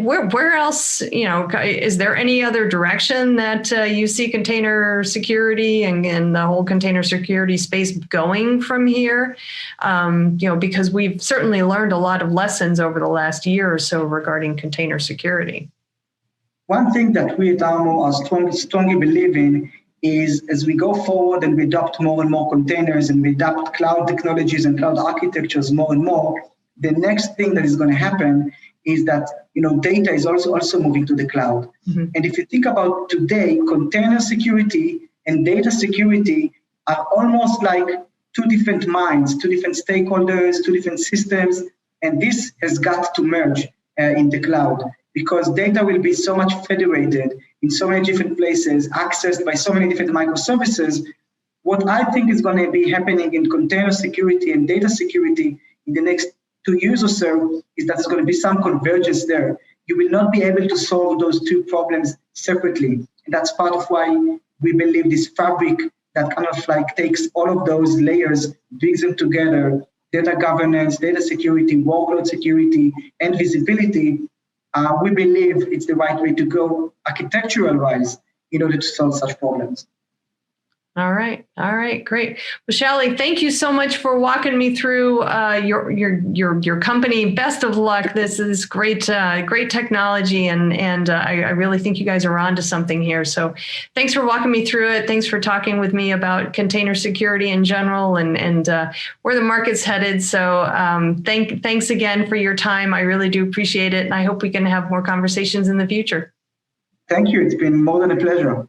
Where else, is there any other direction that you see container security and the whole container security space going from here? Because we've certainly learned a lot of lessons over the last year or so regarding container security. One thing that we at Armor are strongly believe in is, as we go forward and we adopt more and more containers and we adopt cloud technologies and cloud architectures more and more, the next thing that is going to happen is that data is also moving to the cloud. And if you think about today, container security and data security are almost like two different minds, two different stakeholders, two different systems, and this has got to merge in the cloud, because data will be so much federated in so many different places, accessed by so many different microservices. What I think is going to be happening in container security and data security in the next 2 years or so is that there's going to be some convergence there. You will not be able to solve those two problems separately. And that's part of why we believe this fabric that kind of like takes all of those layers, brings them together, data governance, data security, workload security, and visibility. We believe it's the right way to go architectural-wise in order to solve such problems. All right, great. Well, Shally, thank you so much for walking me through your company. Best of luck. This is great technology, and I really think you guys are onto something here. So, thanks for walking me through it. Thanks for talking with me about container security in general and where the market's headed. So, thanks again for your time. I really do appreciate it, and I hope we can have more conversations in the future. Thank you. It's been more than a pleasure.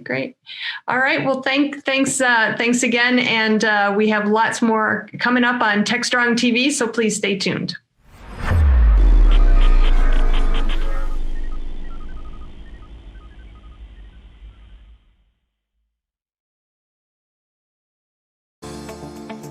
Great. All right. Well, thanks again. And we have lots more coming up on TechStrong TV, so please stay tuned.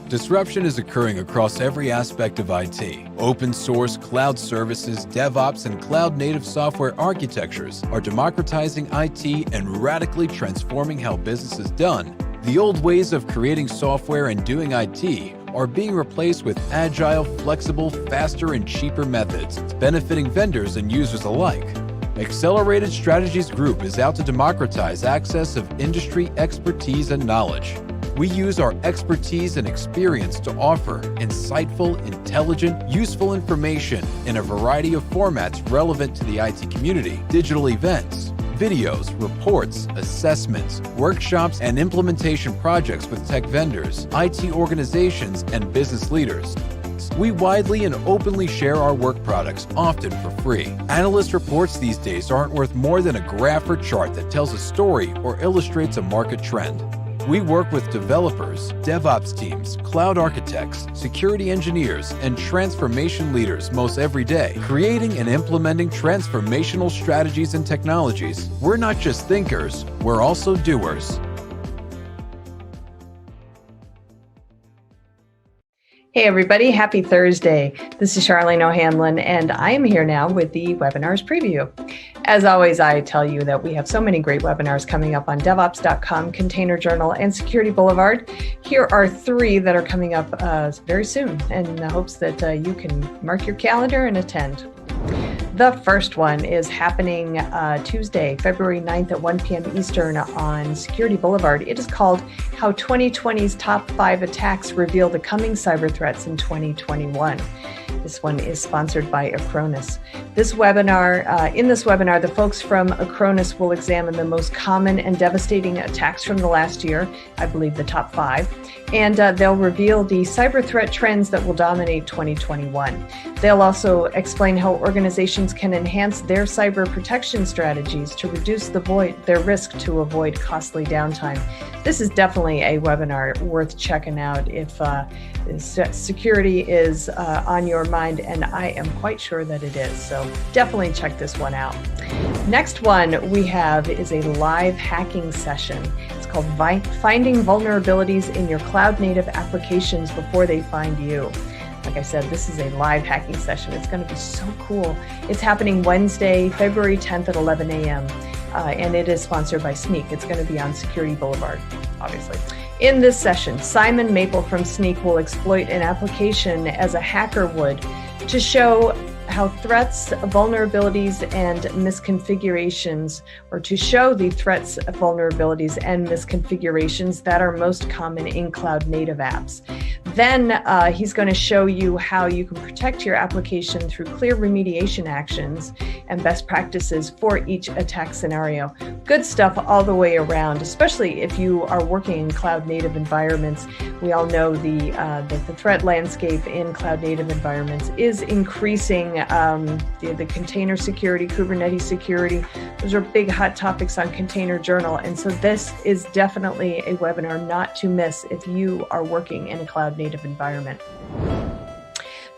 Disruption is occurring across every aspect of IT. Open source, cloud services, DevOps, and cloud-native software architectures are democratizing IT and radically transforming how business is done. The old ways of creating software and doing IT are being replaced with agile, flexible, faster, and cheaper methods, benefiting vendors and users alike. Accelerated Strategies Group is out to democratize access of industry expertise and knowledge. We use our expertise and experience to offer insightful, intelligent, useful information in a variety of formats relevant to the IT community, digital events, videos, reports, assessments, workshops, and implementation projects with tech vendors, IT organizations, and business leaders. We widely and openly share our work products, often for free. Analyst reports these days aren't worth more than a graph or chart that tells a story or illustrates a market trend. We work with developers, DevOps teams, cloud architects, security engineers, and transformation leaders most every day, creating and implementing transformational strategies and technologies. We're not just thinkers, we're also doers. Hey everybody, happy Thursday. This is Charlene O'Hanlon, and I am here now with the webinars preview. As always, I tell you that we have so many great webinars coming up on DevOps.com, Container Journal, and Security Boulevard. Here are 3 that are coming up very soon, in the hopes that you can mark your calendar and attend. The first one is happening Tuesday, February 9th at 1 p.m. Eastern on Security Boulevard. It is called How 2020's Top 5 Attacks Reveal the Coming Cyber Threats in 2021. This one is sponsored by Acronis. In this webinar, the folks from Acronis will examine the most common and devastating attacks from the last year, I believe the top 5, and they'll reveal the cyber threat trends that will dominate 2021. They'll also explain how organizations can enhance their cyber protection strategies to reduce their risk to avoid costly downtime. This is definitely a webinar worth checking out if security is on your mind, and I am quite sure that it is. So definitely check this one out. Next one we have is a live hacking session. It's called Finding Vulnerabilities in Your Cloud Native Applications Before They Find You. Like I said, this is a live hacking session. It's going to be so cool. It's happening Wednesday, February 10th at 11 a.m. And it is sponsored by Sneak. It's going to be on Security Boulevard, obviously. In this session, Simon Maple from Sneak will exploit an application as a hacker would to show how threats, vulnerabilities, and misconfigurations, or to show the threats, vulnerabilities, and misconfigurations that are most common in cloud native apps. Then he's going to show you how you can protect your application through clear remediation actions and best practices for each attack scenario. Good stuff all the way around, especially if you are working in cloud native environments. We all know the threat landscape in cloud native environments is increasing. The container security, Kubernetes security, those are big hot topics on Container Journal. And so this is definitely a webinar not to miss if you are working in a cloud native environment.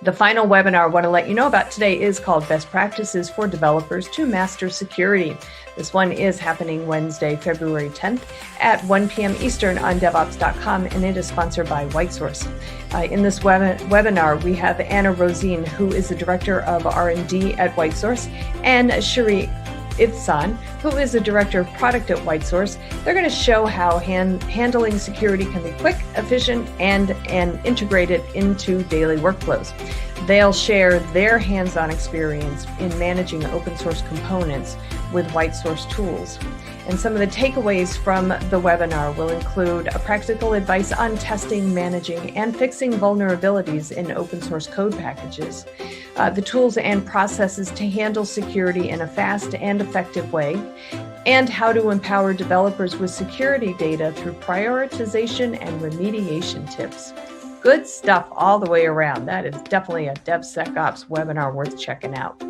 The final webinar I want to let you know about today is called Best Practices for Developers to Master Security. This one is happening Wednesday, February 10th at 1 p.m. Eastern on DevOps.com, and it is sponsored by WhiteSource. In this webinar, we have Anna Rosine, who is the Director of R&D at WhiteSource, and Shiri Ibsan, who is the Director of Product at WhiteSource. They're going to show how handling security can be quick, efficient, and integrated into daily workflows. They'll share their hands-on experience in managing open source components with WhiteSource tools. And some of the takeaways from the webinar will include a practical advice on testing, managing, and fixing vulnerabilities in open source code packages, the tools and processes to handle security in a fast and effective way, and how to empower developers with security data through prioritization and remediation tips. Good stuff all the way around. That is definitely a DevSecOps webinar worth checking out.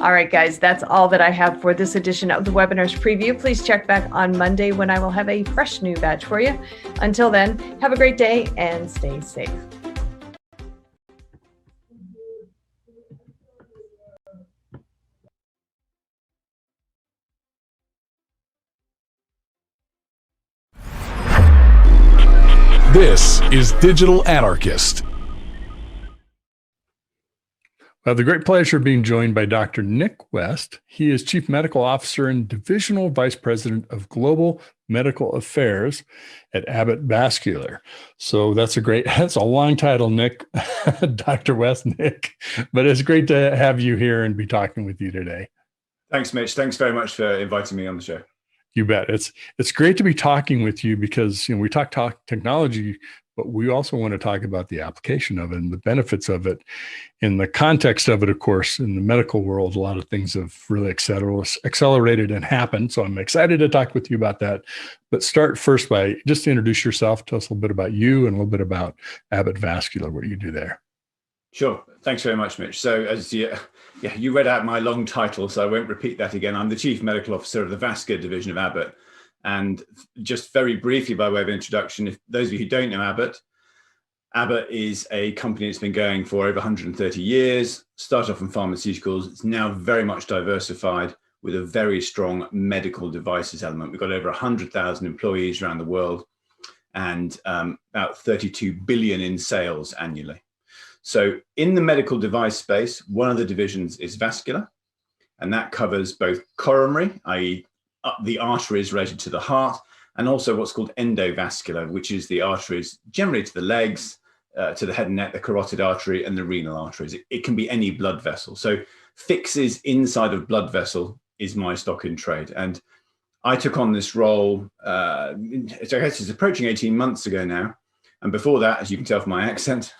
All right, guys, that's all that I have for this edition of the webinar's preview. Please check back on Monday when I will have a fresh new batch for you. Until then, have a great day and stay safe. This is Digital Anarchist. I have the great pleasure of being joined by Dr. Nick West. He is Chief Medical Officer and Divisional Vice President of Global Medical Affairs at Abbott Vascular. So that's a long title, Nick, Dr. West, Nick, but it's great to have you here and be talking with you today. Thanks, Mitch. Thanks very much for inviting me on the show. You bet. It's great to be talking with you because we talk technology, but we also want to talk about the application of it and the benefits of it. In the context of it, of course, in the medical world, a lot of things have really accelerated and happened. So I'm excited to talk with you about that. But start first by just introduce yourself. Tell us a little bit about you and a little bit about Abbott Vascular, what you do there. Sure. Thanks very much, Mitch. So as you read out my long title, so I won't repeat that again. I'm the Chief Medical Officer of the Vascular Division of Abbott. And just very briefly, by way of introduction, if those of you who don't know Abbott is a company that's been going for over 130 years, started off in pharmaceuticals. It's now very much diversified with a very strong medical devices element. We've got over 100,000 employees around the world and about 32 billion in sales annually. So in the medical device space, one of the divisions is vascular, and that covers both coronary, i.e. the arteries related to the heart, and also what's called endovascular, which is the arteries generally to the legs, to the head and neck, the carotid artery, and the renal arteries. It can be any blood vessel. So fixes inside of blood vessel is my stock in trade. And I took on this role, I guess it's approaching 18 months ago now. And before that, as you can tell from my accent,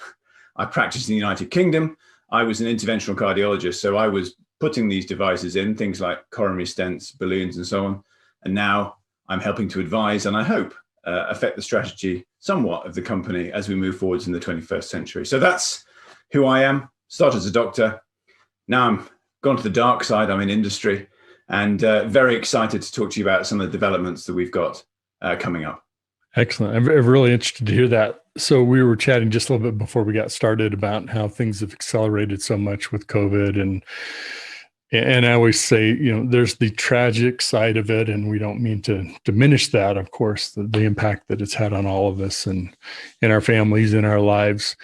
I practiced in the United Kingdom. I was an interventional cardiologist, so I was putting these devices in, things like coronary stents, balloons, and so on. And now I'm helping to advise, and I hope affect the strategy somewhat of the company as we move forwards in the 21st century. So that's who I am. Started as a doctor. Now I'm gone to the dark side. I'm in industry, and very excited to talk to you about some of the developments that we've got coming up. Excellent. I'm really interested to hear that So we were chatting just a little bit before we got started about how things have accelerated so much with COVID, and I always say, there's the tragic side of it, and we don't mean to diminish that, of course, the impact that it's had on all of us and in our families, in our lives.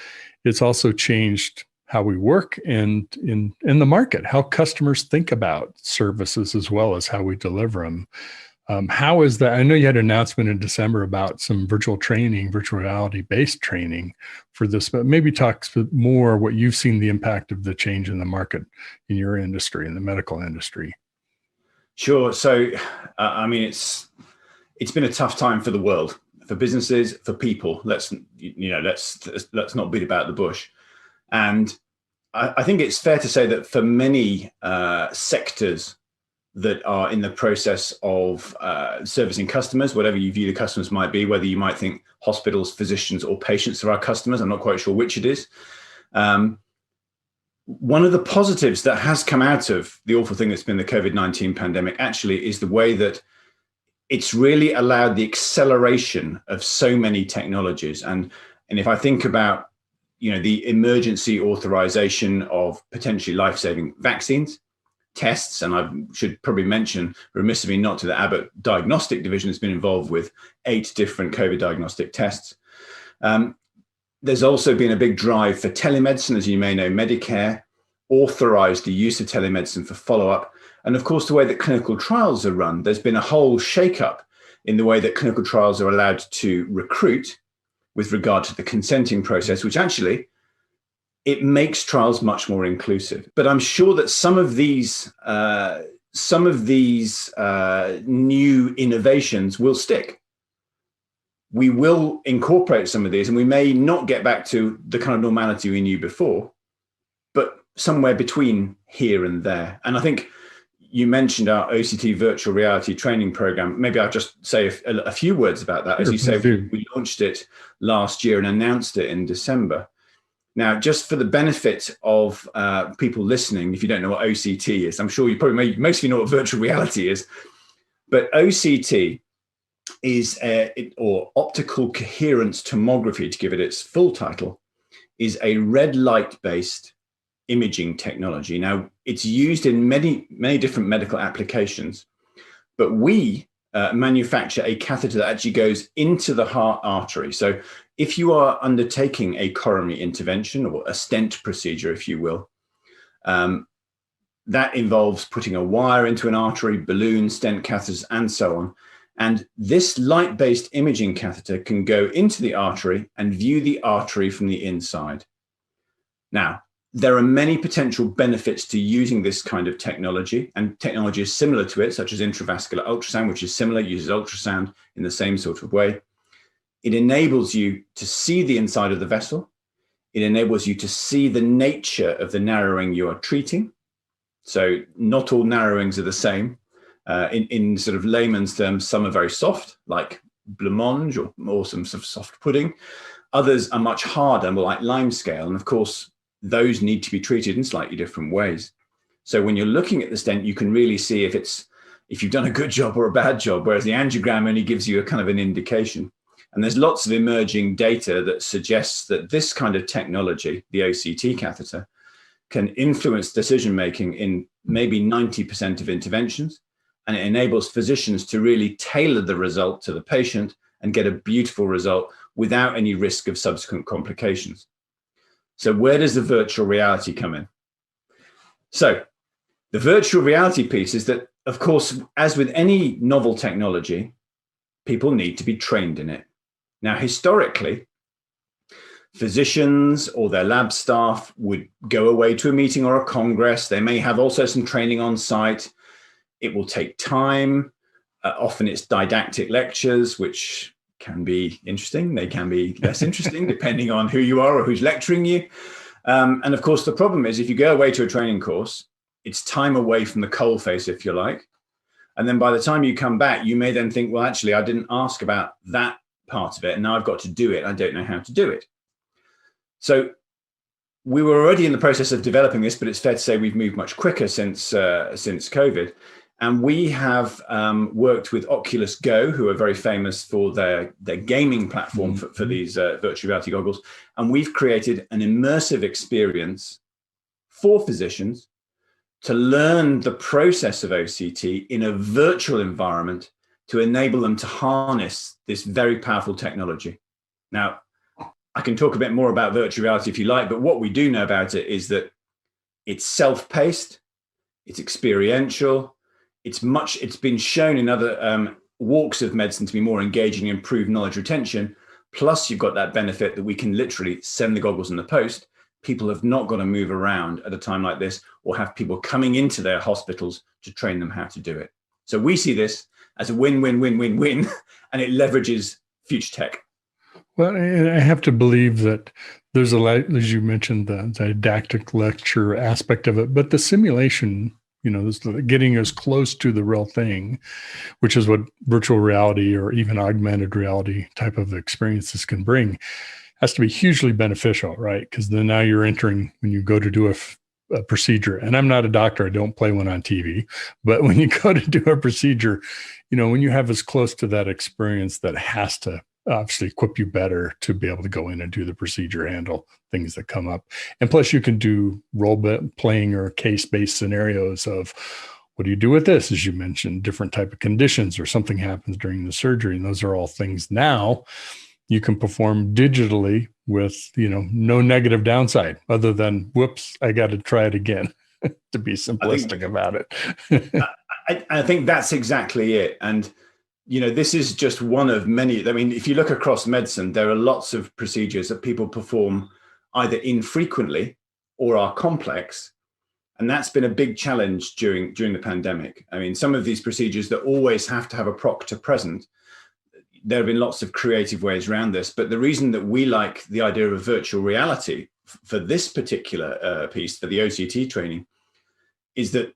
It's also changed how we work and in the market, how customers think about services as well as how we deliver them. How is that? I know you had an announcement in December about some virtual reality-based training for this, but maybe talk more what you've seen the impact of the change in the market in your industry, in the medical industry. Sure. So, it's been a tough time for the world, for businesses, for people. Let's not beat about the bush. And I think it's fair to say that for many sectors that are in the process of servicing customers, whatever you view the customers might be, whether you might think hospitals, physicians, or patients are our customers, I'm not quite sure which it is. One of the positives that has come out of the awful thing that's been the COVID-19 pandemic actually is the way that it's really allowed the acceleration of so many technologies. And if I think about, the emergency authorization of potentially life-saving vaccines, tests, and I should probably mention, remiss of me not to, the Abbott Diagnostic Division has been involved with 8 different COVID diagnostic tests. There's also been a big drive for telemedicine. As you may know, Medicare authorized the use of telemedicine for follow-up. And of course, the way that clinical trials are run, there's been a whole shake-up in the way that clinical trials are allowed to recruit with regard to the consenting process, which actually, it makes trials much more inclusive. But I'm sure that some of these new innovations will stick. We will incorporate some of these, and we may not get back to the kind of normality we knew before, but somewhere between here and there. And I think you mentioned our OCT virtual reality training program. Maybe I'll just say a few words about that. As you say, we launched it last year and announced it in December. Now, just for the benefit of people listening, if you don't know what OCT is, I'm sure most of you know what virtual reality is, but OCT is, or optical coherence tomography, to give it its full title, is a red light-based imaging technology. Now, it's used in many, many different medical applications, but we manufacture a catheter that actually goes into the heart artery. So if you are undertaking a coronary intervention or a stent procedure, if you will, that involves putting a wire into an artery, balloons, stent catheters, and so on. And this light-based imaging catheter can go into the artery and view the artery from the inside. Now, there are many potential benefits to using this kind of technology, and technology is similar to it, such as intravascular ultrasound, which is similar, uses ultrasound in the same sort of way. It enables you to see the inside of the vessel. It enables you to see the nature of the narrowing you are treating. So not all narrowings are the same. In sort of layman's terms, some are very soft, like blancmange or some sort of soft pudding. Others are much harder, more like limescale. And of course, those need to be treated in slightly different ways. So when you're looking at the stent, you can really see if you've done a good job or a bad job, whereas the angiogram only gives you a kind of an indication. And there's lots of emerging data that suggests that this kind of technology, the OCT catheter, can influence decision-making in maybe 90% of interventions. And it enables physicians to really tailor the result to the patient and get a beautiful result without any risk of subsequent complications. So where does the virtual reality come in? So the virtual reality piece is that, of course, as with any novel technology, people need to be trained in it. Now, historically, physicians or their lab staff would go away to a meeting or a congress. They may have also some training on site. It will take time. Often it's didactic lectures, which can be interesting. They can be less interesting, depending on who you are or who's lecturing you. And of course, the problem is if you go away to a training course, it's time away from the coalface, if you like. And then by the time you come back, you may then think, well, actually, I didn't ask about that part of it, and now I've got to do it. I don't know how to do it. So we were already in the process of developing this, but it's fair to say we've moved much quicker since COVID. And we have worked with Oculus Go, who are very famous for their gaming platform for these virtual reality goggles. And we've created an immersive experience for physicians to learn the process of OCT in a virtual environment to enable them to harness this very powerful technology. Now, I can talk a bit more about virtual reality if you like, but what we do know about it is that it's self-paced, it's experiential, it's been shown in other walks of medicine to be more engaging, improve knowledge retention. Plus, you've got that benefit that we can literally send the goggles in the post. People have not got to move around at a time like this or have people coming into their hospitals to train them how to do it. So we see this as a win-win-win-win-win, and it leverages future tech. Well, I have to believe that there's as you mentioned, the didactic lecture aspect of it, but the simulation, getting as close to the real thing, which is what virtual reality or even augmented reality type of experiences can bring, has to be hugely beneficial, right? Because then now you're entering, when you go to do a procedure, and I'm not a doctor, I don't play one on TV, but when you go to do a procedure, when you have as close to that experience, that has to obviously equip you better to be able to go in and do the procedure, handle things that come up. And plus you can do role-playing or case-based scenarios of, what do you do with this? As you mentioned, different type of conditions, or something happens during the surgery. And those are all things now you can perform digitally with, no negative downside other than, whoops, I got to try it again, to be simplistic about it. I think that's exactly it. And this is just one of many. I mean, if you look across medicine, there are lots of procedures that people perform either infrequently or are complex. And that's been a big challenge during the pandemic. I mean, some of these procedures that always have to have a proctor present, there have been lots of creative ways around this. But the reason that we like the idea of virtual reality for this particular piece, for the OCT training, is that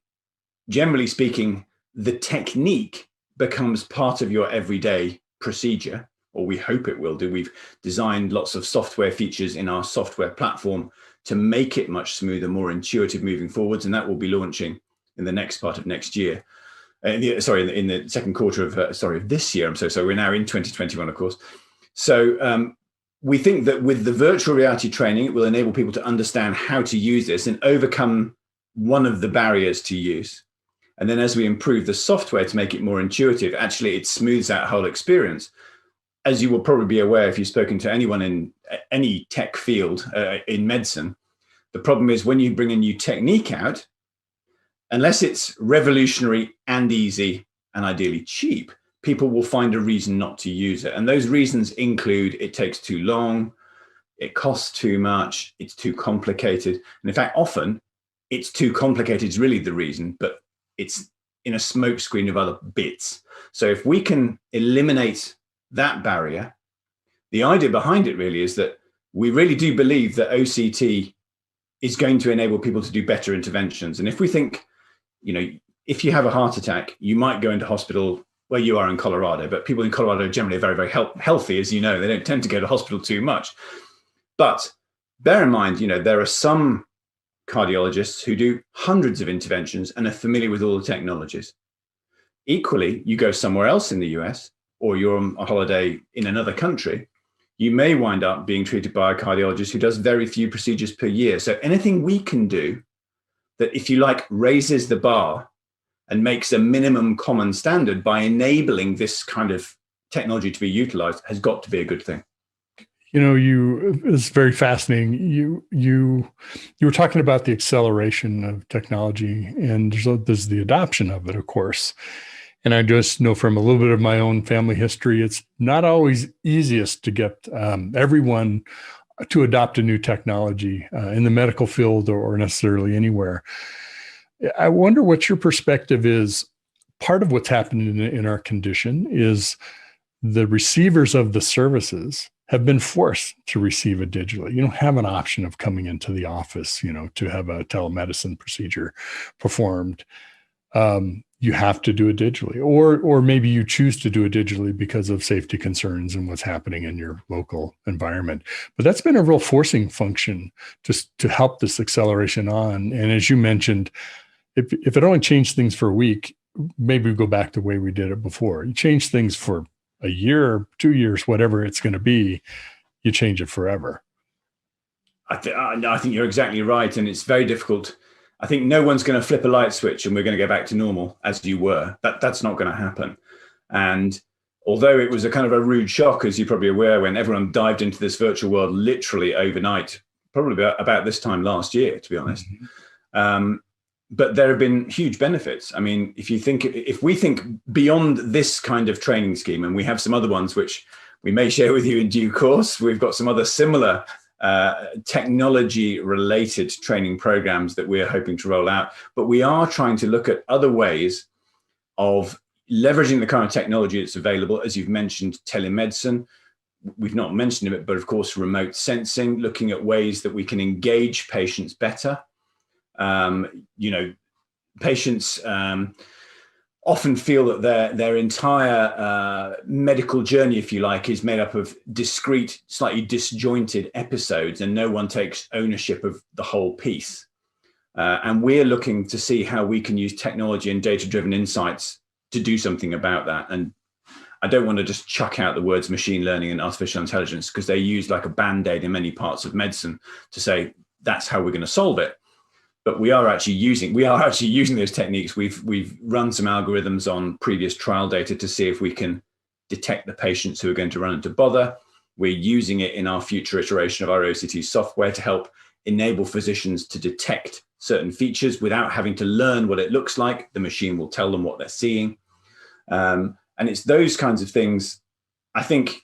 generally speaking, the technique becomes part of your everyday procedure, or we hope it will do. We've designed lots of software features in our software platform to make it much smoother, more intuitive moving forwards, and that will be launching in the next part of next year. In the second quarter of this year. I'm so sorry. We're now in 2021, of course. So we think that with the virtual reality training, it will enable people to understand how to use this and overcome one of the barriers to use. And then as we improve the software to make it more intuitive, actually it smooths out whole experience. As you will probably be aware if you've spoken to anyone in any tech field in medicine, the problem is when you bring a new technique out, unless it's revolutionary and easy and ideally cheap, people will find a reason not to use it. And those reasons include it takes too long, it costs too much, it's too complicated. And in fact, often it's too complicated is really the reason, but it's in a smokescreen of other bits. So if we can eliminate that barrier, the idea behind it really is that we really do believe that OCT is going to enable people to do better interventions. And if we think, if you have a heart attack, you might go into hospital where you are in Colorado, but people in Colorado are generally very, very healthy, as you know, they don't tend to go to hospital too much. But bear in mind, there are some cardiologists who do hundreds of interventions and are familiar with all the technologies. Equally, you go somewhere else in the US, or you're on a holiday in another country, you may wind up being treated by a cardiologist who does very few procedures per year. So anything we can do that, if you like, raises the bar and makes a minimum common standard by enabling this kind of technology to be utilized has got to be a good thing. It's very fascinating. You were talking about the acceleration of technology, and there's the adoption of it, of course. And I just know from a little bit of my own family history, it's not always easiest to get everyone to adopt a new technology in the medical field or necessarily anywhere. I wonder what your perspective is. Part of what's happening in our condition is the receivers of the services have been forced to receive it digitally. You don't have an option of coming into the office, to have a telemedicine procedure performed. You have to do it digitally, or maybe you choose to do it digitally because of safety concerns and what's happening in your local environment. But that's been a real forcing function just to help this acceleration on. And as you mentioned, if it only changed things for a week, maybe go back to the way we did it before. You change things for a year, 2 years, whatever it's going to be, you change it forever. I think you're exactly right. And it's very difficult. I think no one's going to flip a light switch and we're going to go back to normal as you were. That's not going to happen. And although it was a kind of a rude shock, as you're probably aware, when everyone dived into this virtual world literally overnight, probably about this time last year, to be honest. But there have been huge benefits. I mean, if we think beyond this kind of training scheme, and we have some other ones which we may share with you in due course, we've got some other similar technology-related training programs that we're hoping to roll out. But we are trying to look at other ways of leveraging the kind of technology that's available. As you've mentioned, telemedicine. We've not mentioned it, but of course, remote sensing, looking at ways that we can engage patients better. Patients often feel that their entire medical journey, if you like, is made up of discrete, slightly disjointed episodes, and no one takes ownership of the whole piece. And we're looking to see how we can use technology and data-driven insights to do something about that. And I don't want to just chuck out the words machine learning and artificial intelligence, because they're used like a band-aid in many parts of medicine to say that's how we're going to solve it. But we are actually using those techniques. We've run some algorithms on previous trial data to see if we can detect the patients who are going to run into bother. We're using it in our future iteration of our OCT software to help enable physicians to detect certain features without having to learn what it looks like. The machine will tell them what they're seeing. And it's those kinds of things. I think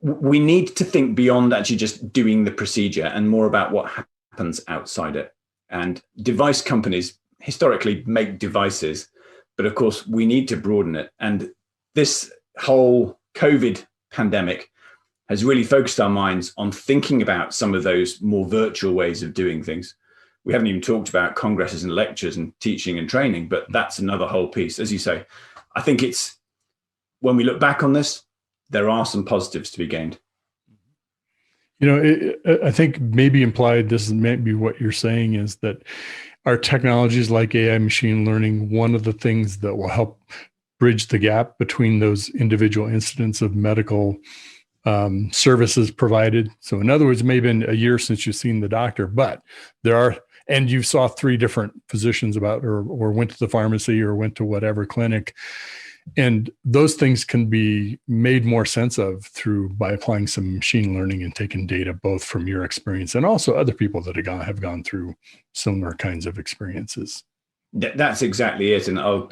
we need to think beyond actually just doing the procedure and more about what happens outside it. And device companies historically make devices, but of course we need to broaden it. And this whole COVID pandemic has really focused our minds on thinking about some of those more virtual ways of doing things. We haven't even talked about congresses and lectures and teaching and training, but that's another whole piece. As you say, I think it's, when we look back on this, there are some positives to be gained. I think maybe implied, this is maybe what you're saying, is that our technologies like AI, machine learning, one of the things that will help bridge the gap between those individual incidents of medical services provided. So in other words, it may have been a year since you've seen the doctor, but there are, and you saw 3 different physicians or went to the pharmacy or went to whatever clinic. And those things can be made more sense of by applying some machine learning and taking data both from your experience and also other people that have gone through similar kinds of experiences. That's exactly it. And I'll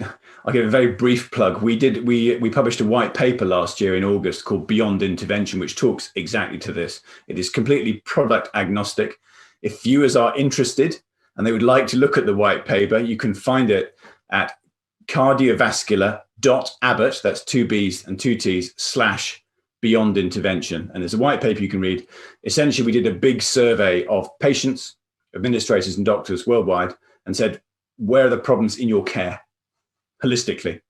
give a very brief plug. We published a white paper last year in August called Beyond Intervention, which talks exactly to this. It is completely product agnostic. If viewers are interested and they would like to look at the white paper, you can find it at cardiovascular.abbott, that's 2 B's and 2 T's /Beyond Intervention. And there's a white paper you can read. Essentially, we did a big survey of patients, administrators, and doctors worldwide and said, where are the problems in your care holistically?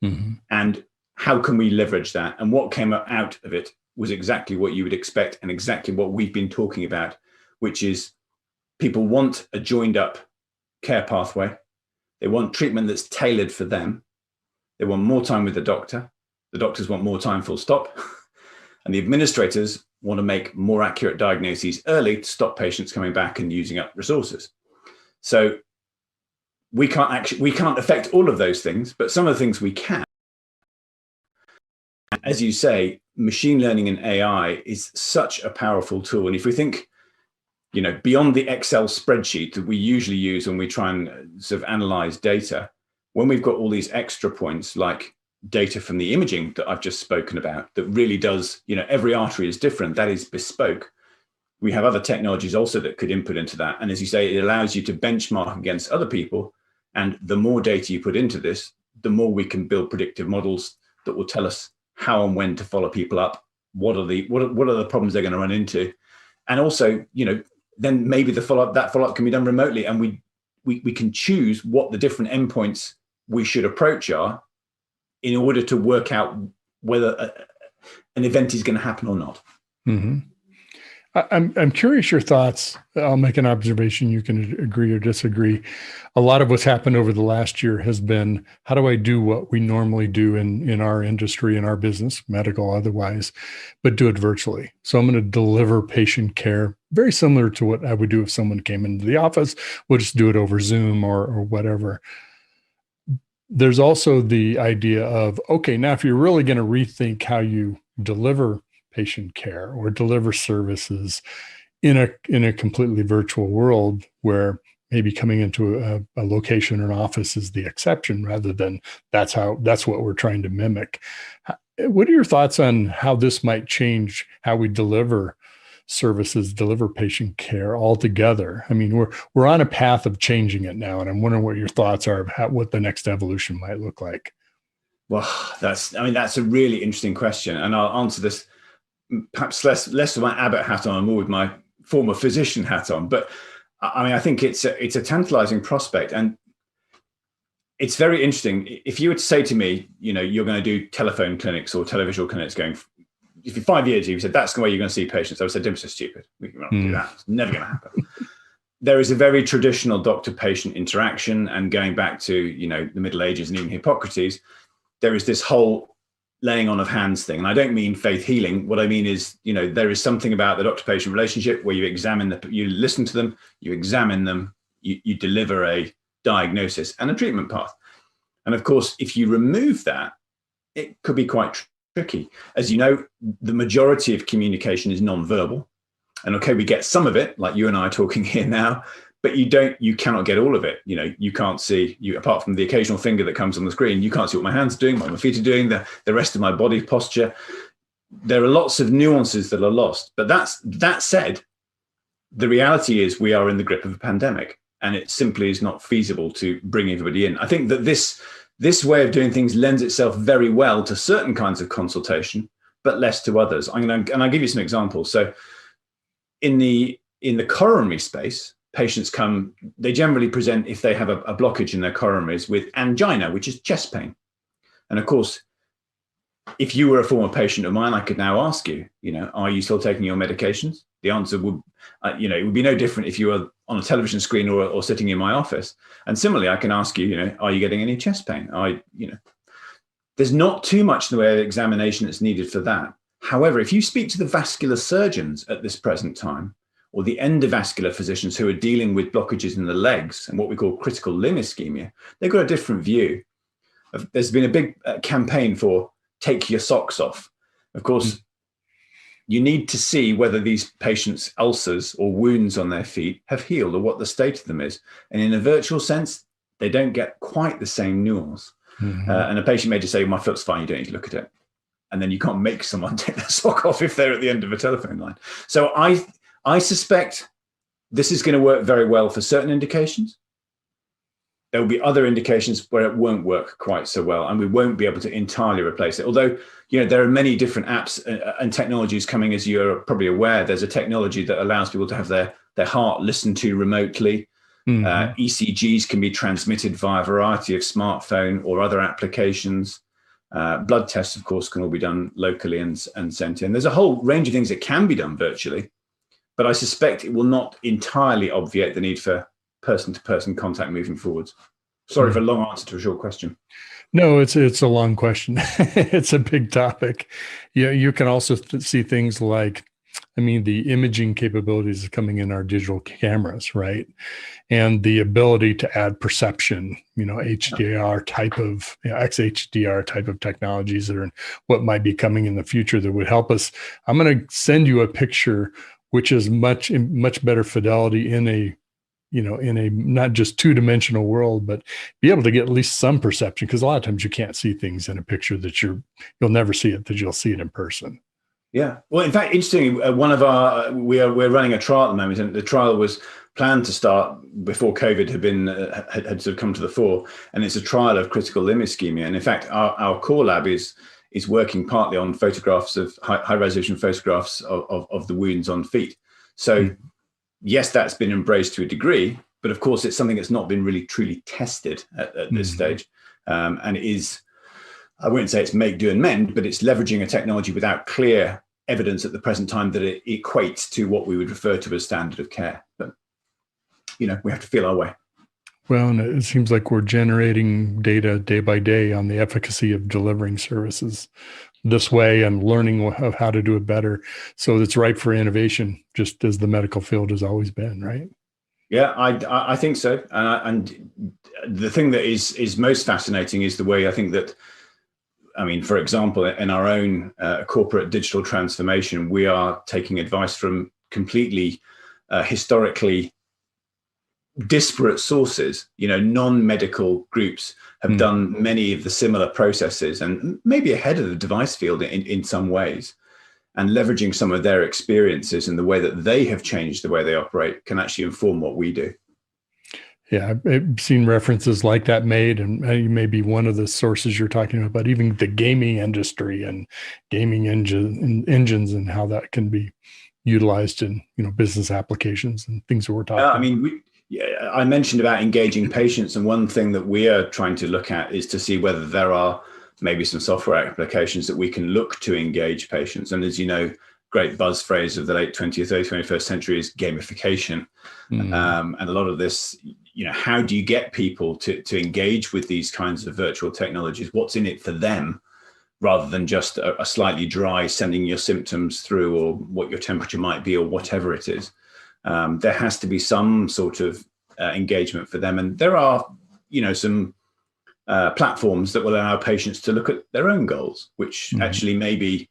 Mm-hmm. And how can we leverage that? And what came out of it was exactly what you would expect and exactly what we've been talking about, which is people want a joined up care pathway. They want treatment that's tailored for them. They want more time with the doctor. The doctors want more time, full stop. And the administrators want to make more accurate diagnoses early to stop patients coming back and using up resources. So we can't affect all of those things, but some of the things we can. As you say, machine learning and AI is such a powerful tool. And if we think, beyond the Excel spreadsheet that we usually use when we try and sort of analyze data, when we've got all these extra points like data from the imaging that I've just spoken about, that really does, every artery is different, that is bespoke. We have other technologies also that could input into that. And as you say, it allows you to benchmark against other people. And the more data you put into this, the more we can build predictive models that will tell us how and when to follow people up. What are the problems they're going to run into? And also, then maybe that follow-up can be done remotely, and we can choose what the different endpoints we should approach are in order to work out whether an event is going to happen or not. Mm-hmm. I'm curious your thoughts. I'll make an observation. You can agree or disagree. A lot of what's happened over the last year has been, how do I do what we normally do in our industry, in our business, medical, otherwise, but do it virtually? So I'm going to deliver patient care very similar to what I would do if someone came into the office. We'll just do it over Zoom or whatever. There's also the idea of, okay, now if you're really going to rethink how you deliver patient care or deliver services in a completely virtual world, where maybe coming into a location or an office is the exception rather than that's what we're trying to mimic. What are your thoughts on how this might change how we deliver services, deliver patient care altogether? I mean, we're on a path of changing it now, and I'm wondering what your thoughts are of what the next evolution might look like. Well, that's a really interesting question, and I'll answer this perhaps less with my Abbott hat on and more with my former physician hat on. But I mean, I think it's a tantalizing prospect, and it's very interesting. If you were to say to me, you're going to do telephone clinics or televisual clinics if in 5 years you said that's the way you're going to see patients, I would say, don't be so stupid. We cannot do that. It's never going to happen. There is a very traditional doctor-patient interaction, and going back to the Middle Ages and even Hippocrates, there is this whole laying on of hands thing. And I don't mean faith healing. What I mean is, there is something about the doctor-patient relationship where you you listen to them, you examine them, you deliver a diagnosis and a treatment path. And of course, if you remove that, it could be quite tricky. As you know, the majority of communication is non-verbal. And okay, we get some of it, like you and I are talking here now, but you cannot get all of it. You can't see, apart from the occasional finger that comes on the screen, you can't see what my hands are doing, what my feet are doing, the rest of my body posture. There are lots of nuances that are lost. But that said, the reality is we are in the grip of a pandemic, and it simply is not feasible to bring everybody in. I think that this way of doing things lends itself very well to certain kinds of consultation, but less to others. And I'll give you some examples. So in the coronary space, patients come, they generally present, if they have a blockage in their coronaries, with angina, which is chest pain. And of course, if you were a former patient of mine, I could now ask you, are you still taking your medications? The answer would, it would be no different if you were on a television screen or sitting in my office. And similarly, I can ask you, are you getting any chest pain? There's not too much in the way of examination that's needed for that. However, if you speak to the vascular surgeons at this present time, or the endovascular physicians who are dealing with blockages in the legs and what we call critical limb ischemia, they've got a different view. There's been a big campaign for take your socks off. Of course, you need to see whether these patients' ulcers or wounds on their feet have healed or what the state of them is. And in a virtual sense, they don't get quite the same nuance. And a patient may just say, my foot's fine, you don't need to look at it. And then you can't make someone take their sock off if they're at the end of a telephone line. So I suspect this is going to work very well for certain indications. There will be other indications where it won't work quite so well, and we won't be able to entirely replace it. Although, there are many different apps and technologies coming, as you're probably aware. There's a technology that allows people to have their heart listened to remotely. ECGs can be transmitted via a variety of smartphone or other applications. Blood tests, of course, can all be done locally and sent in. There's a whole range of things that can be done virtually, but I suspect it will not entirely obviate the need for person-to-person contact moving forwards. Sorry for a long answer to a short question. No, it's a long question. It's a big topic. You can also see things like, the imaging capabilities coming in our digital cameras, right? And the ability to add perception, HDR type of, XHDR type of technologies that are what might be coming in the future that would help us. I'm going to send you a picture which is much better fidelity in a not just two-dimensional world, but be able to get at least some perception, because a lot of times you can't see things in a picture that you'll never see it, that you'll see it in person. Yeah. Well, in fact, interestingly, we're running a trial at the moment, and the trial was planned to start before COVID had sort of come to the fore, and it's a trial of critical limb ischemia. And in fact, our core lab is working partly on photographs of high resolution photographs of the wounds on feet. So yes, that's been embraced to a degree, but of course it's something that's not been really truly tested at this stage. And it is, I wouldn't say it's make, do and mend, but it's leveraging a technology without clear evidence at the present time that it equates to what we would refer to as standard of care. But, we have to feel our way. Well, and it seems like we're generating data day by day on the efficacy of delivering services this way and learning of how to do it better. So it's ripe for innovation, just as the medical field has always been, right? Yeah, I think so. And the thing that is most fascinating is the way I think that, for example, in our own corporate digital transformation, we are taking advice from completely historically disparate sources. Non-medical groups have done many of the similar processes and maybe ahead of the device field in some ways, and leveraging some of their experiences and the way that they have changed the way they operate can actually inform what we do. Yeah, I've seen references like that made, and maybe one of the sources you're talking about, even the gaming industry and gaming engines and how that can be utilized in business applications and things that we're talking about. I mentioned about engaging patients, and one thing that we are trying to look at is to see whether there are maybe some software applications that we can look to engage patients. And as you know, great buzz phrase of the late 20th, early 21st century is gamification. And a lot of this, how do you get people to engage with these kinds of virtual technologies? What's in it for them, rather than just a slightly dry sending your symptoms through or what your temperature might be or whatever it is. There has to be some sort of engagement for them. And there are, some platforms that will allow patients to look at their own goals, which actually maybe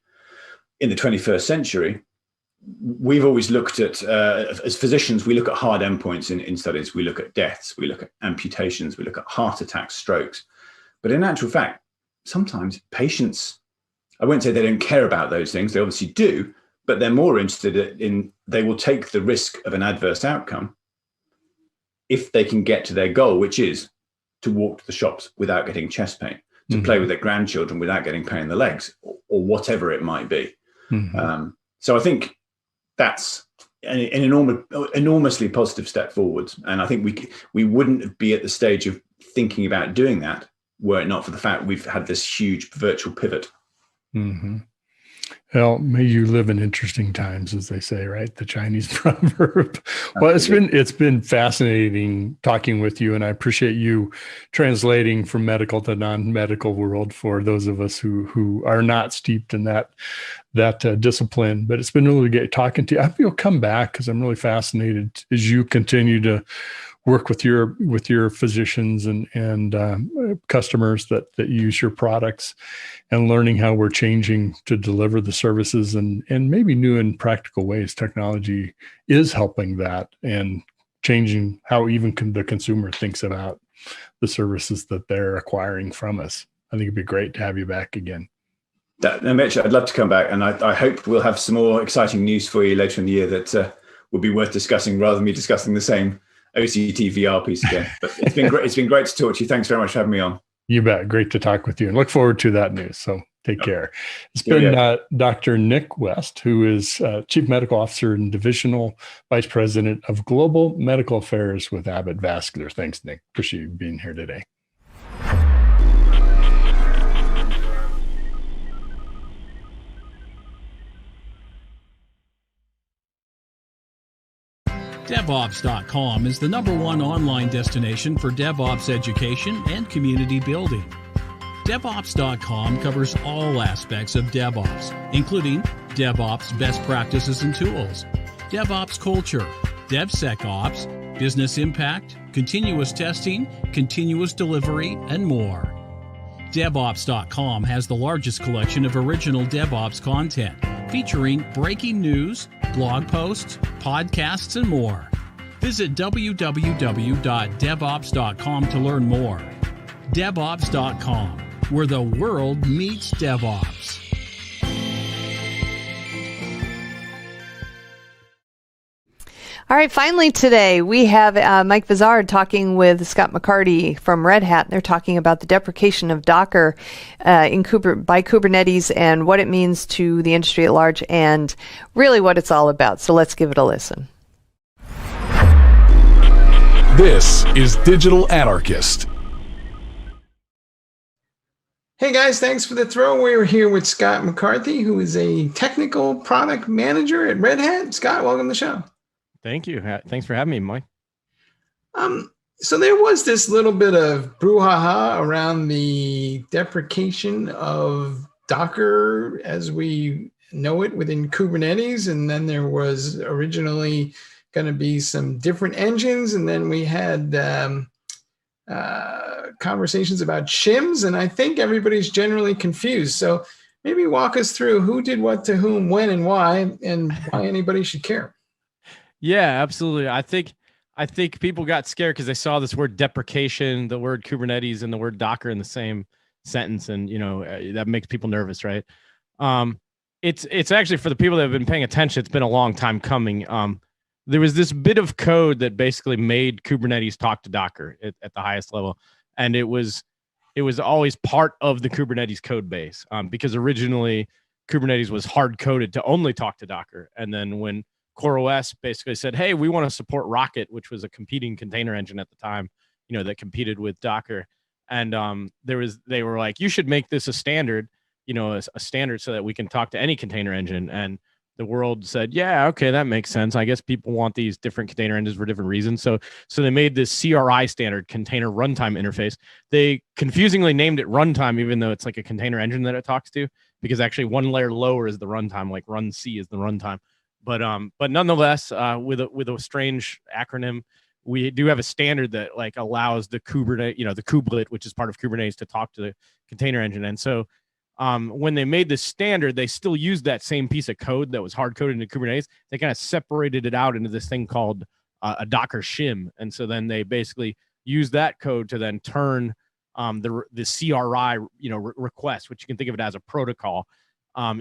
in the 21st century, we've always looked at, as physicians, we look at hard endpoints in studies. We look at deaths, we look at amputations, we look at heart attacks, strokes. But in actual fact, sometimes patients, I won't say they don't care about those things, they obviously do, but they're more interested in, they will take the risk of an adverse outcome if they can get to their goal, which is to walk to the shops without getting chest pain, to play with their grandchildren without getting pain in the legs, or whatever it might be. So I think that's an enormously positive step forwards. And I think we wouldn't be at the stage of thinking about doing that were it not for the fact we've had this huge virtual pivot. Well, may you live in interesting times, as they say, right? The Chinese proverb. Well, it's been fascinating talking with you, and I appreciate you translating from medical to non-medical world for those of us who are not steeped in that discipline. But it's been really great talking to you. I hope you'll come back, because I'm really fascinated as you continue to work with your physicians and customers that use your products, and learning how we're changing to deliver the services and maybe new and practical ways technology is helping that and changing how even the consumer thinks about the services that they're acquiring from us. I think it'd be great to have you back again. Mitch, I'd love to come back, and I hope we'll have some more exciting news for you later in the year that will be worth discussing, rather than me discussing the same OCT VR piece again. But it's been great. It's been great to talk to you. Thanks very much for having me on. You bet. Great to talk with you, and look forward to that news. So take care. It's been Dr. Nick West, who is Chief Medical Officer and Divisional Vice President of Global Medical Affairs with Abbott Vascular. Thanks, Nick. Appreciate you being here today. DevOps.com is the #1 online destination for DevOps education and community building. DevOps.com covers all aspects of DevOps, including DevOps best practices and tools, DevOps culture, DevSecOps, business impact, continuous testing, continuous delivery, and more. DevOps.com has the largest collection of original DevOps content, featuring breaking news, blog posts, podcasts, and more. Visit www.devops.com to learn more. DevOps.com, where the world meets DevOps. All right, finally today we have Mike Vizard talking with Scott McCarty from Red Hat. They're talking about the deprecation of Docker by Kubernetes and what it means to the industry at large and really what it's all about. So let's give it a listen. This is Digital Anarchist. Hey guys, thanks for the throw. We're here with Scott McCarthy, who is a technical product manager at Red Hat. Scott, welcome to the show. Thank you. Thanks for having me, Mike. So there was this little bit of brouhaha around the deprecation of Docker as we know it within Kubernetes. And then there was originally going to be some different engines. And then we had conversations about shims, and I think everybody's generally confused. So maybe walk us through who did what to whom, when, and why anybody should care. Yeah, absolutely. I think people got scared because they saw this word deprecation, the word Kubernetes, and the word Docker in the same sentence, and that makes people nervous, right? It's actually, for the people that have been paying attention, it's been a long time coming. There was this bit of code that basically made Kubernetes talk to Docker at the highest level. And it was always part of the Kubernetes code base, because originally Kubernetes was hard coded to only talk to Docker. And then when CoreOS basically said, hey, we want to support Rocket, which was a competing container engine at the time, that competed with Docker. And they were like, you should make this a standard, a standard so that we can talk to any container engine. And the world said, yeah, okay, that makes sense. I guess people want these different container engines for different reasons. So they made this CRI standard, container runtime interface. They confusingly named it runtime, even though it's like a container engine that it talks to, because actually one layer lower is the runtime, like run C is the runtime. But nonetheless, with a strange acronym, we do have a standard that like allows the Kubernetes, the kubelet, which is part of Kubernetes, to talk to the container engine. And so when they made this standard, they still used that same piece of code that was hard coded into Kubernetes. They kind of separated it out into this thing called a Docker shim. And so then they basically use that code to then turn the CRI, request, which you can think of it as a protocol,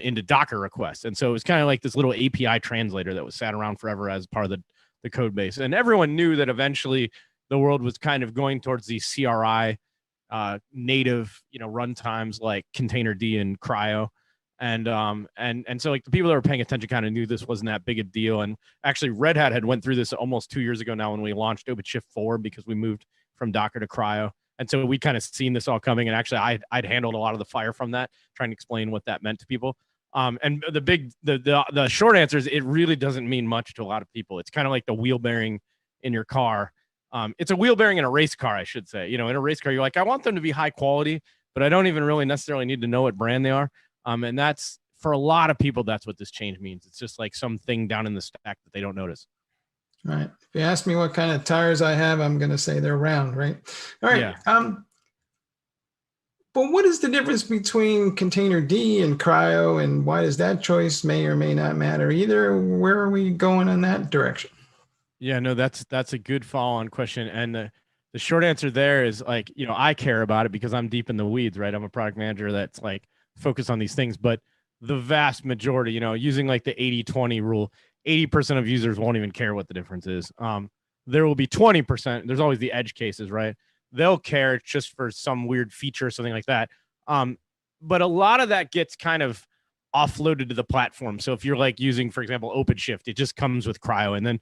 into Docker requests. And so it was kind of like this little API translator that was sat around forever as part of the code base. And everyone knew that eventually the world was kind of going towards these CRI native, runtimes like Containerd and Cryo. And so like the people that were paying attention kind of knew this wasn't that big a deal. And actually Red Hat had went through this almost 2 years ago now when we launched OpenShift 4, because we moved from Docker to Cryo. And so we kind of seen this all coming. And actually I'd handled a lot of the fire from that, trying to explain what that meant to people. And the short answer is it really doesn't mean much to a lot of people. It's kind of like the wheel bearing in your car. It's a wheel bearing in a race car, I should say. In a race car, you're like, I want them to be high quality, but I don't even really necessarily need to know what brand they are. And that's, for a lot of people, that's what this change means. It's just like something down in the stack that they don't notice. All right. If you ask me what kind of tires I have, I'm going to say they're round, right? All right. Yeah. But what is the difference between Containerd and Cryo, and why does that choice may or may not matter either? Where are we going in that direction? Yeah, no, that's a good follow-on question. And the short answer there is like, I care about it because I'm deep in the weeds, right? I'm a product manager that's like focused on these things, but the vast majority, using like the 80-20 rule, 80% of users won't even care what the difference is. There will be 20%. There's always the edge cases, right? They'll care just for some weird feature or something like that. But a lot of that gets kind of offloaded to the platform. So if you're like using, for example, OpenShift, it just comes with Cryo. And then,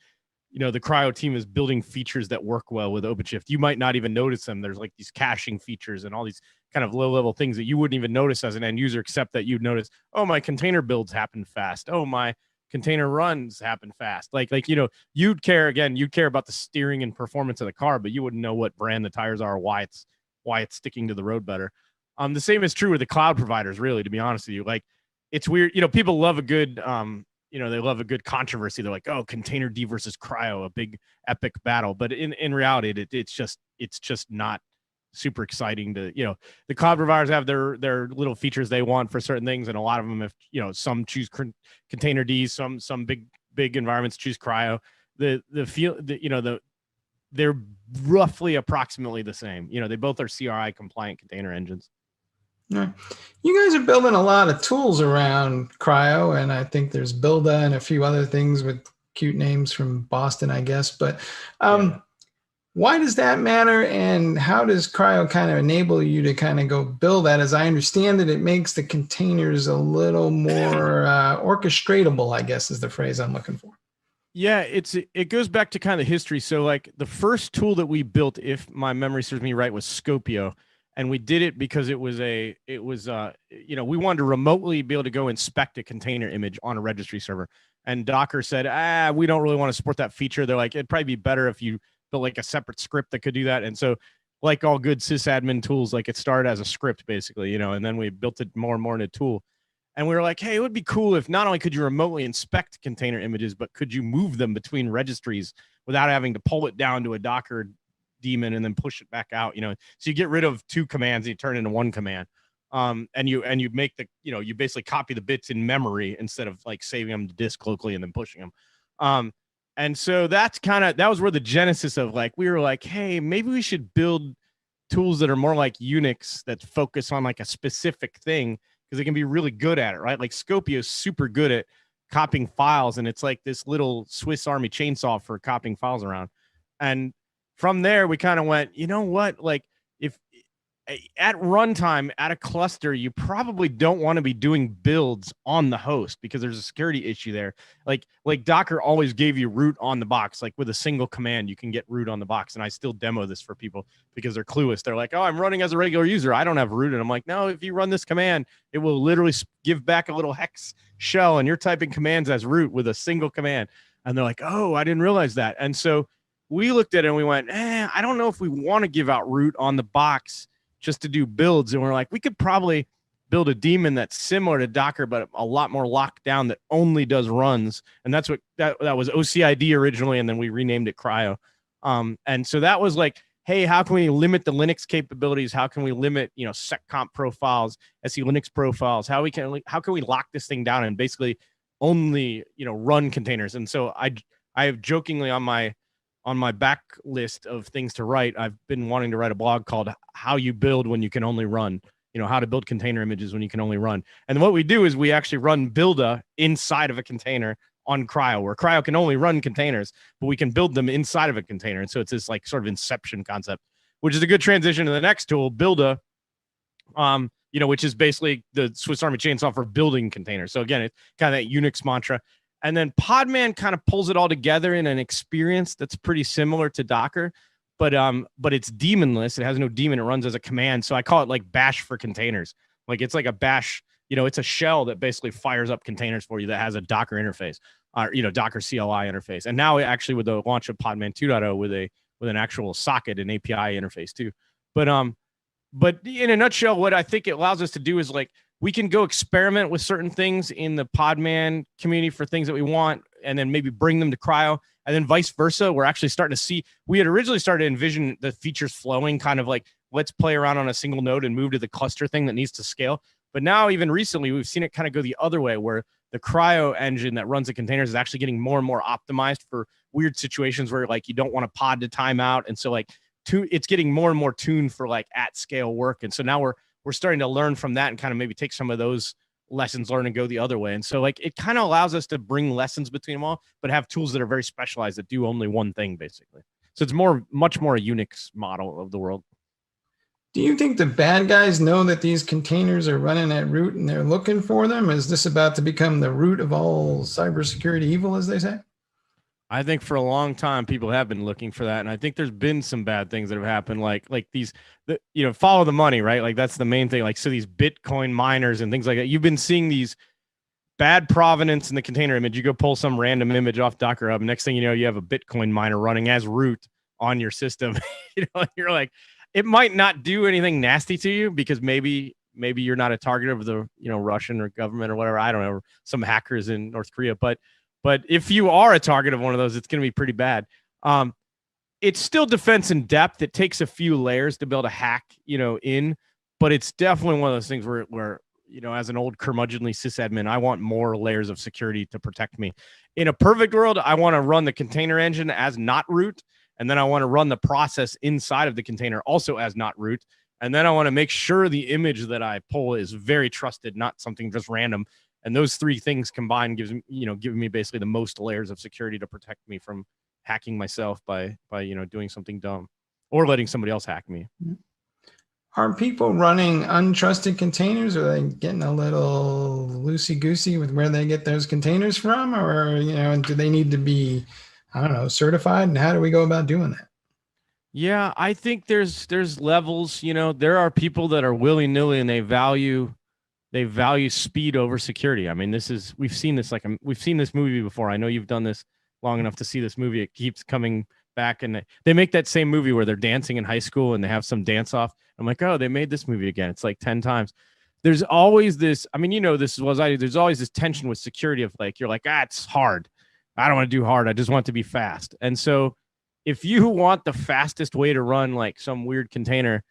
the Cryo team is building features that work well with OpenShift. You might not even notice them. There's like these caching features and all these kind of low-level things that you wouldn't even notice as an end user, except that you'd notice, oh, my container builds happen fast. Oh, my container runs happen fast. You'd care about the steering and performance of the car, but you wouldn't know what brand the tires are, why it's sticking to the road better. The same is true with the cloud providers, really, to be honest with you. Like, it's weird. People love a good, they love a good controversy. They're like, oh, Containerd versus Cryo, a big epic battle. But in reality, it's just not super exciting to, the cloud providers have their little features they want for certain things. And a lot of them, if, some choose Containerd, some big environments choose Cryo. They're roughly approximately the same. They both are CRI compliant container engines. Yeah. You guys are building a lot of tools around Cryo, and I think there's Builda and a few other things with cute names from Boston, I guess. But why does that matter, and how does Cryo kind of enable you to kind of go build that? As I understand it, it makes the containers a little more orchestratable, I guess is the phrase I'm looking for. Yeah, it goes back to kind of the history. So like the first tool that we built, if my memory serves me right, was Scopio. And we did it because it was you know, we wanted to remotely be able to go inspect a container image on a registry server. And Docker said, we don't really want to support that feature. They're like, it'd probably be better if you built like a separate script that could do that. And so, like all good sysadmin tools, like it started as a script basically, you know, and then we built it more and more into a tool. And we were like, hey, it would be cool if not only could you remotely inspect container images, but could you move them between registries without having to pull it down to a Docker daemon and then push it back out, you know? So you get rid of 2 commands and you turn it into 1 command. And you make the, you know, you basically copy the bits in memory instead of like saving them to disk locally and then pushing them. And so that was where the genesis of like, we were like, hey, maybe we should build tools that are more like Unix that focus on like a specific thing, because they can be really good at it, right? Like Scopio is super good at copying files, and it's like this little Swiss Army chainsaw for copying files around. And from there, we kind of went, you know what? Like, if at runtime at a cluster, you probably don't want to be doing builds on the host because there's a security issue there. Like Docker always gave you root on the box. Like with a single command, you can get root on the box. And I still demo this for people because they're clueless. They're like, oh, I'm running as a regular user, I don't have root. And I'm like, no, if you run this command, it will literally give back a little hex shell, and you're typing commands as root with a single command. And they're like, oh, I didn't realize that. And so we looked at it and we went, I don't know if we want to give out root on the box just to do builds. And we're like, we could probably build a daemon that's similar to Docker, but a lot more locked down, that only does runs. And that's what that was OCID originally. And then we renamed it Cryo. And so that was like, hey, how can we limit the Linux capabilities? How can we limit, you know, seccomp profiles, SE Linux profiles? How can we lock this thing down and basically only, you know, run containers? And so I have jokingly on my back list of things to write, I've been wanting to write a blog called How You Build When You Can Only Run, you know, how to build container images when you can only run. And what we do is we actually run Builda inside of a container on Cryo, where Cryo can only run containers, but we can build them inside of a container. And so it's this like sort of inception concept, which is a good transition to the next tool, Builda, you know, which is basically the Swiss Army chainsaw for building containers. So again, it's kind of that Unix mantra. And then Podman kind of pulls it all together in an experience that's pretty similar to Docker, but it's daemonless. It has no daemon. It runs as a command. So I call it like Bash for containers. Like it's like a Bash, you know, it's a shell that basically fires up containers for you that has a Docker interface, or, you know, Docker CLI interface. And now actually with the launch of Podman 2.0 with an actual socket and API interface too. But in a nutshell, what I think it allows us to do is like, we can go experiment with certain things in the Podman community for things that we want, and then maybe bring them to Cryo, and then vice versa. We're actually starting to see, we had originally started to envision the features flowing kind of like, let's play around on a single node and move to the cluster thing that needs to scale. But now even recently, we've seen it kind of go the other way, where the Cryo engine that runs the containers is actually getting more and more optimized for weird situations where like you don't want to pod to timeout. And so like it's getting more and more tuned for like at scale work. And so now we're starting to learn from that and kind of maybe take some of those lessons learned and go the other way. And so like it kind of allows us to bring lessons between them all, but have tools that are very specialized that do only one thing basically. So it's much more a Unix model of the world. Do you think the bad guys know that these containers are running at root and they're looking for them? Is this about to become the root of all cybersecurity evil, as they say? I think for a long time people have been looking for that, and I think there's been some bad things that have happened, like these, you know, follow the money, right? Like that's the main thing. Like so, these Bitcoin miners and things like that. You've been seeing these bad provenance in the container image. You go pull some random image off Docker Hub. Next thing you know, you have a Bitcoin miner running as root on your system. You know, you're like, it might not do anything nasty to you because maybe you're not a target of the, you know, Russian or government or whatever. I don't know, some hackers in North Korea, but if you are a target of one of those, it's going to be pretty bad. It's still defense in depth. It takes a few layers to build a hack, you know, but it's definitely one of those things where, you know, as an old curmudgeonly sysadmin, I want more layers of security to protect me. In a perfect world, I want to run the container engine as not root. And then I want to run the process inside of the container also as not root. And then I want to make sure the image that I pull is very trusted, not something just random. And those three things combined giving me basically the most layers of security to protect me from hacking myself by you know, doing something dumb or letting somebody else hack me. Are people running untrusted containers? Are they getting a little loosey-goosey with where they get those containers from? Or, you know, do they need to be, I don't know, certified? And how do we go about doing that? Yeah, I think there's levels. There are people that are willy-nilly and they value speed over security. I mean, we've seen this movie before. I know you've done this long enough to see this movie. It keeps coming back, and they make that same movie where they're dancing in high school and they have some dance off. I'm like, oh, they made this movie again. It's like 10 times. There's always this, I mean, this is what I do. There's always this tension with security of like, you're like, it's hard. I don't want to do hard. I just want it to be fast. And so if you want the fastest way to run like some weird container,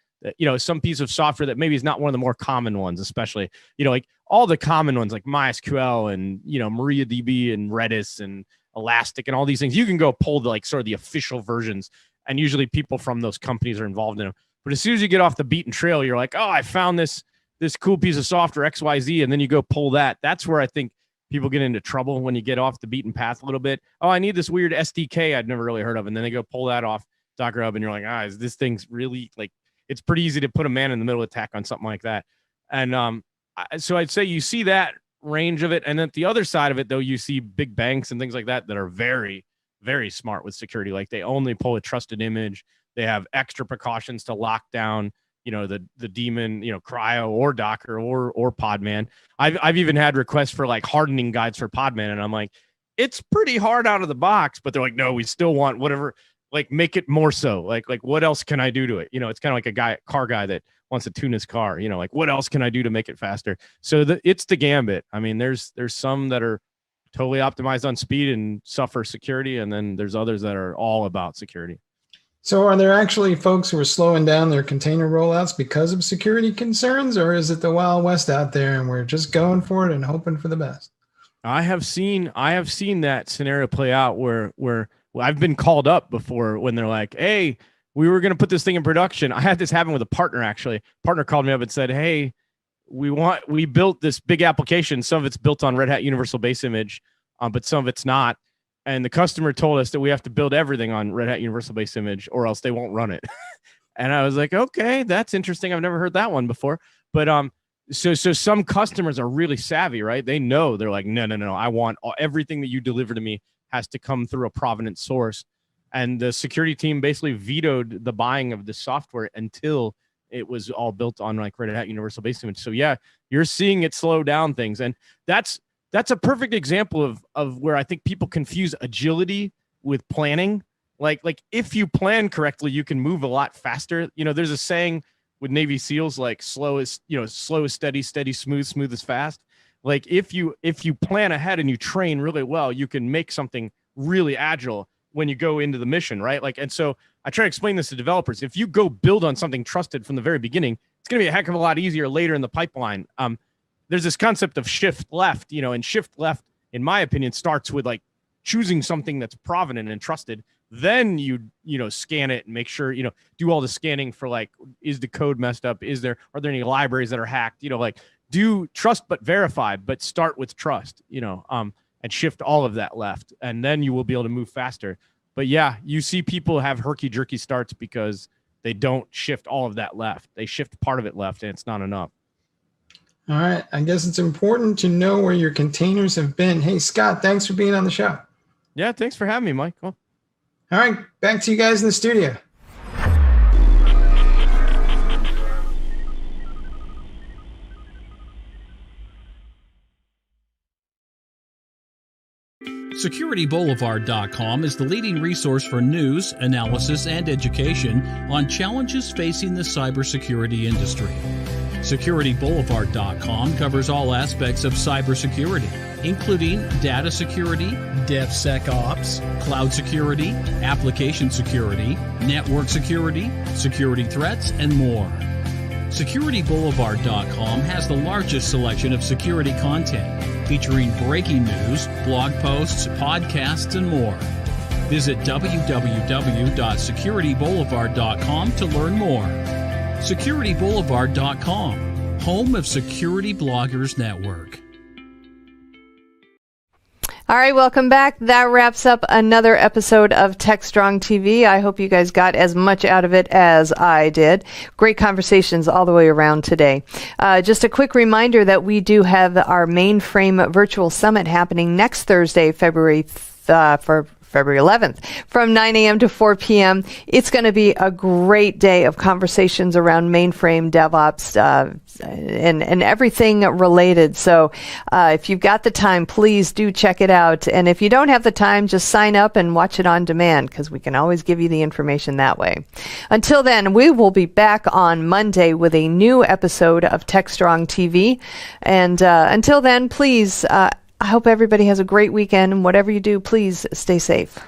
some piece of software that maybe is not one of the more common ones, especially, like all the common ones like MySQL and, MariaDB and Redis and Elastic and all these things, you can go pull the like sort of the official versions. And usually people from those companies are involved in them. But as soon as you get off the beaten trail, you're like, oh, I found this cool piece of software XYZ. And then you go pull that. That's where I think people get into trouble when you get off the beaten path a little bit. Oh, I need this weird SDK I'd never really heard of. And then they go pull that off Docker Hub and you're like, is this thing's really like, it's pretty easy to put a man in the middle attack on something like that. And so I'd say you see that range of it. And then the other side of it, though, you see big banks and things like that are very, very smart with security. Like they only pull a trusted image. They have extra precautions to lock down, the daemon, Cryo or Docker or Podman. I've even had requests for like hardening guides for Podman. And I'm like, it's pretty hard out of the box, but they're like, no, we still want whatever, like make it more so. Like what else can I do to it? It's kind of like a car guy that wants to tune his car, like what else can I do to make it faster? So it's the gambit. I mean, there's some that are totally optimized on speed and suffer security. And then there's others that are all about security. So are there actually folks who are slowing down their container rollouts because of security concerns, or is it the Wild West out there and we're just going for it and hoping for the best? I have seen that scenario play out where I've been called up before when they're like, hey, we were going to put this thing in production. I had this happen with a partner, actually. Partner called me up and said, hey, we built this big application. Some of it's built on Red Hat Universal Base Image, but some of it's not. And the customer told us that we have to build everything on Red Hat Universal Base Image or else they won't run it. And I was like, okay, that's interesting. I've never heard that one before. But so some customers are really savvy, right? They know. They're like, no. I want everything that you deliver to me has to come through a provenance source. And the security team basically vetoed the buying of the software until it was all built on like Red Hat Universal Base Image. So yeah, you're seeing it slow down things. And that's a perfect example of where I think people confuse agility with planning. Like if you plan correctly, you can move a lot faster. There's a saying with Navy SEALs, like slow is steady, steady, smooth is fast. Like if you plan ahead and you train really well, you can make something really agile when you go into the mission, right? Like, and so I try to explain this to developers. If you go build on something trusted from the very beginning, it's going to be a heck of a lot easier later in the pipeline. There's this concept of shift left, and shift left, in my opinion, starts with like choosing something that's provenant and trusted. Then you scan it and make sure, do all the scanning for like, is the code messed up? Are there any libraries that are hacked? Like do trust but verify, but start with trust, and shift all of that left. And then you will be able to move faster. But yeah, you see people have herky-jerky starts because they don't shift all of that left. They shift part of it left and it's not enough. All right. I guess it's important to know where your containers have been. Hey, Scott, thanks for being on the show. Yeah, thanks for having me, Mike. Cool. All right. Back to you guys in the studio. SecurityBoulevard.com is the leading resource for news, analysis, and education on challenges facing the cybersecurity industry. SecurityBoulevard.com covers all aspects of cybersecurity, including data security, DevSecOps, cloud security, application security, network security, security threats, and more. SecurityBoulevard.com has the largest selection of security content, featuring breaking news, blog posts, podcasts, and more. Visit www.securityboulevard.com to learn more. SecurityBoulevard.com, home of Security Bloggers Network. All right, welcome back. That wraps up another episode of TechStrong TV. I hope you guys got as much out of it as I did. Great conversations all the way around today. Just a quick reminder that we do February February 11th, from 9 a.m. to 4 p.m. It's going to be a great day of conversations around mainframe DevOps and everything related. So if you've got the time, please do check it out. And if you don't have the time, just sign up and watch it on demand, because we can always give you the information that way. Until then, we will be back on Monday with a new episode of TechStrong TV. And until then, please, I hope everybody has a great weekend. And whatever you do, please stay safe.